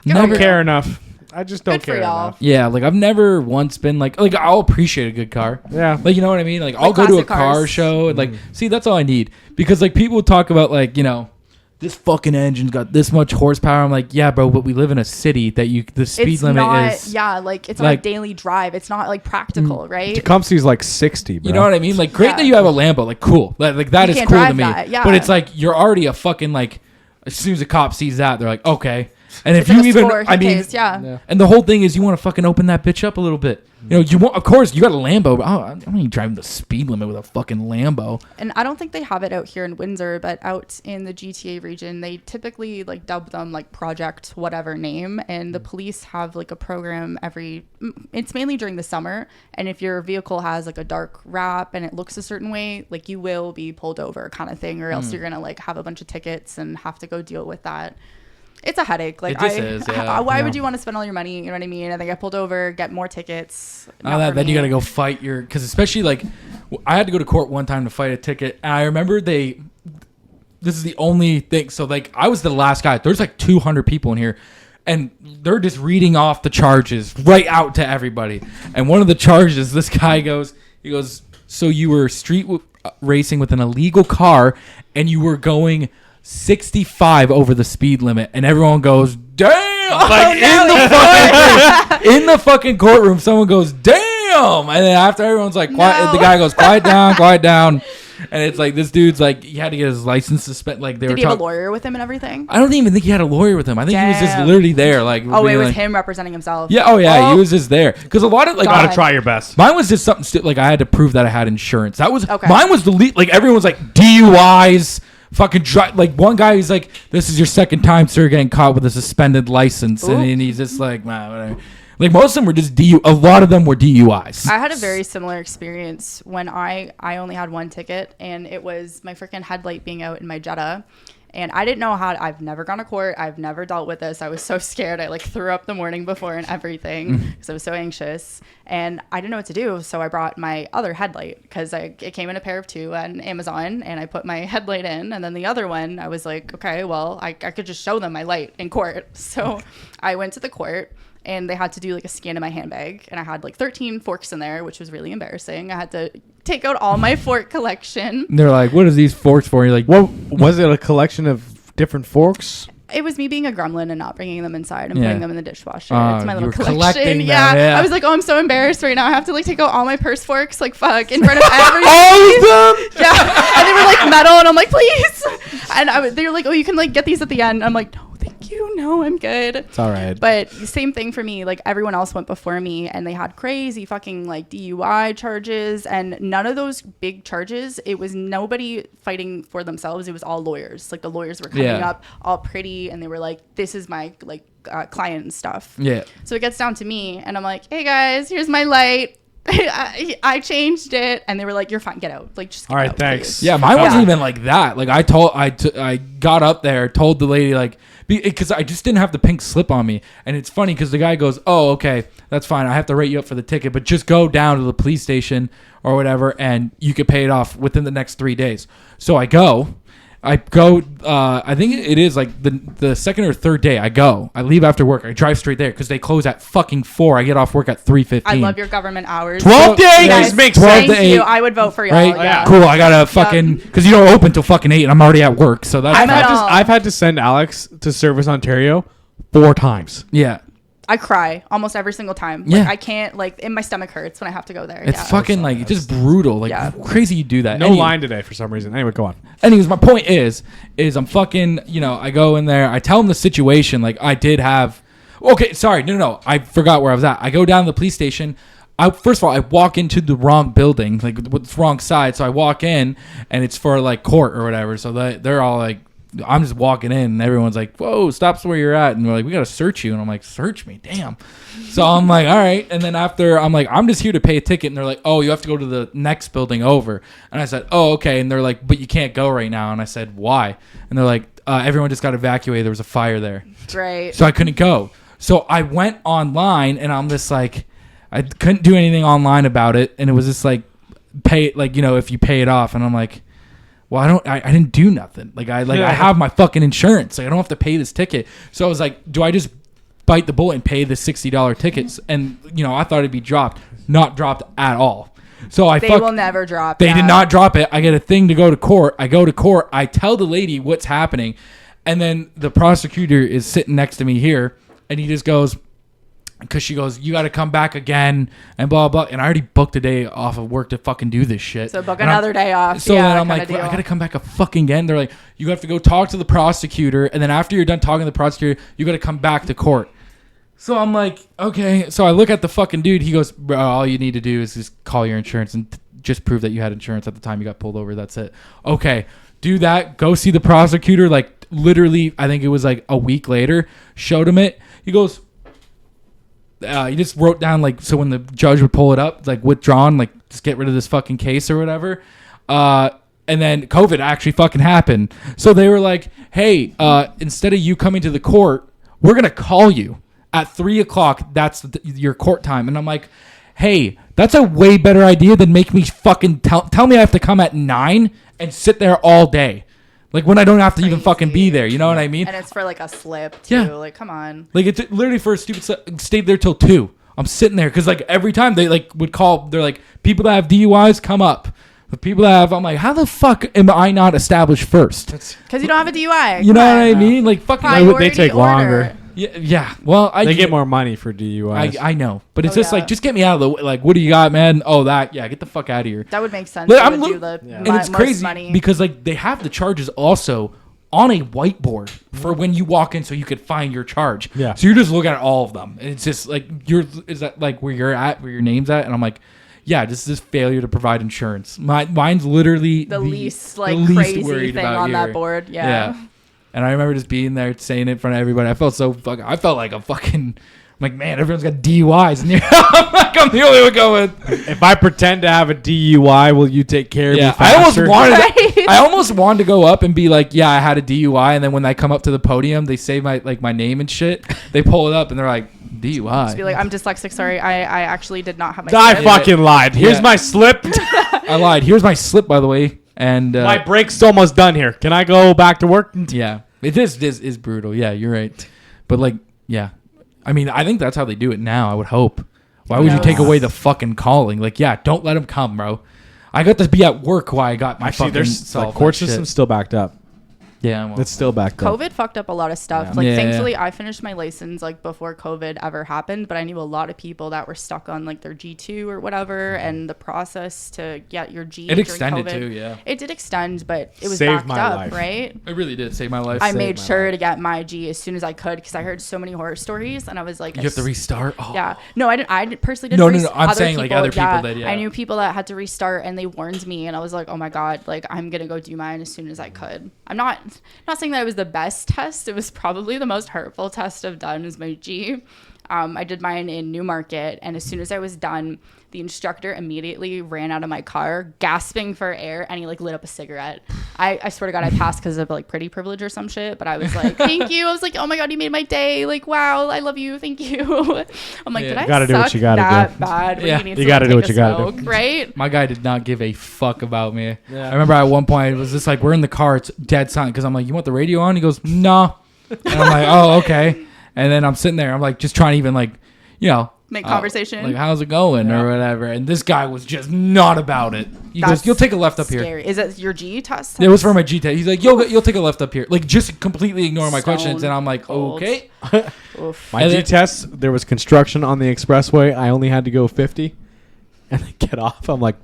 Good I for don't you. care enough. I just don't Good for care y'all. enough. Yeah, like I've never once been like I'll appreciate a good car. Yeah. Like, you know what I mean? Like I'll go to a classic car cars. show and like see, that's all I need. Because like people talk about like, this fucking engine's got this much horsepower. I'm like, yeah, bro, but we live in a city that the speed It's limit not, is yeah, like it's not like- a daily drive. It's not like practical, right? Tecumseh's like 60, bro. You know what I mean? Like, great Yeah. that you have a Lambo. Like, cool. Like that You is can't cool to drive me. that, yeah. But it's like you're already a fucking like. As soon as a cop sees that, they're like, okay. And if It's like you a even, sport, I who mean, cares? Yeah. and the whole thing is you want to fucking open that bitch up a little bit. You want, of course, you got a Lambo. But I'm not even driving the speed limit with a fucking Lambo. And I don't think they have it out here in Windsor, but out in the GTA region, they typically like dub them like Project whatever name. And the police have like a program it's mainly during the summer. And if your vehicle has like a dark wrap and it looks a certain way, like you will be pulled over kind of thing, or else you're going to like have a bunch of tickets and have to go deal with that. It's a headache. Like, It just is, yeah. why Yeah. would you want to spend all your money? You know what I mean? And then get pulled over, get more tickets. Now that then you got to go fight because especially like I had to go to court one time to fight a ticket, and I remember this is the only thing. So like I was the last guy. There's like 200 people in here, and they're just reading off the charges right out to everybody. And one of the charges, this guy goes, so you were street racing with an illegal car, and you were going 65 over the speed limit, and everyone goes, damn! Like in the fucking courtroom, someone goes, damn! And then after everyone's like, quiet, No. the guy goes, quiet down. And it's like this dude's like, he had to get his license suspended. Like they Did were he have a talking. lawyer with him and everything? I don't even think he had a lawyer with him. I think he was just Damn. literally there. Like, Oh, it being was like- him representing himself. Yeah. Oh yeah. Oh. He was just there because a lot of like God. Gotta try your best. mine was just something like I had to prove that I had insurance. That was Okay. mine was the lead. Like everyone's like DUIs, Fucking like one guy who's like, "This is your second time, sir, getting caught with a suspended license," and he's just like, "Nah, whatever." Like most of them were just a lot of them were DUIs. I had a very similar experience when I only had one ticket, and it was my freaking headlight being out in my Jetta. And I didn't know I've never gone to court. I've never dealt with this. I was so scared. I like threw up the morning before and everything because I was so anxious. And I didn't know what to do. So I brought my other headlight because it came in a pair of 2 on Amazon, and I put my headlight in. And then the other one, I was like, okay, well, I could just show them my light in court. So I went to the court. And they had to do like a scan of my handbag, and I had like 13 forks in there, which was really embarrassing. I had to take out all my fork collection. And they're like, "What are these forks for?" And you're like, "What was it? A collection of different forks?" It was me being a gremlin and not bringing them inside and putting them in the dishwasher. It's my little collecting collection. them, Yeah. I was like, oh, I'm so embarrassed right now. I have to like take out all my purse forks, like fuck, in front of everybody. All of them? Yeah. And they were like metal, and I'm like, please. And they were like, oh, you can like get these at the end. I'm like, no, thank you. No, I'm good. It's all right. But same thing for me. Like everyone else went before me, and they had crazy fucking like DUI charges, and none of those big charges. It was nobody fighting for themselves. It was all lawyers. Like the lawyers were coming up all pretty, and they were like, this is my like client and stuff. Yeah. So it gets down to me, and I'm like, hey guys, here's my light. I changed it, and they were like, you're fine, get out. Like, just get all right, out, thanks. please. Yeah, mine wasn't even like that. Like I got up there, told the lady like, because I just didn't have the pink slip on me. And it's funny because the guy goes, oh, okay, that's fine. I have to rate you up for the ticket, but just go down to the police station or whatever, and you could pay it off within the next 3 days. So I go, I think it is like the second or third day I leave after work. I drive straight there because they close at fucking 4. I get off work at 3:15. I love your government hours. 12 days Yes, makes thank sense. you. I would vote for y'all. Right? Yeah. Cool. I gotta fucking, because you don't open till fucking 8 and I'm already at work. So that's I've had to send Alex to Service Ontario 4 times. yeah. I cry almost every single time. Like, Yeah. I can't, like, and my stomach hurts when I have to go there. It's fucking like, it's just brutal. Like, crazy you do that. No line today for some reason. Anyway, go on. Anyways, my point is I'm fucking, I go in there, I tell them the situation. Like, I did have, okay, sorry, no, I forgot where I was at. I go down to the police station. First of all, I walk into the wrong building, like, with the wrong side. So I walk in, and it's for, like, court or whatever. So they're all like, I'm just walking in, and everyone's like, whoa, stop where you're at. And they're like, we got to search you. And I'm like, search me? Damn. So I'm like, all right. And then after, I'm like, I'm just here to pay a ticket. And they're like, oh, you have to go to the next building over. And I said, oh, okay. And they're like, but you can't go right now. And I said, why? And they're like, everyone just got evacuated. There was a fire there. Right. So I couldn't go. So I went online, and I'm just like, I couldn't do anything online about it. And it was just like, pay, like, if you pay it off. And I'm like, well, I didn't do nothing. Like, I have my fucking insurance. Like, I don't have to pay this ticket. So I was like, do I just bite the bullet and pay the $60 tickets? And, I thought it'd be dropped. Not dropped at all. So They will never drop. They did not drop it. I get a thing to go to court. I go to court. I tell the lady what's happening. And then the prosecutor is sitting next to me here. And he just goes, because she goes, you got to come back again and blah, blah. And I already booked a day off of work to fucking do this shit. So book another day off. So then I'm like, I got to come back a fucking again. They're like, you have to go talk to the prosecutor. And then after you're done talking to the prosecutor, you got to come back to court. So I'm like, okay. So I look at the fucking dude. He goes, bro, all you need to do is just call your insurance and just prove that you had insurance at the time you got pulled over. That's it. Okay. Do that. Go see the prosecutor. Like, literally, I think it was like a week later. Showed him it. He goes, he just wrote down, like, so when the judge would pull it up, like, withdrawn, like, just get rid of this fucking case or whatever. And then COVID actually fucking happened. So they were like, hey, instead of you coming to the court, we're going to call you at 3:00. That's your court time. And I'm like, hey, that's a way better idea than make me fucking tell me I have to come at 9 and sit there all day. Like, when I don't have to even fucking be there. You know what I mean? And it's for, like, a slip, too. Yeah. Like, come on. Like, it's literally for a stupid slip. Stayed there till 2. I'm sitting there because, like, every time they, like, would call, they're like, people that have DUIs, come up. The people that have, I'm like, how the fuck am I not established first? Because you don't have a DUI. You know what I mean? Like, fucking. Priority they take order. longer. Yeah. Well, They get more money for DUIs. I know. But it's just like, just get me out of the way. Like, what do you got, man? Oh, that. Yeah, get the fuck out of here. That would make sense. Like, They I'm would look- do the And it's most crazy money. because, like, they have the charges also on a whiteboard for when you walk in so you could find your charge. Yeah. So you're just looking at all of them. And it's just like, is that like where you're at, where your name's at? And I'm like, yeah, just this failure to provide insurance. Mine's literally The least like the least crazy worried thing about on that here. board. Yeah. And I remember just being there saying it in front of everybody. I felt so fucking. I felt like a fucking. I'm like, man, everyone's got DUIs, and I'm the only one going. If I pretend to have a DUI, will you take care of me Yeah, faster? I almost wanted to go up and be like, yeah, I had a DUI, and then when I come up to the podium, they say my name and shit. They pull it up and they're like, DUI. Just be like, I'm dyslexic. Sorry, I actually did not have my. I slip." fucking lied. Here's Yeah. my slip. I lied. Here's my slip, by the way. And My break's almost done here. Can I go back to work? yeah, it is brutal. Yeah, you're right. But like, yeah, I mean, I think that's how they do it now. I would hope. Why would you take away the fucking calling? Like, yeah, don't let them come, bro. I got to be at work while I got my Actually, fucking there's the solve court that shit. system's still backed up. Yeah, well, It's still backed up. COVID fucked up a lot of stuff. Yeah. Like, Yeah. thankfully, I finished my license like before COVID ever happened. But I knew a lot of people that were stuck on like their G2 or whatever, and the process to get your G. it during extended COVID, too. Yeah, It did extend, but it was Saved backed my up, life. right? it really did save my life. I saved made my sure to get my G as soon as I could because I heard so many horror stories, and I was like, You have to restart. Oh. Yeah, no, I didn't. I personally didn't. No. I'm saying like other people did. Yeah, I knew people that had to restart, and they warned me, and I was like, oh my god, like I'm gonna go do mine as soon as I could. I'm not saying that it was the best test. It was probably the most hurtful test I've done is my G. I did mine in Newmarket, and as soon as I was done, the instructor immediately ran out of my car, gasping for air, and he like lit up a cigarette. I swear to God, I passed because of like pretty privilege or some shit, but I was like, thank you. I was like, oh my God, you made my day. Like, wow, I love you. Thank you. I'm like, Yeah. did I Gotta do what suck you gotta that do. bad? Where Yeah. you need You to, gotta like, do take what you a gotta do. smoke, right? my guy did not give a fuck about me. Yeah. I remember at one point it was just like we're in the car, it's dead silent because I'm like, you want the radio on? He goes, no. And I'm like, oh, okay. And then I'm sitting there, I'm like just trying to even like, you know, Make conversation. like how's it going Yeah. or whatever. And this guy was just not about it. He That's goes, you'll take a left up here. Scary. Is it your G test? It was for my G test. He's like, you'll take a left up here. Like just completely ignore my Stone questions. And I'm like, cold. okay. Oof. My And G then- test, there was construction on the expressway. I only had to go 50 and then get off. I'm like,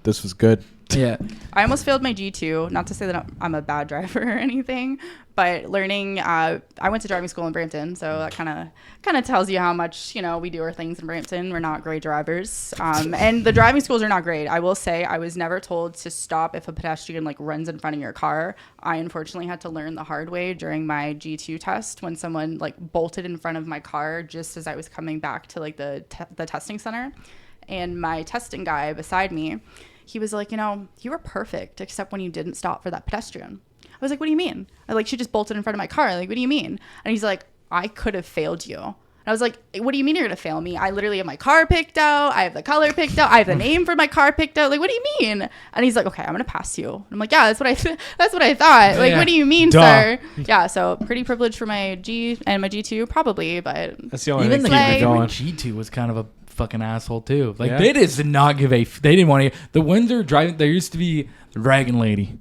this was good. Yeah. I almost failed my G2. Not to say that I'm a bad driver or anything, but learning. I went to driving school in Brampton, so that kind of tells you how much we do our things in Brampton. We're not great drivers, and the driving schools are not great. I will say I was never told to stop if a pedestrian like runs in front of your car. I unfortunately had to learn the hard way during my G2 test when someone like bolted in front of my car just as I was coming back to like the testing center, and my testing guy beside me. He was like, you were perfect except when you didn't stop for that pedestrian. I was like, what do you mean? She just bolted in front of my car. Like, what do you mean? And he's like, I could have failed you. And I was like, what do you mean you're going to fail me? I literally have my car picked out. I have the color picked out. I have the name for my car picked out. Like, what do you mean? And he's like, okay, I'm going to pass you. And I'm like, yeah, that's what I thought. Like, Yeah. what do you mean, Duh. sir? Yeah. So pretty privileged for my G and my G2 probably, but That's the only Even thing the keeping me like- going. G2 was kind of a fucking asshole too. Like Yeah. they did not give a. They didn't want to. The Windsor driving. There used to be the Dragon Lady.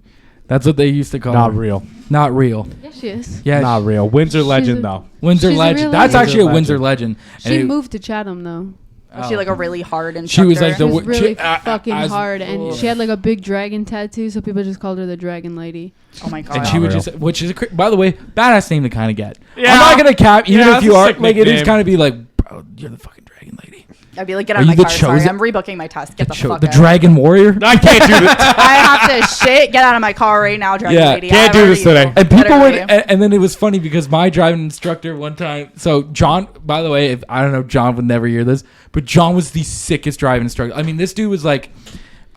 That's what they used to call Not her. real. Not real. Yeah, she is. Yeah. Not real. Windsor She's legend, a- though. Windsor She's a Legend. real That's legend. actually a Windsor Windsor Legend. And She it- moved to Chatham though. was she like a really hard She instructor? was like She the was wo- really she- fucking as- hard, and she had like a big dragon tattoo, so people just called her the Dragon Lady. Oh my God. And she would real. just, which is, by the way, badass name to kind of get. Yeah. I'm not gonna cap, even Yeah, if you that's a are sick like, it is nickname. kind of be like, bro, you're the fucking Dragon Lady. I'd be like, get Are out of you my the car. Sorry, chosen- I'm rebooking my test. Get the fuck The out. Dragon Warrior. I can't do this. I have to shit. Get out of my car right now, Dragon Yeah, Lady. can't I do already this today. know. And people would, Literally. and then it was funny because my driving instructor one time. So John, by the way, if I don't know, John would never hear this, but John was the sickest driving instructor. I mean, this dude was like,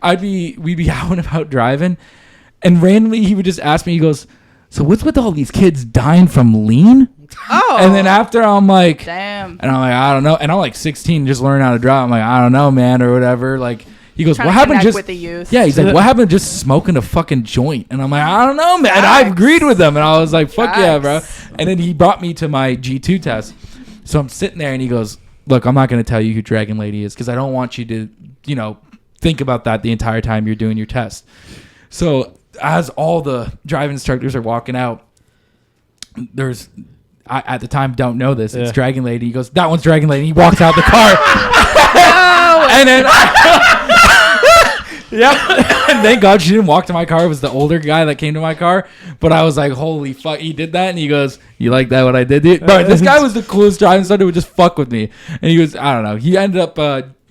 we'd be out and about driving, and randomly he would just ask me. He goes, "So what's with all these kids dying from lean?" Oh. And then after I'm like, Damn. and I'm like, I don't know. And I'm like 16, just learning how to drive. I'm like, I don't know, man, or whatever. Like, he goes, Trying what to happened connect just with the youth. Yeah, he's like, what happened just smoking a fucking joint? And I'm like, I don't know, man. And I Facts. agreed with him. And I was like, fuck yeah, bro. Facts. And then he brought me to my G2 test. So I'm sitting there and he goes, look, I'm not going to tell you who Dragon Lady is because I don't want you to, think about that the entire time you're doing your test. So as all the driving instructors are walking out, I at the time don't know this. It's Yeah. Dragon Lady. He goes, that one's Dragon Lady. He walks out the car. And then yep. And thank God she didn't walk to my car. It was the older guy that came to my car. But I was like, holy fuck, he did that. And he goes, you like that what I did? Bro, this guy was the coolest driving instructor who would just fuck with me. And he was, I don't know. He ended up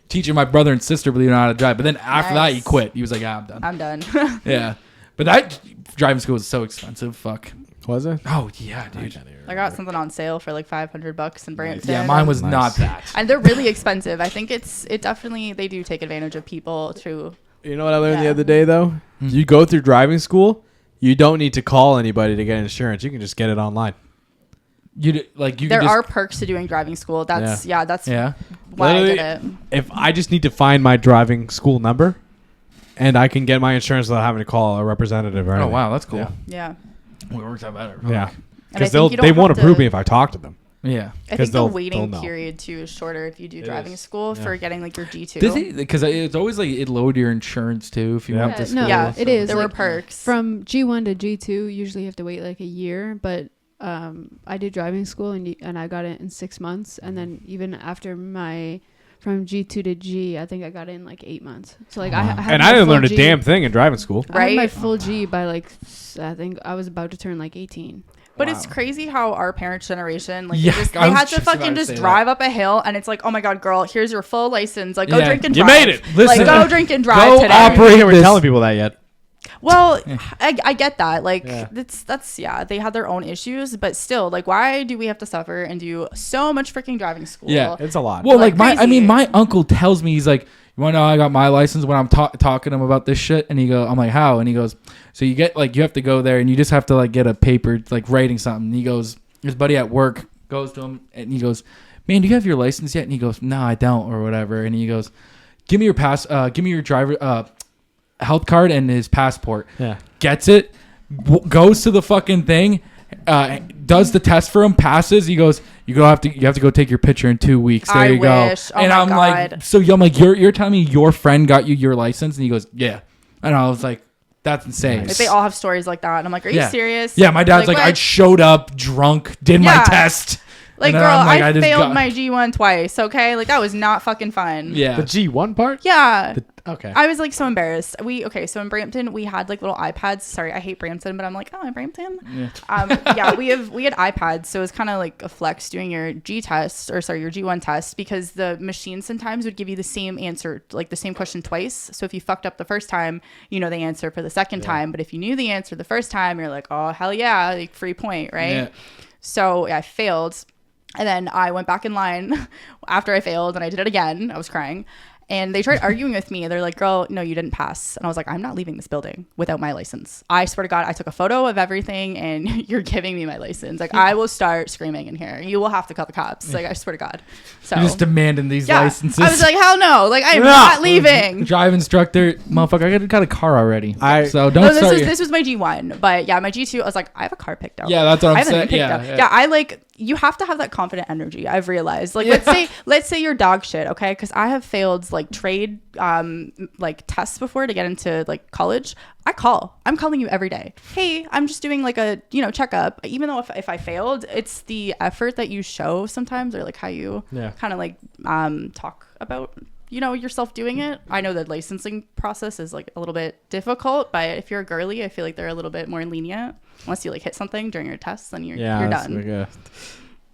teaching my brother and sister, believe it or not, how to drive. But then after that, he Nice. quit. He was like, I'm done. I'm done. Yeah. But that driving school was so expensive. Fuck. Was it? Oh, yeah, dude. I got something on sale for like $500 in Brampton. Yeah, mine was Nice. not that. And they're really expensive. I think it definitely, they do take advantage of people too. You know what I learned the Yeah. other day though? You go through driving school, you don't need to call anybody to get insurance. You can just get it online. You There are perks to doing driving school. That's that's Yeah. why Literally, I did it. If I just need to find my driving school number, and I can get my insurance without having to call a representative or Oh, anything. wow. That's cool. Yeah. Yeah. Well, it works out better. Yeah. And I Because think you they don't won't have approve to- me if I talk to them. Yeah. I 'Cause think the they'll waiting know. period too is shorter if you do It driving is. school Yeah. for getting like your G2. Because it's always like it lowered your insurance too if you Yeah. went to Yeah, school. no, Yeah, it is. There were like, perks. from G1 to G2, usually you have to wait like a year, but I did driving school and I got it in 6 months, and then even after from G2 to G, I think I got it in like 8 months. So like I had And my I didn't full learn a G. damn thing in driving school. I had my Right? full G by like I think I was about to turn like 18. But it's crazy how our parents' generation, like, Yeah, they I was had to just about fucking to just say drive up a hill, and it's like, oh my god, girl, here's your full license. Like, go Yeah, drink and you drive. made it. Listen. Like, go drink and drive Go today. Operate. We're This- telling people that yet. Well, I get that. Like, Yeah. that's yeah, they had their own issues, but still, like, why do we have to suffer and do so much freaking driving school? Yeah. It's a lot. Well, Like crazy. my uncle tells me, he's like, you want to know how I got my license when I'm talking to him about this shit? And I'm like, how? And he goes, so you get like, you have to go there and you just have to like get a paper, like writing something. And he goes, his buddy at work goes to him and he goes, man, do you have your license yet? And he goes, no, I don't, or whatever. And he goes, give me your driver, health card and his passport. Yeah. Gets it, goes to the fucking thing, does the test for him, passes. He goes, you have to go take your picture in 2 weeks. There I you go. wish. Oh and my I'm like, God. so I'm like, you're telling me your friend got you your license? And he goes, yeah. And I was like, that's insane. Like, they all have stories like that, and I'm like, are you Yeah. serious? Yeah, my dad's like, I what? showed up drunk, did my Yeah. test. Like, And then girl, I'm like, I just failed got- my G1 twice. Okay, like that was not fucking fun. Yeah. The G1 part? Yeah. Okay. I was like so embarrassed. So in Brampton we had like little iPads. Sorry, I hate Brampton, but I'm like, oh, in Brampton. Yeah. We had iPads, so it was kind of like a flex doing your your G1 test, because the machine sometimes would give you the same answer, like the same question twice. So if you fucked up the first time, you know the answer for the second time. But if you knew the answer the first time, you're like, oh hell yeah, like free point, right? Yeah. So I failed. And then I went back in line after I failed, and I did it again. I was crying. And they tried arguing with me. They're like, girl, no, you didn't pass. And I was like, I'm not leaving this building without my license. I swear to God, I took a photo of everything, and you're giving me my license. Like, I will start screaming in here. You will have to call the cops. Like, I swear to God. So You're just demanding these yeah, licenses. I was like, hell no. Like, I'm No. not leaving. drive instructor, motherfucker, I got a car already. So don't No, start. this was my G1. But yeah, my G2, I was like, I have a car picked out. Yeah, that's what I'm I haven't saying. even picked Yeah, up. yeah. Yeah, I like, you have to have that confident energy. I've realized. Like, let's say you're dog shit, okay? Because I have failed like trade like tests before to get into like college. I'm calling you every day. Hey, I'm just doing like a checkup. Even though if I failed, it's the effort that you show sometimes, or like how you kind of like talk about yourself doing it. I know the licensing process is like a little bit difficult, but if you're a girly, I feel like they're a little bit more lenient. Unless you like hit something during your tests, then you're done. Like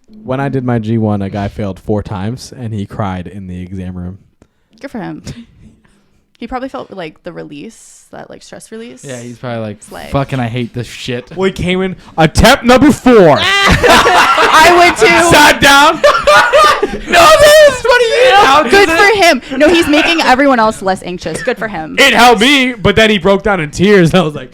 when I did my G1, a guy failed 4 times and he cried in the exam room. Good for him. He probably felt like the release, that like stress release. Yeah, he's probably like, Slay. fucking, I hate this shit. Well, he came in attempt number 4. I would too. Sat down. No, this is funny. Good for him. No, he's making everyone else less anxious. Good for him. It helped me, but then he broke down in tears. I was like,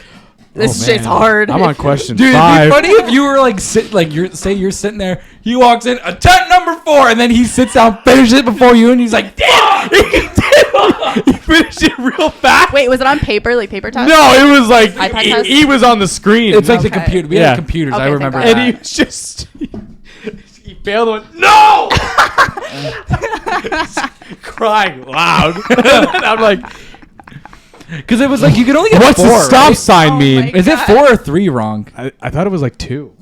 This oh, shit's man. hard. I'm on question Dude, 5. it'd be funny if you were like you're sitting there, he walks in, attempt number 4, and then he sits down, finishes it before you, and he's like, damn, he did it. He finished it real fast. Wait, was it on paper, like paper test? No, it was like iPad test? he was on the screen. It's like the Okay. computer. We Yeah. had computers. Okay, I thank remember God. that. and he was just he failed one. No, crying loud. And I'm like, Because it was like you could only get what's 4, the stop right? sign Oh mean? my Is it God. 4 or 3 wrong? I thought it was like 2.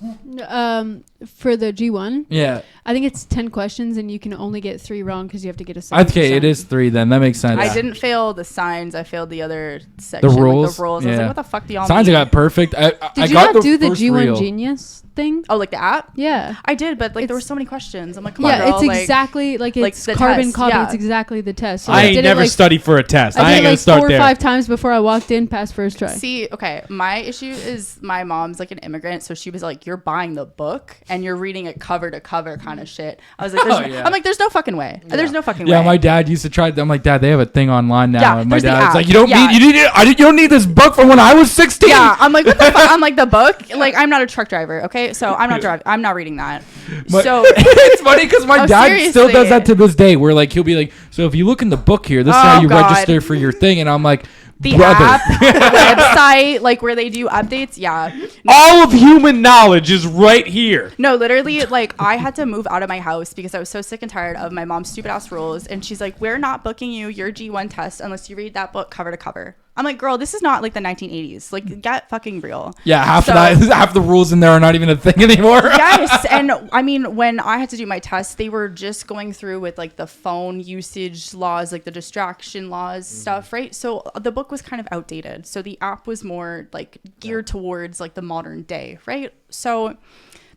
For the G1, Yeah. I think it's 10 questions and you can only get 3 wrong because you have to get a 7%. Okay, it is 3 then. That makes sense. I didn't fail the signs. I failed the other section. The rules? Like the rules. I was Yeah. like, what the fuck do y'all Signs I mean? got perfect. I Did you got not do the first G1 reel. Genius thing? Oh, like the app? Yeah. I did, but like there were It's- so many questions. I'm like, come on, Yeah, girl. it's like, exactly like like it's the carbon test, copy. yeah. It's exactly the test. So I did ain't it, never like, studied for a test. I I did ain't it gonna like start 4 or there. 5 times before I walked in past first try. See, okay, my issue is my mom's like an immigrant, so she was like, "You're buying the book and you're reading it cover to cover, kind of shit." I was like, yeah. "I'm like, there's no fucking way. There's no fucking Yeah, way." my dad used to try. I'm like, Dad, they have a thing online now, Yeah, and my there's the dad's app. like, you don't Yeah. need, you don't need this book from when I was 16. Yeah, I'm like, what the fuck? I'm like, the book? Like, I'm not a truck driver, okay? So I'm not driving. I'm not reading that. But So it's funny because my Oh, dad still does seriously. that to this day. Where like he'll be like, so if you look in the book here, this is Oh, how you God. register for your thing, and I'm like, the brother. app, the website, like where they do updates, yeah. All of human knowledge is right here. No, literally, like I had to move out of my house because I was so sick and tired of my mom's stupid ass rules. And she's like, "We're not booking you your G1 test unless you read that book cover to cover." I'm like, "Girl, this is not like the 1980s. Like, get fucking real." Yeah, half So- of that, half the rules in there are not even a thing anymore. Yes, and I mean, when I had to do my test, they were just going through with like the phone usage laws, like the distraction laws stuff, right? So the book was kind of outdated. So the app was more like geared towards like the modern day, right? So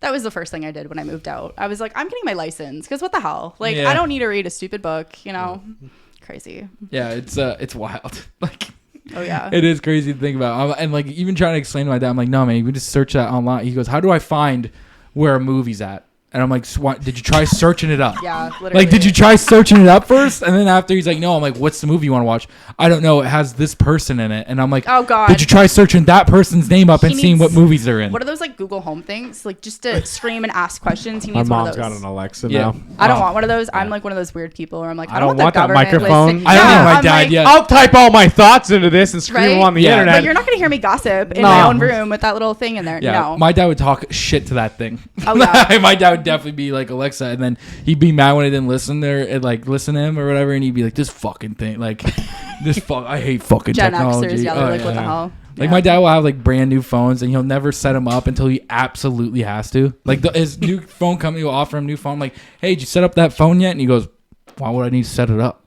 that was the first thing I did when I moved out. I was like, I'm getting my license because what the hell? Like, Yeah. I don't need to read a stupid book, you know? Crazy. Yeah, it's wild. Like. Oh yeah. It is crazy to think about. And like even trying to explain to my dad, I'm like, no, man, you can just search that online. He goes, how do I find where a movie's at? And I'm like, did you try searching it up? Yeah, literally. Like, did you try searching it up first? And then after he's like, no, I'm like, what's the movie you want to watch? I don't know. It has this person in it. And I'm like, Oh, God. did you try searching that person's name up and He seeing what needs- movies they're in? What are those like Google Home things? Like just to scream and ask questions. He My needs one mom's of those. got an Alexa Yeah. now. I don't Oh. want one of those. I'm like one of those weird people where I'm like, I I don't don't want the want that government microphone. listening. I don't Yeah, need my I'm dad like, yet. I'll type all my thoughts into this and scream them Right? on the Yeah. internet. But you're not gonna hear me gossip in No. my own room with that little thing in there. Yeah, No. my dad would talk shit to that thing. Oh, yeah. My dad would definitely be like Alexa, and then he'd be mad when I didn't listen there, and like listen to him or whatever, and he'd be like, "This fucking thing, like this fuck, I hate fucking Gen technology." Xers, yeah, they're Oh, like, what the yeah. hell? Like Yeah. my dad will have like brand new phones, and he'll never set them up until he absolutely has to. Like his new phone company will offer him a new phone. I'm like, hey, did you set up that phone yet? And he goes, why would I need to set it up?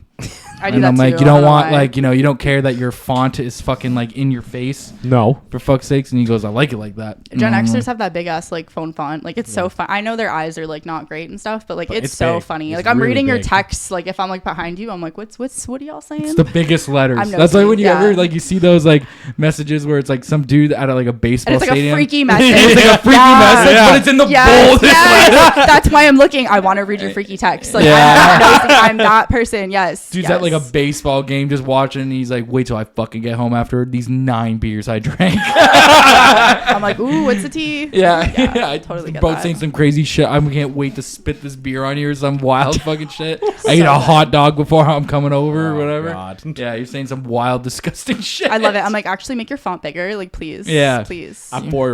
I do And that I'm like, too. you I don't know want why. like, you know, you don't care that your font is fucking like in your face No. for fuck's sakes. And he goes, I like it like that. Gen And I'm Xers like, have that big ass like phone font. Like it's so fun. I know their eyes are like not great and stuff, but like But it's it's so big. funny. It's Like I'm really reading your big. texts. Like if I'm like behind you, I'm like, what are y'all saying? It's the biggest letters. I'm That's why nosy, when you yeah. ever like you see those like messages where it's like some dude at like a baseball and it's like stadium. a freaky message. It's like a freaky Yeah. message, Yeah. but it's in the Yes, boldest letters. yes. That's why I'm looking. I want to read your freaky text. Like Yeah. I'm that person. Yes. Dude's yes. at like a baseball game just watching, and he's like, wait till I fucking get home after these 9 beers I drank. I'm like, ooh, what's the tea? Yeah, Yeah, I totally get both that. saying some crazy shit. I can't wait to spit this beer on you or some wild fucking shit. I eat a hot dog before I'm coming over or Oh, whatever. God. Yeah, you're saying some wild, disgusting shit. I love it. I'm like, actually make your font bigger. Like, please. Yeah. Please. I'm 4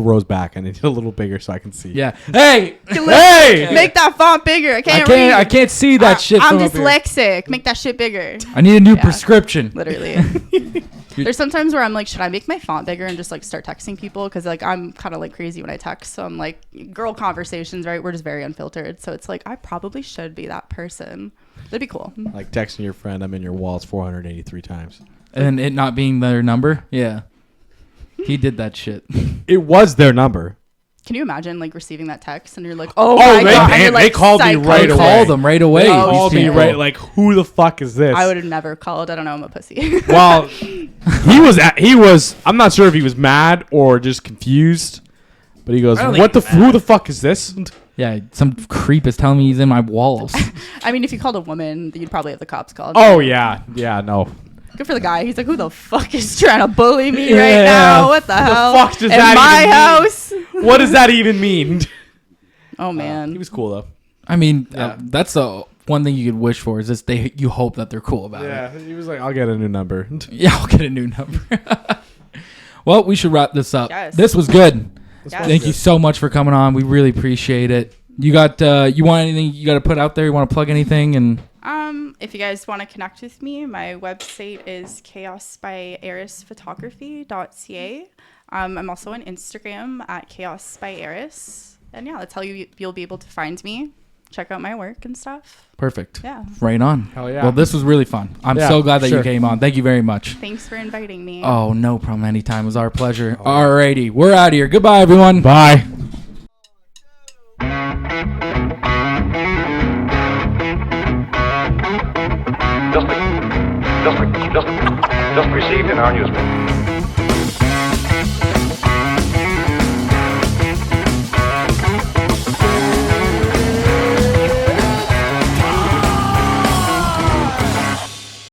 rows back. I need it a little bigger so I can see. Yeah. Hey, Hey! Make that font bigger. I can't, read. I can't see that shit. I'm from up here. dyslexic. Make that shit bigger. I need a new Yeah. prescription. Literally. There's sometimes where I'm like, should I make my font bigger and just like start texting people? Because like I'm kind of like crazy when I text. So I'm like, girl conversations, right? We're just very unfiltered. So it's like, I probably should be that person. That'd be cool. Like texting your friend, I'm in your walls 483 times. And it not being their number. Yeah. He did that shit. It was their number. Can you imagine like receiving that text and you're like, oh, Oh, my they- God. they- and you're, they like, called me psycho. right I away. called them right away. Oh, these Called me people. right, like, who the fuck is this? I would have never called. I don't know. I'm a pussy. Well, he was. I'm not sure if he was mad or just confused, but he goes, I don't think "What the? he was Who the fuck is this?" Yeah, some creep is telling me he's in my walls. I mean, if you called a woman, you'd probably have the cops called. Oh yeah, no. Good for the guy. He's like, who the fuck is trying to bully me Yeah. right now? What the hell? fuck does in that my even mean? house? What does that even mean? Oh man. He was cool though. I mean, Yeah. that's the one thing you could wish for is just you hope that they're cool about it. Yeah, he was like, "I'll get a new number." Yeah, I'll get a new number. Well, we should wrap this up. Yes. This was good. Yes. Thank you so much for coming on. We really appreciate it. You got you want anything you got to put out there? You want to plug anything? And If you guys want to connect with me, my website is chaosbyerisphotography.ca. I'm also on Instagram at chaosbyeris. And yeah, that's how you'll be able to find me, check out my work and stuff. Perfect. Yeah. Right on. Hell yeah. Well, this was really fun. I'm Yeah, so glad that sure. you came on. Thank you very much. Thanks for inviting me. Oh, no problem. Anytime. It was our pleasure. Alrighty. We're out of here. Goodbye, everyone. Bye. Just received in our newspaper.